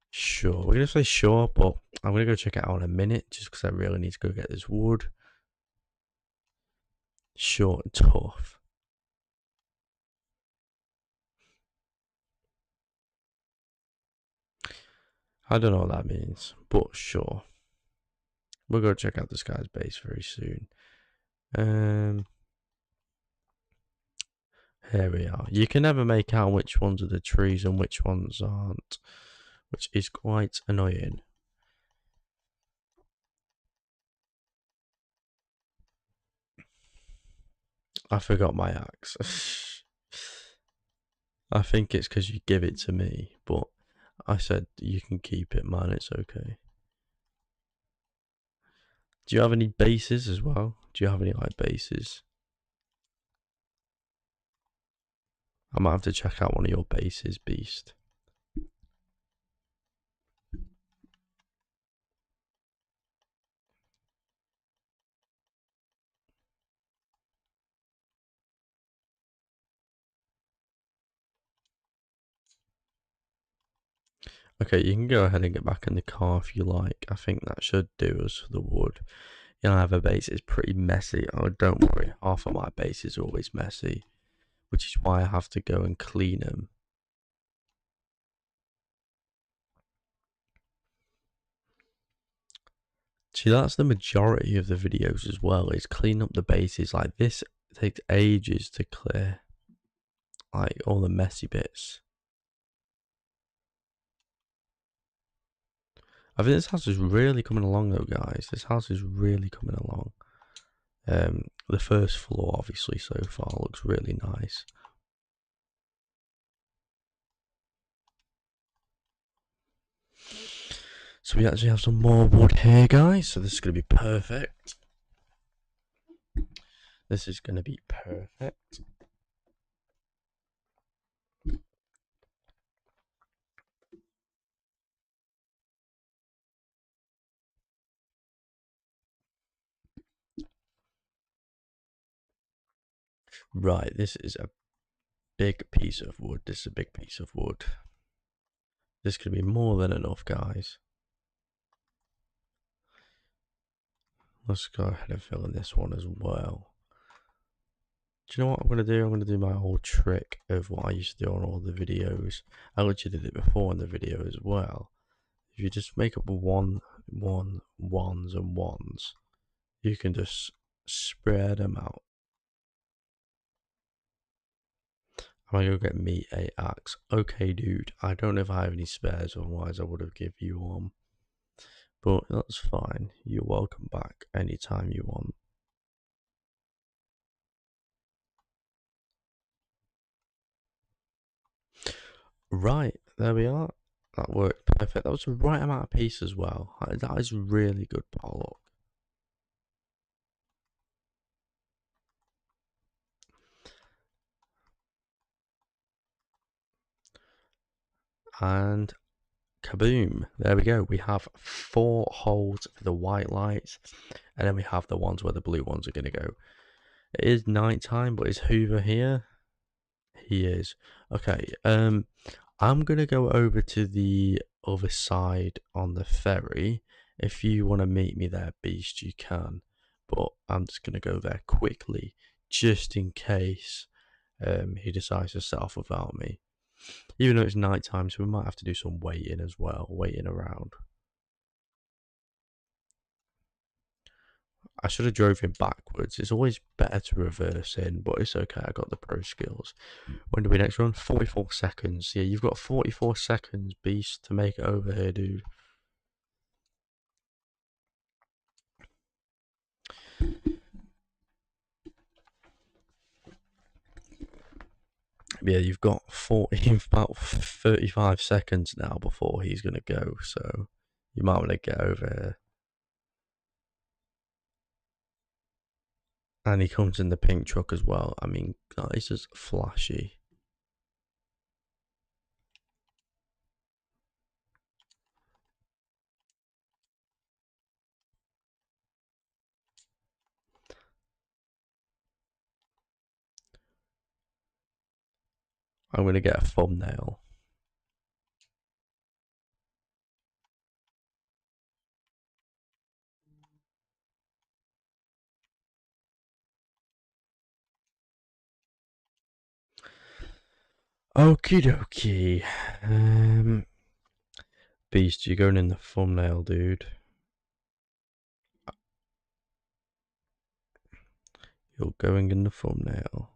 Sure. We're going to say sure, but I'm going to go check it out in a minute, just because I really need to go get this wood. Short and tough. I don't know what that means, but sure. We'll go check out this guy's base very soon. Here we are. You can never make out which ones are the trees and which ones aren't, which is quite annoying. I forgot my axe. I think it's because you give it to me, but I said you can keep it, man. It's okay. Do you have any bases as well? Do you have any like bases? I might have to check out one of your bases, Beast. Okay, you can go ahead and get back in the car if you like. I think that should do us for the wood. You know, I have a base, it's pretty messy. Oh, don't worry, half of my base is always messy, which is why I have to go and clean them. See, that's the majority of the videos as well, is clean up the bases. Like this takes ages to clear, like all the messy bits. I think this house is really coming along though, guys. This house is really coming along. The first floor, obviously, so far looks really nice. So we actually have some more wood here, guys. So this is going to be perfect. This is going to be perfect. Right, this is a big piece of wood. This is a big piece of wood. This could be more than enough, guys. Let's go ahead and fill in this one as well. Do you know what I'm going to do? I'm going to do my old trick of what I used to do on all the videos. I literally did it before in the video as well. If you just make up ones and ones, you can just spread them out. I'm gonna go get me a axe. Okay, dude. I don't know if I have any spares, otherwise I would have given you one. But that's fine. You're welcome back anytime you want. Right, there we are. That worked perfect. That was the right amount of piece as well. That is really good, Pollock. And kaboom, there we go. We have 4 holes for the white lights, and then we have the ones where the blue ones are going to go. It is night time, but is Hoover here? He is. Okay, I'm gonna go over to the other side on the ferry. If you want to meet me there, Beast, you can. But I'm just gonna go there quickly, just in case he decides to set off without me. Even though it's night time, so we might have to do some waiting as well, waiting around. I should have drove him backwards. It's always better to reverse in, but it's okay. I got the pro skills. When do we next run? 44 seconds. Yeah, you've got 44 seconds, Beast, to make it over here, dude. Yeah, you've got 40, about 35 seconds now before he's going to go, so you might want to get over here. And he comes in the pink truck as well. I mean, God, he's just flashy. I'm going to get a thumbnail. Okie dokie. Beast, you're going in the thumbnail, dude. You're going in the thumbnail.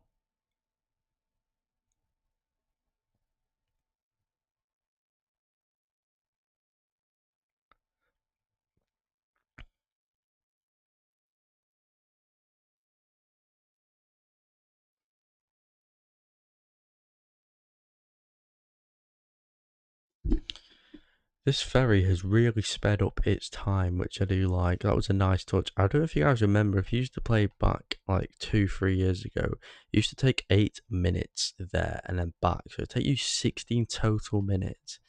This ferry has really sped up its time, which I do like. That was a nice touch. I don't know if you guys remember, if you used to play back like 2-3 years ago, it used to take 8 minutes there and then back. So it'd take you 16 total minutes.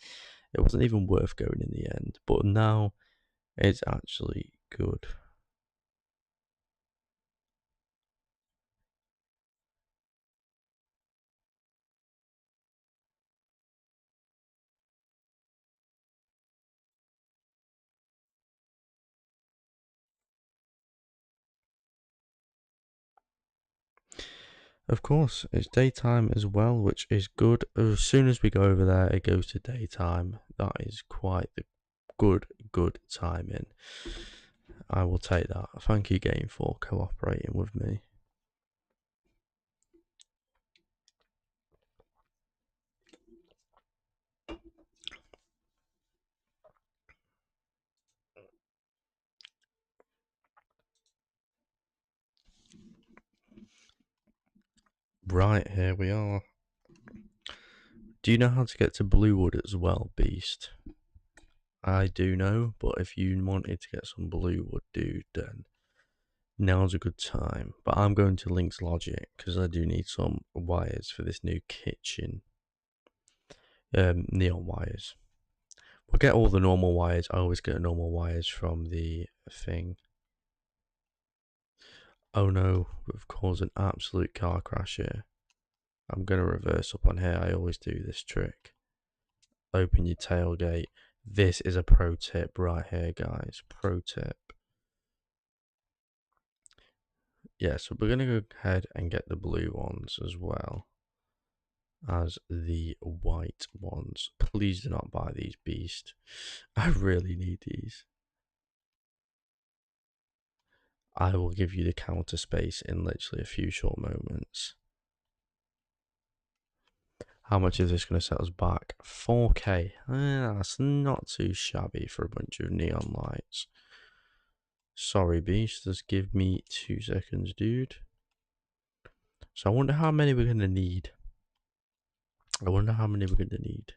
It wasn't even worth going in the end. But now it's actually good. Of course, it's daytime as well, which is good. As soon as we go over there, it goes to daytime. That is quite the good timing. I will take that. Thank you, game, for cooperating with me. Right, here we are. Do you know how to get to Bluewood as well, Beast? I do know, but if you wanted to get some Bluewood, dude, then now's a good time. But I'm going to Link's Logic because I do need some wires for this new kitchen. Neon wires. We'll get all the normal wires. I always get normal wires from the thing. Oh no, we've caused an absolute car crash here. I'm going to reverse up on here. I always do this trick. Open your tailgate. This is a pro tip right here, guys. Pro tip. Yeah, so we're going to go ahead and get the blue ones as well as the white ones. Please do not buy these, Beast. I really need these. I will give you the counter space in literally a few short moments. How much is this going to set us back? 4k. That's not too shabby for a bunch of neon lights. Sorry, Beast. Just give me 2 seconds, dude. So I wonder how many we're going to need. I wonder how many we're going to need.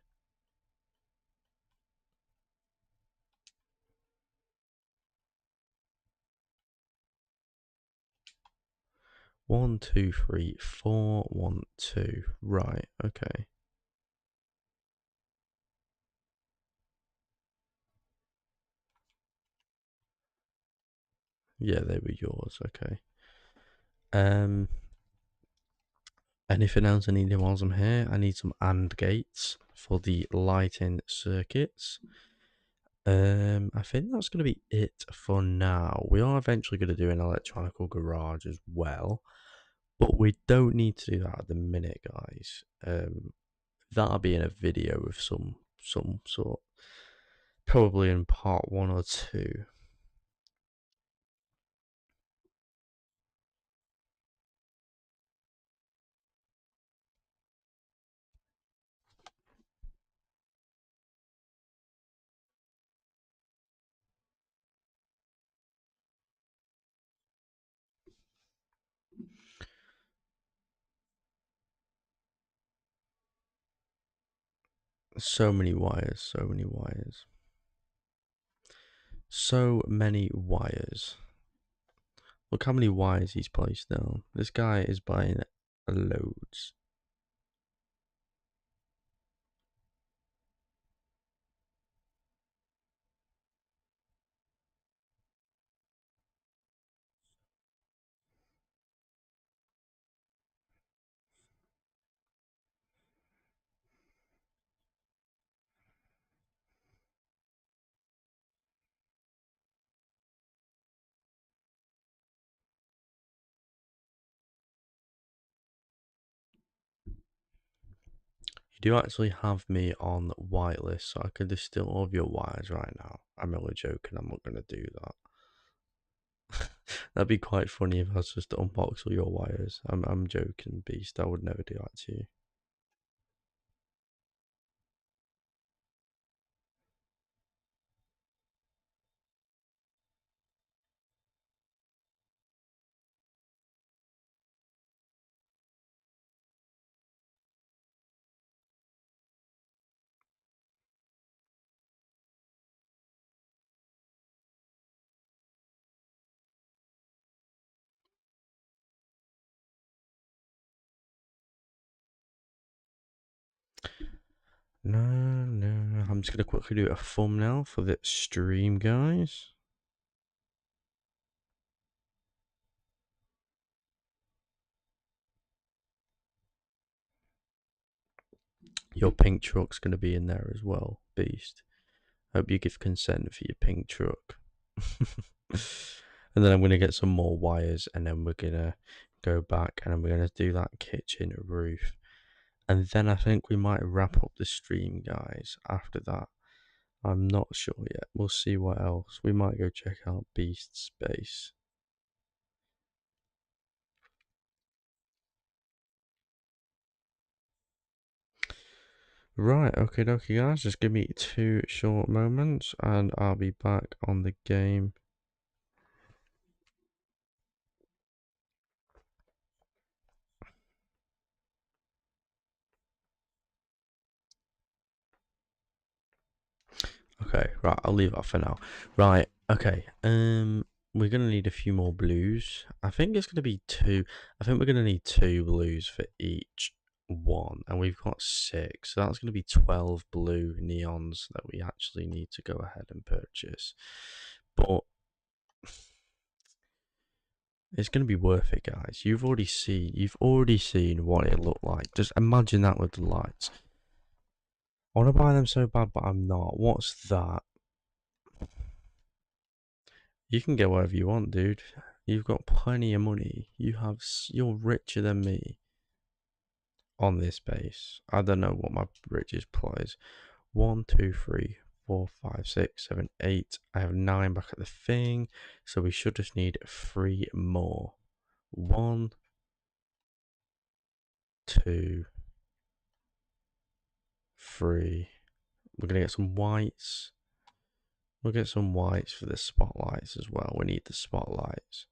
One, two, three, four, 1, 2. Right, okay. Yeah, they were yours, okay. Anything else I need whilst I'm here? I need some AND gates for the lighting circuits. I think that's going to be it for now. We are eventually going to do an electronical garage as well, but we don't need to do that at the minute, guys. That'll be in a video of some sort, probably in part 1 or 2. So many wires, so many wires. So many wires. Look how many wires he's placed down. This guy is buying loads. You do actually have me on whitelist, so I could distill all of your wires right now. I'm only joking, I'm not going to do that. That'd be quite funny if I was just to unbox all your wires. I'm joking, Beast. I would never do that to you. No, no, I'm just gonna quickly do a thumbnail for the stream, guys. Your pink truck's gonna be in there as well, Beast. Hope you give consent for your pink truck. And then I'm gonna get some more wires, and then we're gonna go back, and then we're gonna do that kitchen roof. And then I think we might wrap up the stream, guys, after that. I'm not sure yet. We'll see what else. We might go check out Beast's base. Right, okay, dokie, guys. Just give me 2 short moments and I'll be back on the game. Okay, right, I'll leave that for now. Right, okay, we're gonna need a few more blues. I think it's gonna be 2. I think we're gonna need 2 blues for each one, and we've got 6, so that's gonna be 12 blue neons that we actually need to go ahead and purchase. But it's gonna be worth it, guys. You've already seen what it looked like. Just imagine that with the lights. I want to buy them so bad, but I'm not. What's that? You can get whatever you want, dude. You've got plenty of money. You're richer than me on this base. I don't know what my richest plot is. 1, 2, 3, 4, 5, 6, 7, 8. I have 9 back at the thing, so we should just need 3 more. 1, 2, 3. We're gonna get some whites. We'll get some whites for the spotlights as well. We need the spotlights.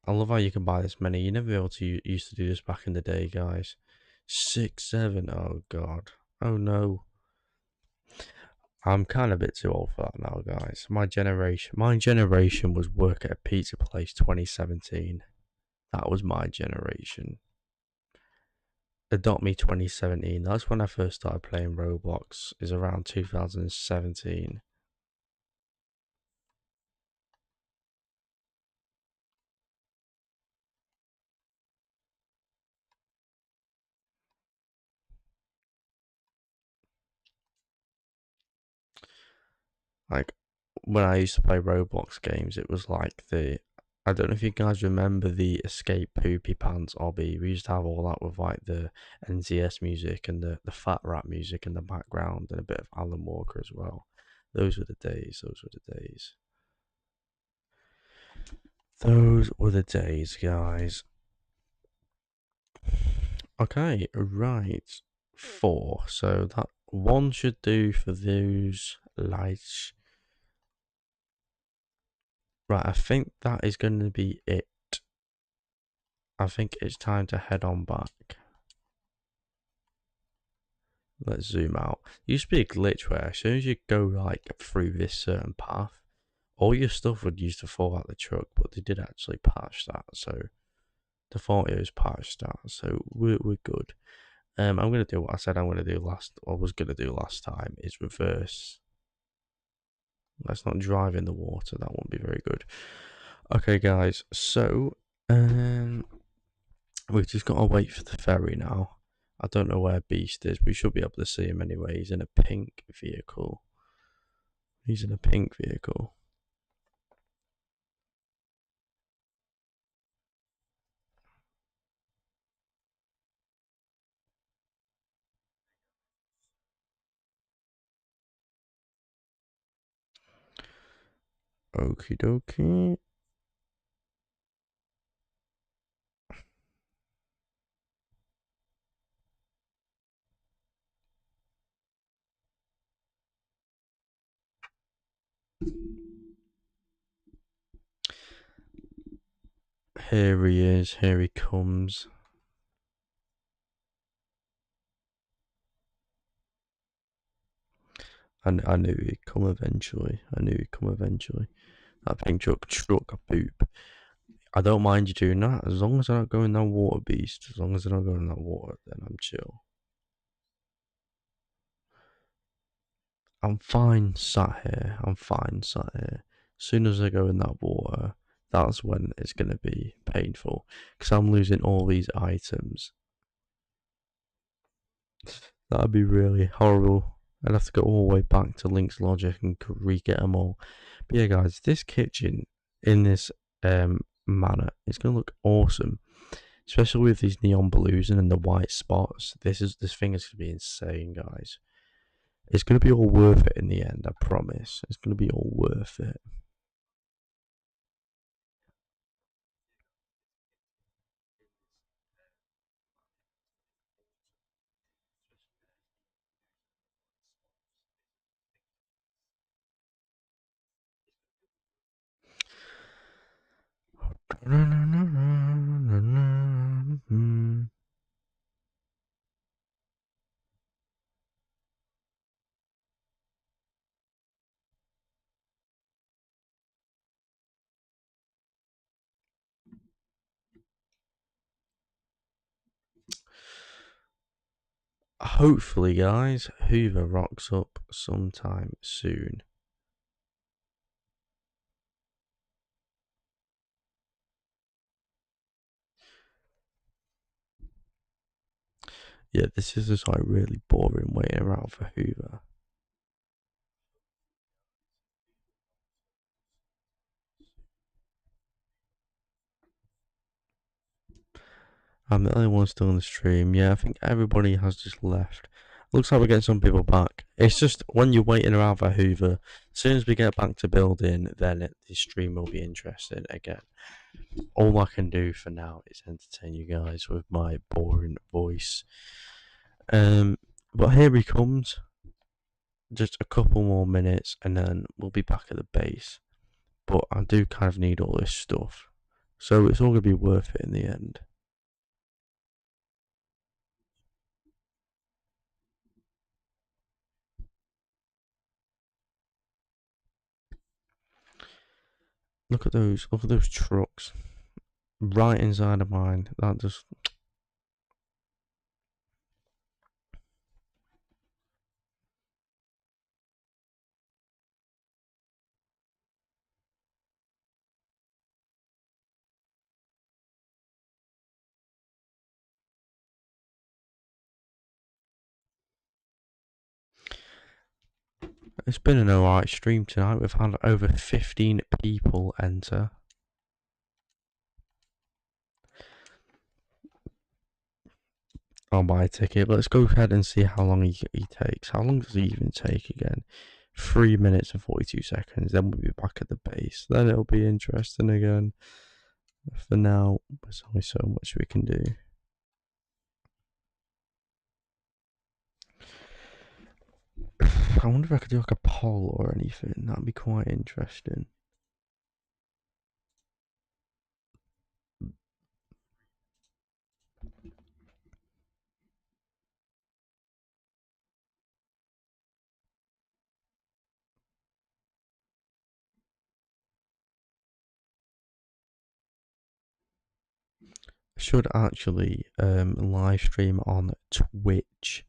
I love how you can buy this many. You never be able to used to do this back in the day, guys. 6, 7. Oh god. Oh no. I'm kind of a bit too old for that now, guys. My generation was work at a pizza place 2017. That was my generation. Adopt Me 2017. That's when I first started playing Roblox. Is around 2017. Like when I used to play Roblox games, it was like I don't know if you guys remember the Escape Poopy Pants obby. We used to have all that with like the NCS music and the Fat Rat music in the background and a bit of Alan Walker as well. Those were the days. Those were the days. Those were the days, guys. Okay, right. 4. So that one should do for those lights. Right, I think that is going to be it. I think it's time to head on back. Let's zoom out. There used to be a glitch where as soon as you go like through this certain path, all your stuff would used to fall out the truck, but they did actually patch that. So the fault is patched that, so we're good. I'm gonna do what I said I'm gonna do was gonna do last time is reverse. Let's not drive in the water, that won't be very good. Okay guys, so we've just gotta wait for the ferry now. I don't know where Beast is. We should be able to see him anyway. He's in a pink vehicle. He's in a pink vehicle. Okie dokie. Here he is, here he comes. I knew he'd come eventually. That pink truck a poop. I don't mind you doing that, as long as I don't go in that water, beast. As long as I don't go in that water, then I'm chill. I'm fine sat here. As soon as I go in that water, that's when it's gonna be painful. Because I'm losing all these items. That'd be really horrible. I'd have to go all the way back to Link's Logic and re-get them all. But yeah, guys, this kitchen in this manor is gonna look awesome, especially with these neon blues and the white spots. This thing is gonna be insane, guys. It's gonna be all worth it in the end. I promise. It's gonna be all worth it. Hopefully, guys, Hoover rocks up sometime soon. Yeah, this is just like really boring waiting around for Hoover. I'm the only one still on the stream. Yeah, I think everybody has just left. Looks like we're getting some people back. It's just when you're waiting around for Hoover, as soon as we get back to building, then the stream will be interesting again. All I can do for now is entertain you guys with my boring voice. But here he comes. Just a couple more minutes, and then we'll be back at the base. But I do kind of need all this stuff, so it's all gonna be worth it in the end. Look at those! Look at those trucks right inside of mine. That just it's been an alright stream tonight. We've had over 15 people enter. I'll buy a ticket. Let's go ahead and see how long he takes. How long does he even take again? 3 minutes and 42 seconds. Then we'll be back at the base. Then it'll be interesting again. For now, there's only so much we can do. I wonder if I could do like a poll or anything. That'd be quite interesting. I should actually live stream on Twitch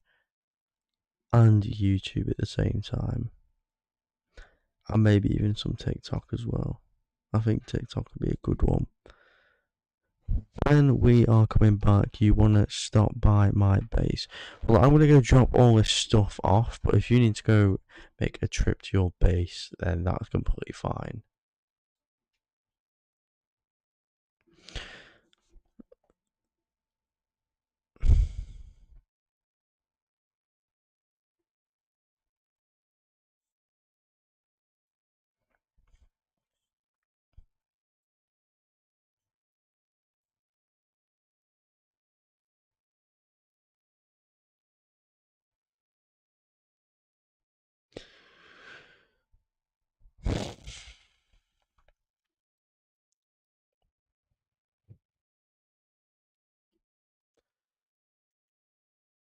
and YouTube at the same time. And maybe even some TikTok as well. I think TikTok would be a good one. When we are coming back, you want to stop by my base. Well, I'm going to go drop all this stuff off, but if you need to go make a trip to your base, then that's completely fine.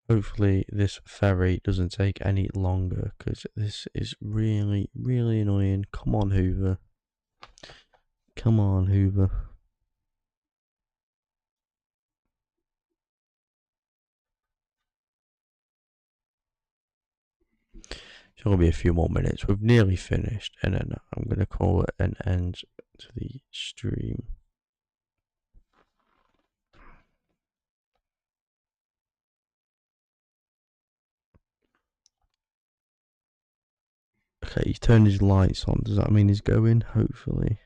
Hopefully this ferry doesn't take any longer because this is really, really annoying. Come on, Hoover. Come on, Hoover. It's only be a few more minutes. We've nearly finished, and then I'm going to call it an end to the stream. Okay, he's turned his lights on. Does that mean he's going? Hopefully.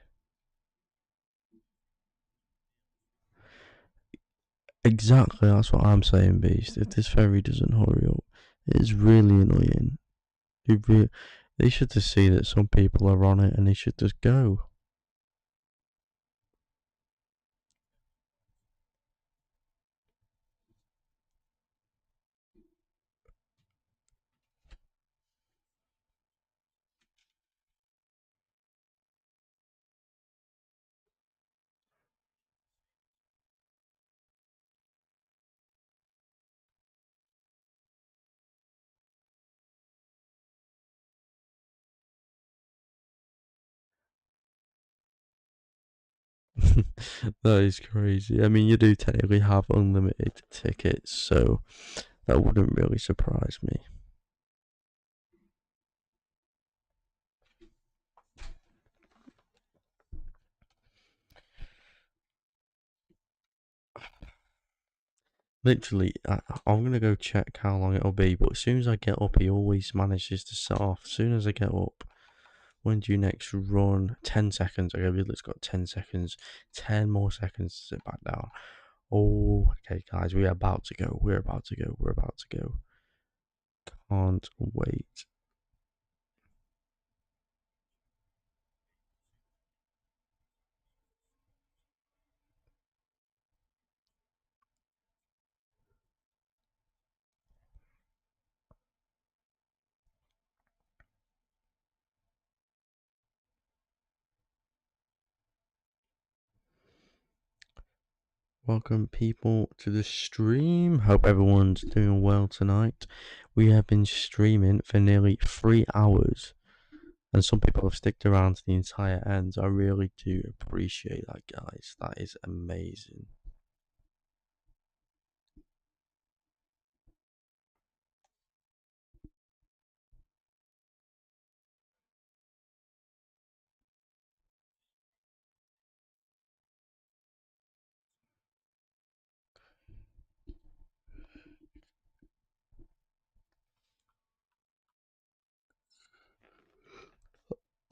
Exactly, that's what I'm saying, Beast. If this ferry doesn't hurry up, it is really annoying. They should just see that some people are on it and they should just go. That is crazy. I mean, you do technically have unlimited tickets, so that wouldn't really surprise me. Literally, I'm gonna go check how long it'll be, but as soon as I get up, he always manages to set off. As soon as I get up, when do you next run? 10 seconds. Okay, it's got 10 seconds. 10 more seconds to sit back down. Oh, okay, guys, we're about to go. We're about to go. We're about to go. Can't wait. Welcome, people, to the stream. Hope everyone's doing well tonight. We have been streaming for nearly 3 hours, and some people have sticked around to the entire end. I really do appreciate that, guys. That is amazing.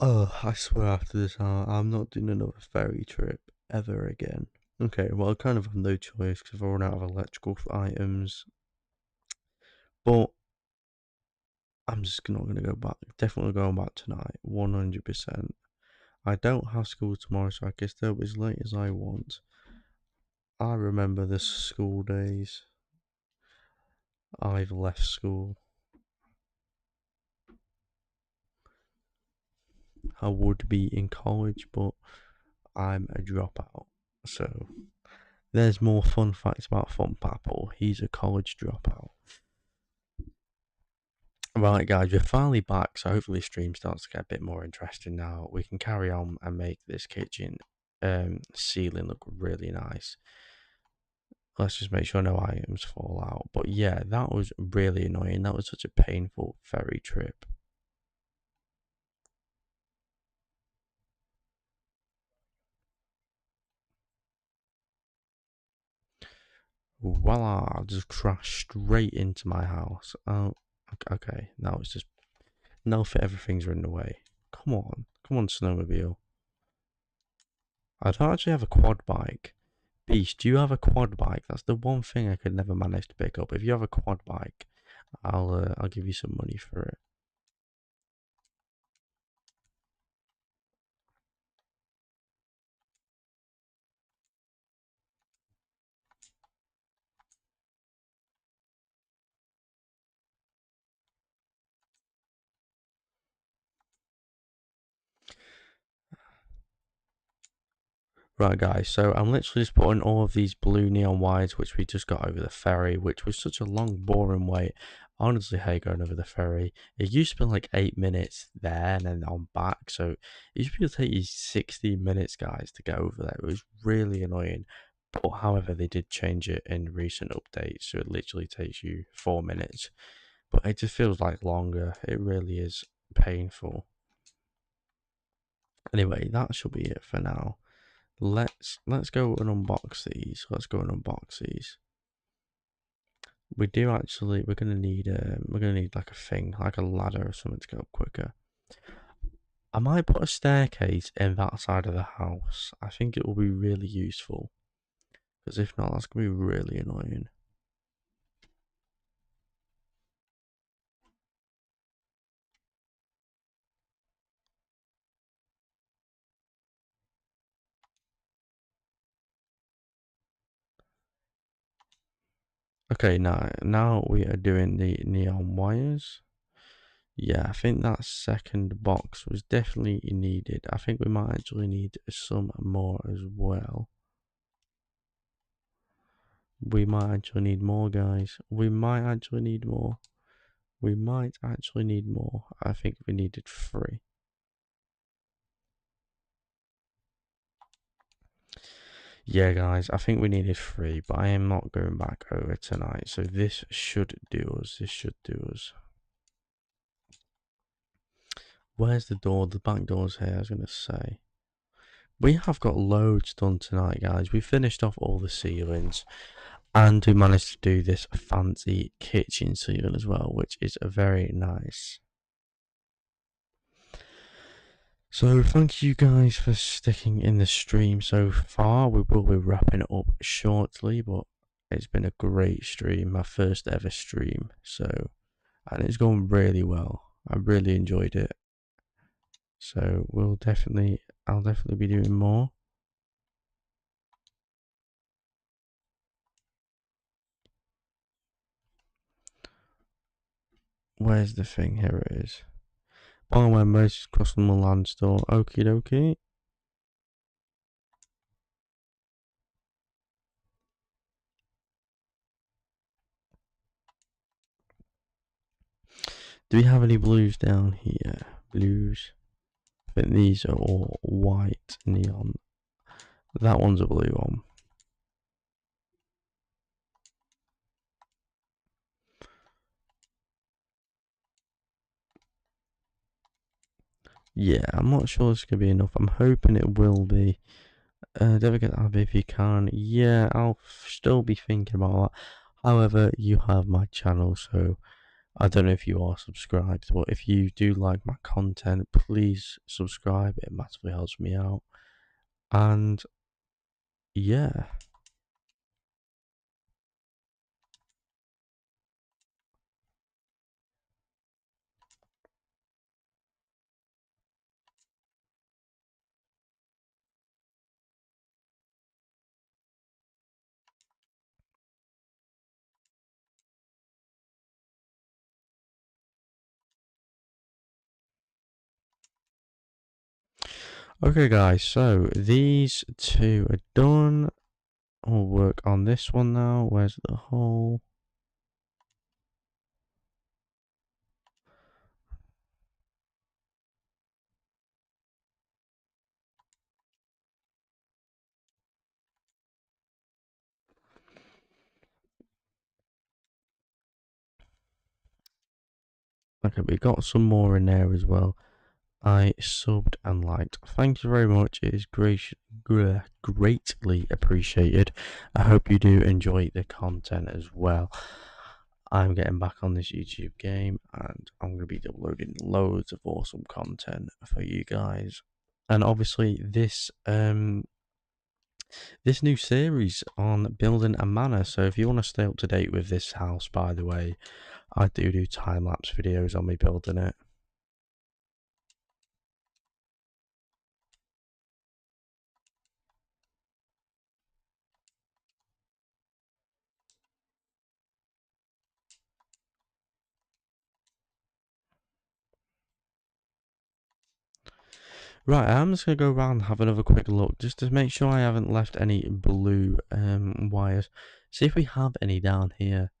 Oh, I swear after this, I'm not doing another ferry trip ever again. Okay, well, I kind of have no choice because I've run out of electrical items. But I'm just not going to go back. Definitely going back tonight, 100%. I don't have school tomorrow, so I can stay up as late as I want. I remember the school days. I've left school. I would be in college, but I'm a dropout. So there's more fun facts about Fun Papple. He's a college dropout. Right, guys, we're finally back, so hopefully the stream starts to get a bit more interesting now. We can carry on and make this kitchen ceiling look really nice. Let's just make sure no items fall out. But yeah, that was really annoying. That was such a painful ferry trip. Voila, just crashed straight into my house. Oh, okay, now it's just, now for everything's in the way. Come on, snowmobile. I don't actually have a quad bike. Beast, do you have a quad bike? That's the one thing I could never manage to pick up. If you have a quad bike, I'll give you some money for it. Right, guys, so I'm literally just putting all of these blue neon wires, which we just got over the ferry, which was such a long, boring wait. I honestly hate going over the ferry. It used to be like 8 minutes there and then on back, so it used to be take you 16 minutes, guys, to get over there. It was really annoying. But however, they did change it in recent updates, so it literally takes you 4 minutes. But it just feels like longer. It really is painful. Anyway, that should be it for now. Let's go and unbox these. Let's go and unbox these. We do actually. We're gonna need like a thing, like a ladder or something to go up quicker. I might put a staircase in that side of the house. I think it will be really useful. Because if not, that's gonna be really annoying. Okay, now we are doing the neon wires. Yeah, I think that second box was definitely needed. I think we might actually need some more as well. We might actually need more, guys. We might actually need more. We might actually need more. I think we needed 3. Yeah, guys, I think we needed 3, but I am not going back over tonight. So this should do us. This should do us. Where's the door? The back door's here, I was going to say. We have got loads done tonight, guys. We finished off all the ceilings. And we managed to do this fancy kitchen ceiling as well, which is very nice. So thank you guys for sticking in the stream so far. We will be wrapping it up shortly, but it's been a great stream, my first ever stream. So, and it's going really well. I really enjoyed it. So I'll definitely be doing more. Where's the thing? Here it is. Barware Moses Custom Land Store. Okie dokie. Do we have any blues down here? Blues. I think these are all white neon. That one's a blue one. Yeah, I'm not sure it's going to be enough. I'm hoping it will be. Don't forget that if you can. Yeah, I'll still be thinking about that. However, you have my channel, so I don't know if you are subscribed, but if you do like my content, please subscribe. It massively helps me out. And yeah. Okay, guys, so these two are done. I'll work on this one now. Where's the hole? Okay, we got some more in there as well. I subbed and liked. Thank you very much. It is greatly appreciated. I hope you do enjoy the content as well. I'm getting back on this YouTube game and I'm going to be uploading loads of awesome content for you guys. And obviously this new series on building a manor. So if you want to stay up to date with this house, by the way, I do time-lapse videos on me building it. Right, I'm just gonna go around and have another quick look just to make sure I haven't left any blue wires. See if we have any down here,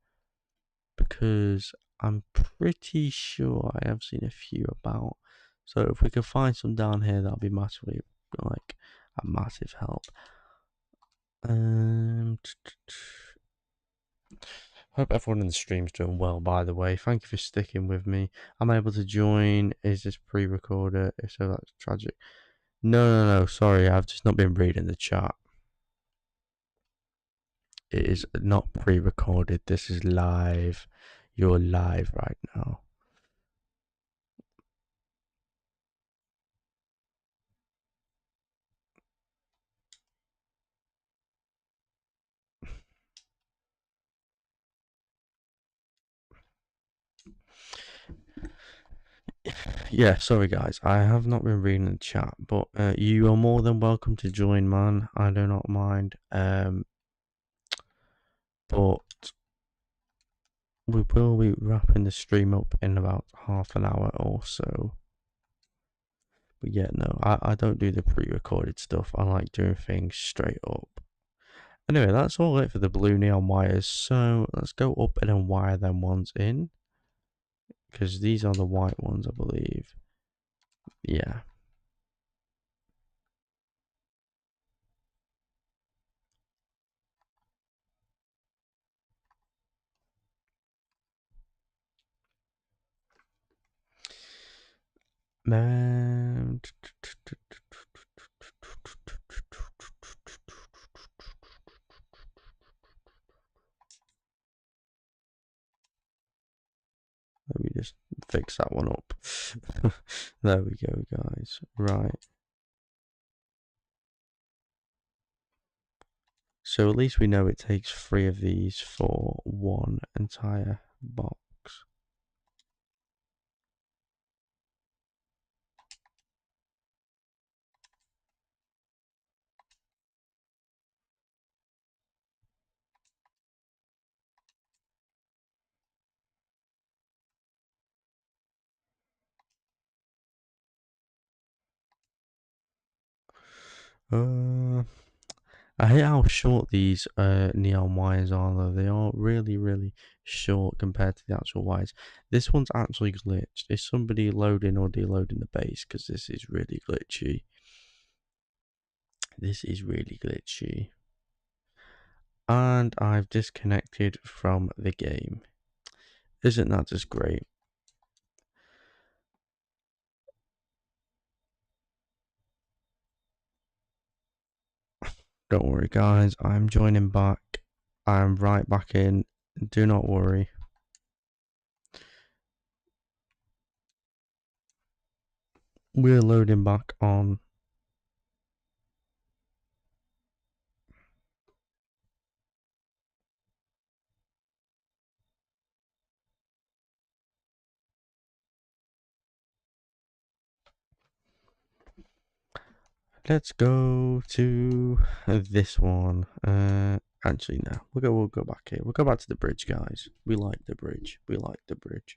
because I'm pretty sure I have seen a few about. So if we can find some down here, that'll be massively, like, a massive help. Hope everyone in the stream's doing well, by the way. Thank you for sticking with me. I'm able to join. Is this pre-recorded? If so, that's tragic. No, sorry, I've just not been reading the chat. It is not pre-recorded. This is live. You're live right now. Yeah, sorry guys, I have not been reading the chat, but you are more than welcome to join, man. I do not mind. But we will be wrapping the stream up in about half an hour or so. But yeah, no, I don't do the pre-recorded stuff. I like doing things straight up. Anyway, that's all it for the blue neon wires. So let's go up and then wire them ones in, because these are the white ones, I believe. Yeah. Man. Let me just fix that one up. There we go, guys. Right. So at least we know it takes 3 of these for one entire box. I hate how short these neon wires are though. They are really short compared to the actual wires. This one's actually glitched. Is somebody loading or deloading the base? Because this is really glitchy. This is really glitchy. And I've disconnected from the game. Isn't that just great? Don't worry guys, I'm joining back. I'm right back in. Do not worry. We're loading back on. Let's go to this one. Actually, no. We'll go back here. We'll go back to the bridge, guys. We like the bridge. We like the bridge.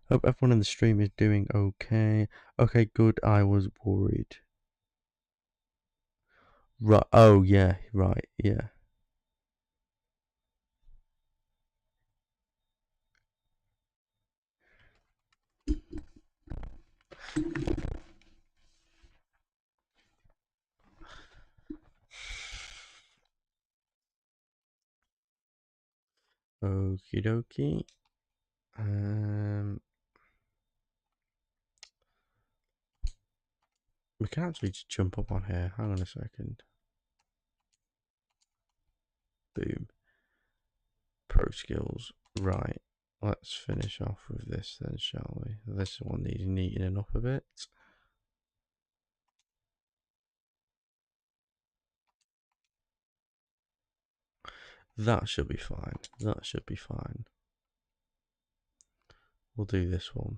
Hope everyone in the stream is doing okay. Okay, good. I was worried. Right. Oh, yeah. Right. Yeah. Okie dokie. We can actually just jump up on here. Hang on a second. Boom. Pro skills. Right. Let's finish off with this then, shall we? This one needs neatening up a bit. That should be fine. That should be fine. We'll do this one.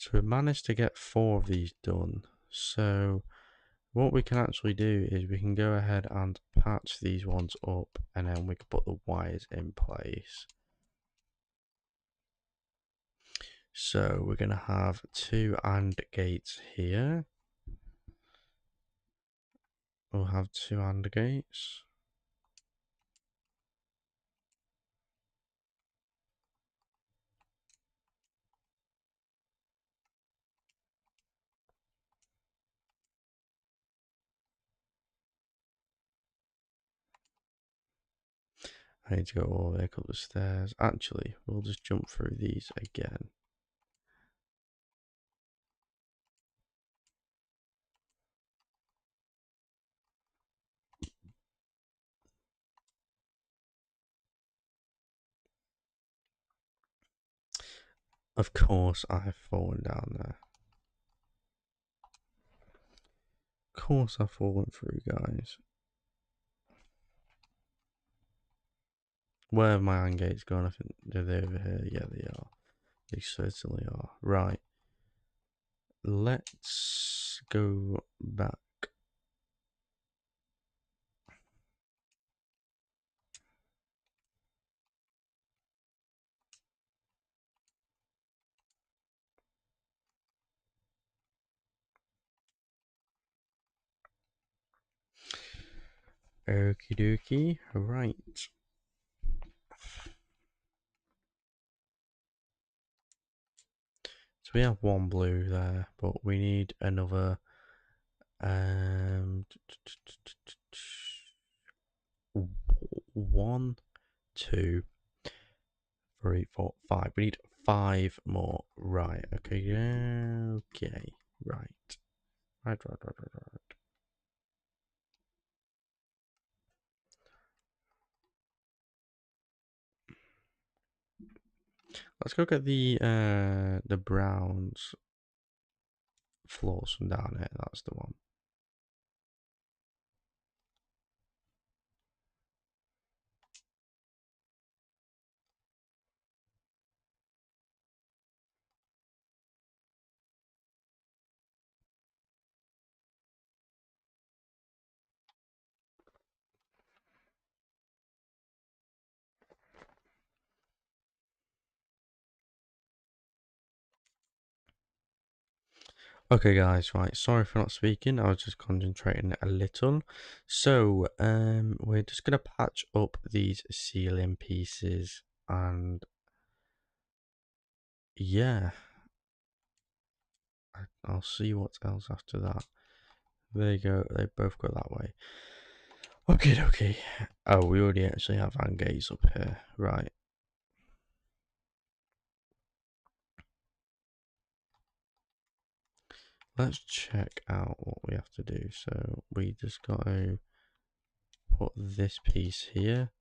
So we managed to get 4 of these done. So what we can actually do is we can go ahead and patch these ones up, and then we can put the wires in place. So we're going to have 2 AND gates here. We'll have 2 AND gates. I need to go all the way up the stairs. Actually, we'll just jump through these again. Of course, I've fallen down there. Of course, I've fallen through, guys. Where have my AND gates gone? I think they're over here. Yeah, they are. They certainly are. Right. Let's go back. Okie dokie. Right. So we have 1 blue there, but we need another 1, 2, 3, 4, 5. We need 5 more. Right. Okay. Okay. Right. Right. Let's go get the browns floors from down here. That's the one. Okay, guys, right. Sorry for not speaking. I was just concentrating a little. So, we're just gonna patch up these ceiling pieces, and yeah, I'll see what else after that. There you go. They both go that way. Okay. Oh, we already actually have AND gates up here, right? Let's check out what we have to do. So we just got to put this piece here,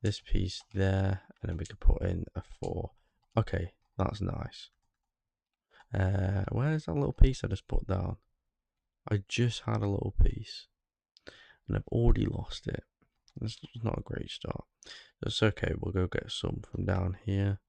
this piece there, and then we can put in a 4. Okay, that's nice. Where's that little piece I just put down? I just had a little piece, and I've already lost it. This is not a great start. That's okay, we'll go get some from down here.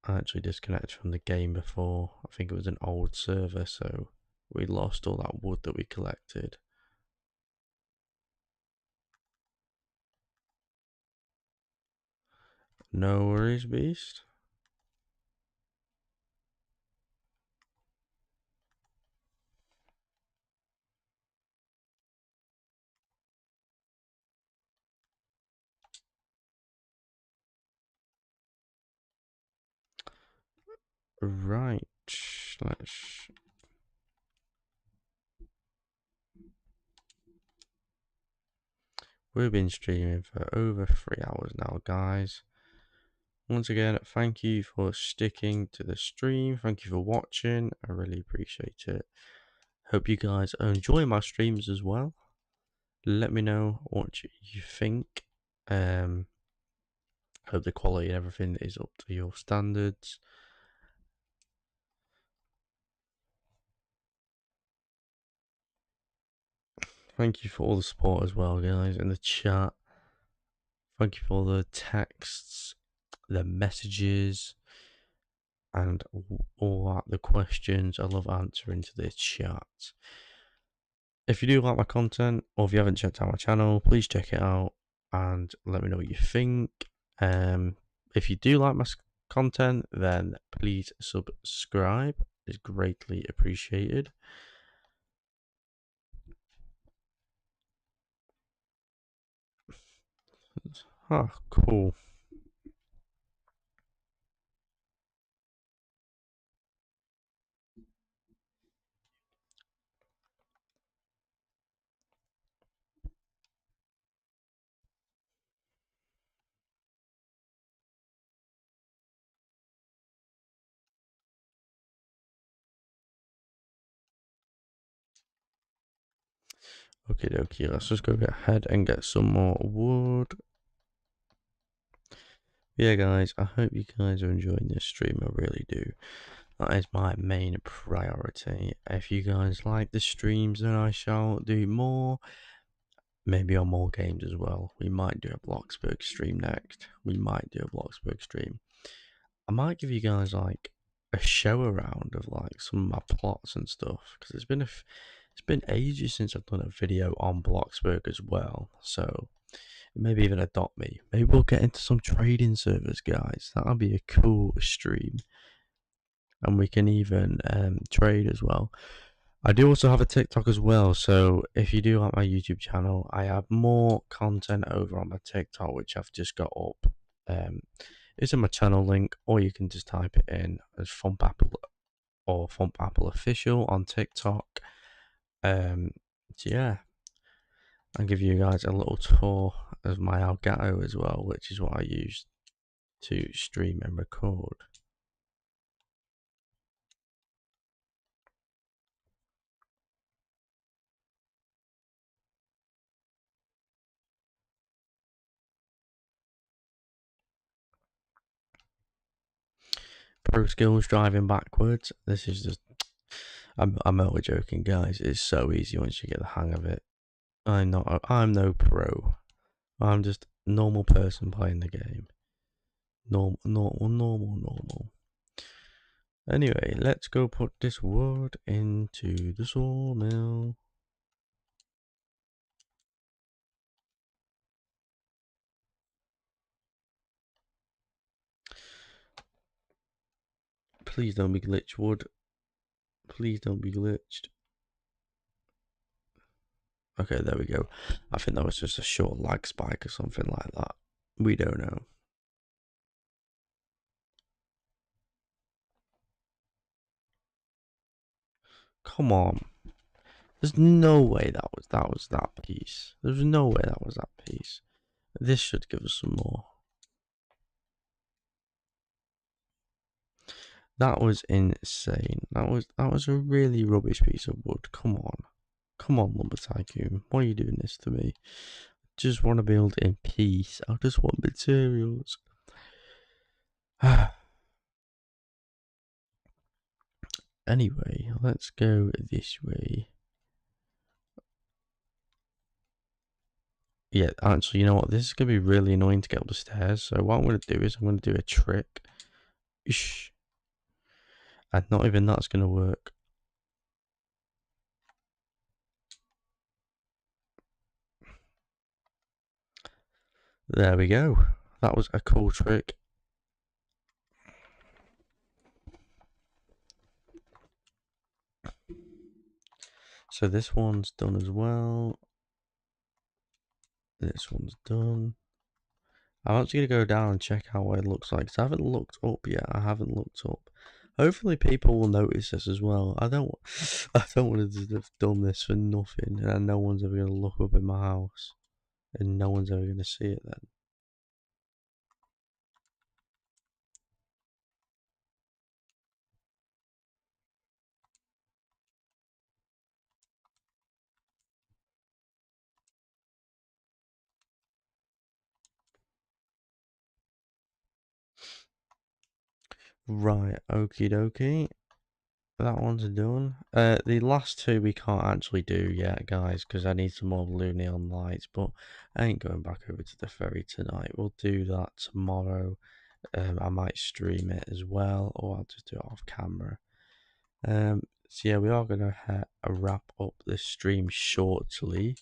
I actually disconnected from the game before. I think it was an old server, so we lost all that wood that we collected. No worries, beast. Right, let's... We've been streaming for over 3 hours now, guys. Once again, thank you for sticking to the stream. Thank you for watching. I really appreciate it. Hope you guys are enjoying my streams as well. Let me know what you think. Hope the quality and everything is up to your standards. Thank you for all the support as well, guys, in the chat. Thank you for all the texts, the messages, and all the questions. I love answering to the chat. If you do like my content, or if you haven't checked out my channel, please check it out and let me know what you think. If you do like my content, then please subscribe. It's greatly appreciated. Ah, cool. Okay, dokie, let's just go ahead and get some more wood. Yeah, guys, I hope you guys are enjoying this stream. I really do. That is my main priority. If you guys like the streams, then I shall do more. Maybe on more games as well. We might do a Bloxburg stream next. We might do a Bloxburg stream. I might give you guys like a show around of like some of my plots and stuff because it's been ages since I've done a video on Bloxburg as well. So maybe even adopt me. Maybe we'll get into some trading servers, guys. That'll be a cool stream, and we can even trade as well. I do also have a TikTok as well, so if you do like my YouTube channel, I have more content over on my TikTok, which I've just got up. It's in my channel link, or you can just type it in as Thump Apple or Thump Apple Official on TikTok. So yeah, I'll give you guys a little tour of my Elgato as well, which is what I use to stream and record. Pro skills driving backwards. This is just. I'm only joking, guys. It's so easy once you get the hang of it. I'm not. I'm no pro. I'm just a normal person playing the game. Normal. Anyway, let's go put this wood into the sawmill. Please don't be glitched, wood. Please don't be glitched. Okay, there we go. I think that was just a short lag spike or something like that. We don't know. Come on. There's no way that was that piece. There's no way that was that piece. This should give us some more. That was insane. That was a really rubbish piece of wood. Come on. Come on, Lumber Tycoon. Why are you doing this to me? Just want to build in peace. I just want materials. Anyway, let's go this way. Yeah, actually, you know what? This is going to be really annoying to get up the stairs. So what I'm going to do is I'm going to do a trick. Shh. And not even that's going to work. There we go. That was a cool trick. So this one's done as well. This one's done. I'm actually going to go down and check out what it looks like. So I haven't looked up yet. I haven't looked up. Hopefully people will notice this as well. I don't want to have done this for nothing, and no one's ever going to look up in my house, and no one's ever going to see it then. Right, okie dokie. that one's done. The last two we can't actually do yet, guys, because I need some more blue neon lights. But I ain't going back over to the ferry tonight. We'll do that tomorrow. I might stream it as well, or I'll just do it off camera. So yeah, we are gonna wrap up this stream shortly,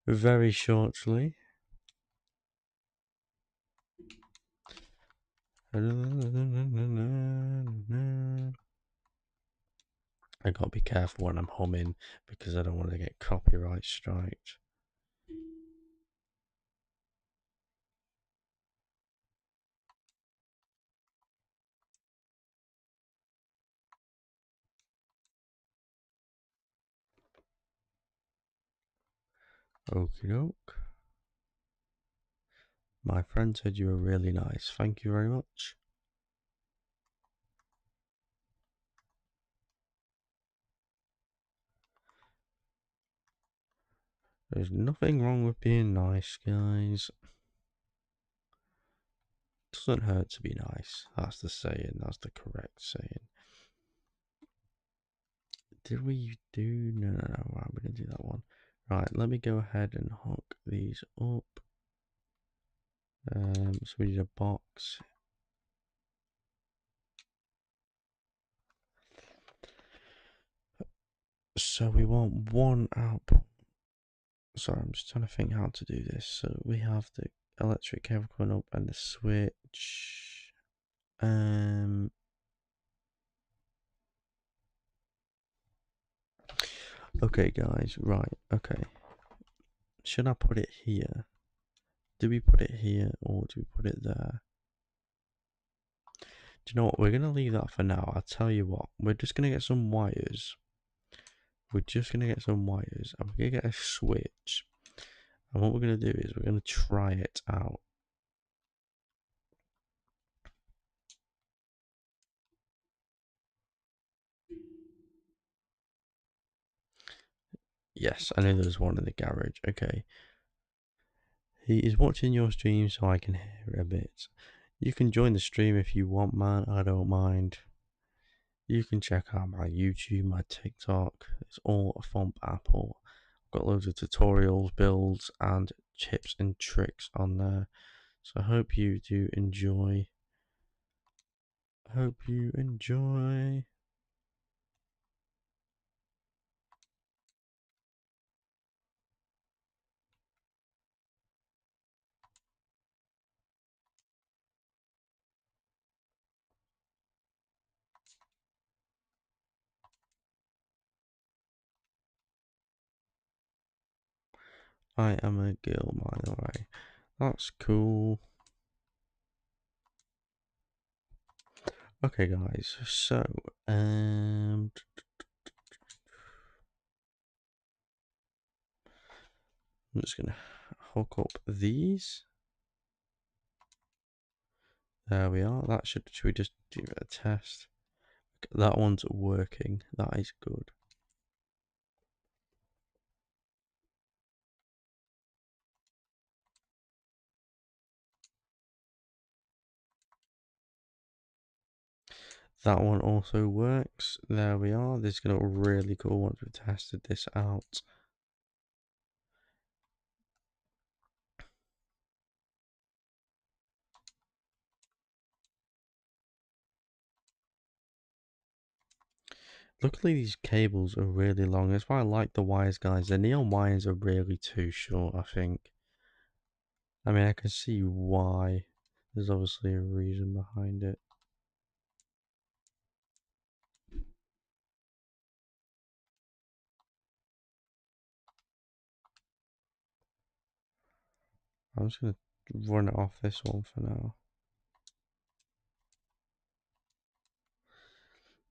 very shortly. I gotta be careful when I'm humming because I don't want to get copyright striked. Okie doke. My friend said you were really nice. Thank you very much. There's nothing wrong with being nice, guys. Doesn't hurt to be nice. That's the saying. That's the correct saying. Did we do? No. Right, we're gonna do that one. Right, let me go ahead and hook these up. So we need a box. So we want one output. Sorry, I'm just trying to think how to do this. So we have the electric cable coming up and the switch. Okay, guys. Right. Okay. Should I put it here? Do we put it here or do we put it there? Do you know what? We're gonna leave that for now. I'll tell you what. We're just gonna get some wires. We're just gonna get some wires and we're gonna get a switch. And what we're gonna do is we're gonna try it out. Yes, I know there's one in the garage. Okay. He is watching your stream so I can hear a bit. You can join the stream if you want, man. I don't mind. You can check out my YouTube, my TikTok. It's all Thump Apple. I've got loads of tutorials, builds, and tips and tricks on there. So I hope you do enjoy. Hope you enjoy. I am a girl, by the way. That's cool. Okay, guys. So, I'm just gonna hook up these. There we are. That should we just do a test? That one's working. That is good. That one also works. There we are. This is going to look really cool once we've tested this out. Luckily, these cables are really long. That's why I like the wires, guys. The neon wires are really too short, I think. I mean, I can see why. There's obviously a reason behind it. I'm just going to run it off this one for now.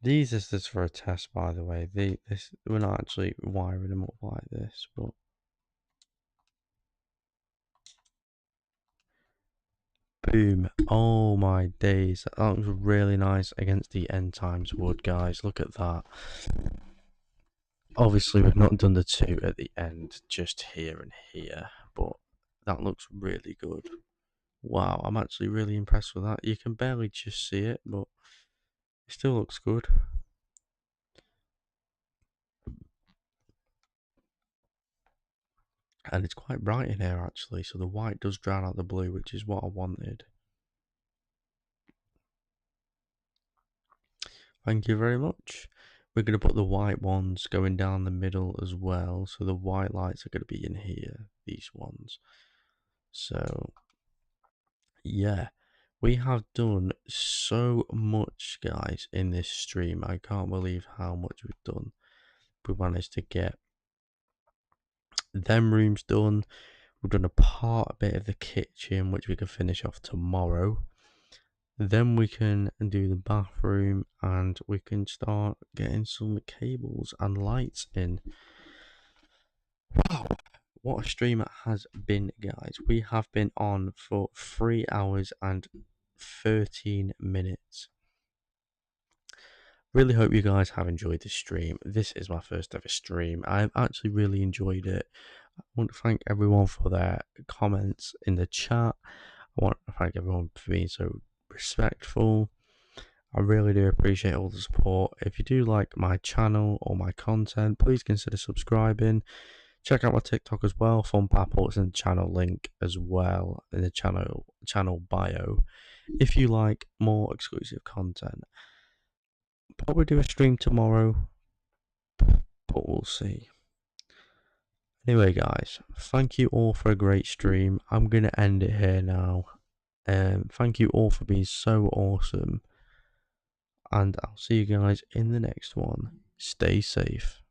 These is just for a test, by the way. We're not actually wiring them up like this, but boom. Oh my days. That looks really nice against the end times wood, guys. Look at that. Obviously, we've not done the two at the end, just here and here, but that looks really good. Wow, I'm actually really impressed with that. You can barely just see it, but It still looks good. And it's quite bright in here actually, so the white does drown out the blue, which is what I wanted. Thank you very much. We're going to put the white ones going down the middle as well. So the white lights are going to be in here, these ones. So, yeah. We have done so much, guys, in this stream. I can't believe how much we've done. We managed to get them rooms done. We've done a bit of the kitchen, which we can finish off tomorrow. Then we can do the bathroom and we can start getting some cables and lights in. Wow, what a stream it has been, guys. We have been on for 3 hours and 13 minutes. Really hope you guys have enjoyed this stream. This is my first ever stream. I've actually really enjoyed it. I want to thank everyone for their comments in the chat. I want to thank everyone for being so respectful. I really do appreciate all the support. If you do like my channel or my content, please consider subscribing. Check out my TikTok as well. Funpapple is in the channel link as well in the channel bio. If you like more exclusive content, probably do a stream tomorrow, but we'll see. Anyway, guys, thank you all for a great stream. I'm gonna end it here now. Thank you all for being so awesome. And I'll see you guys in the next one. Stay safe.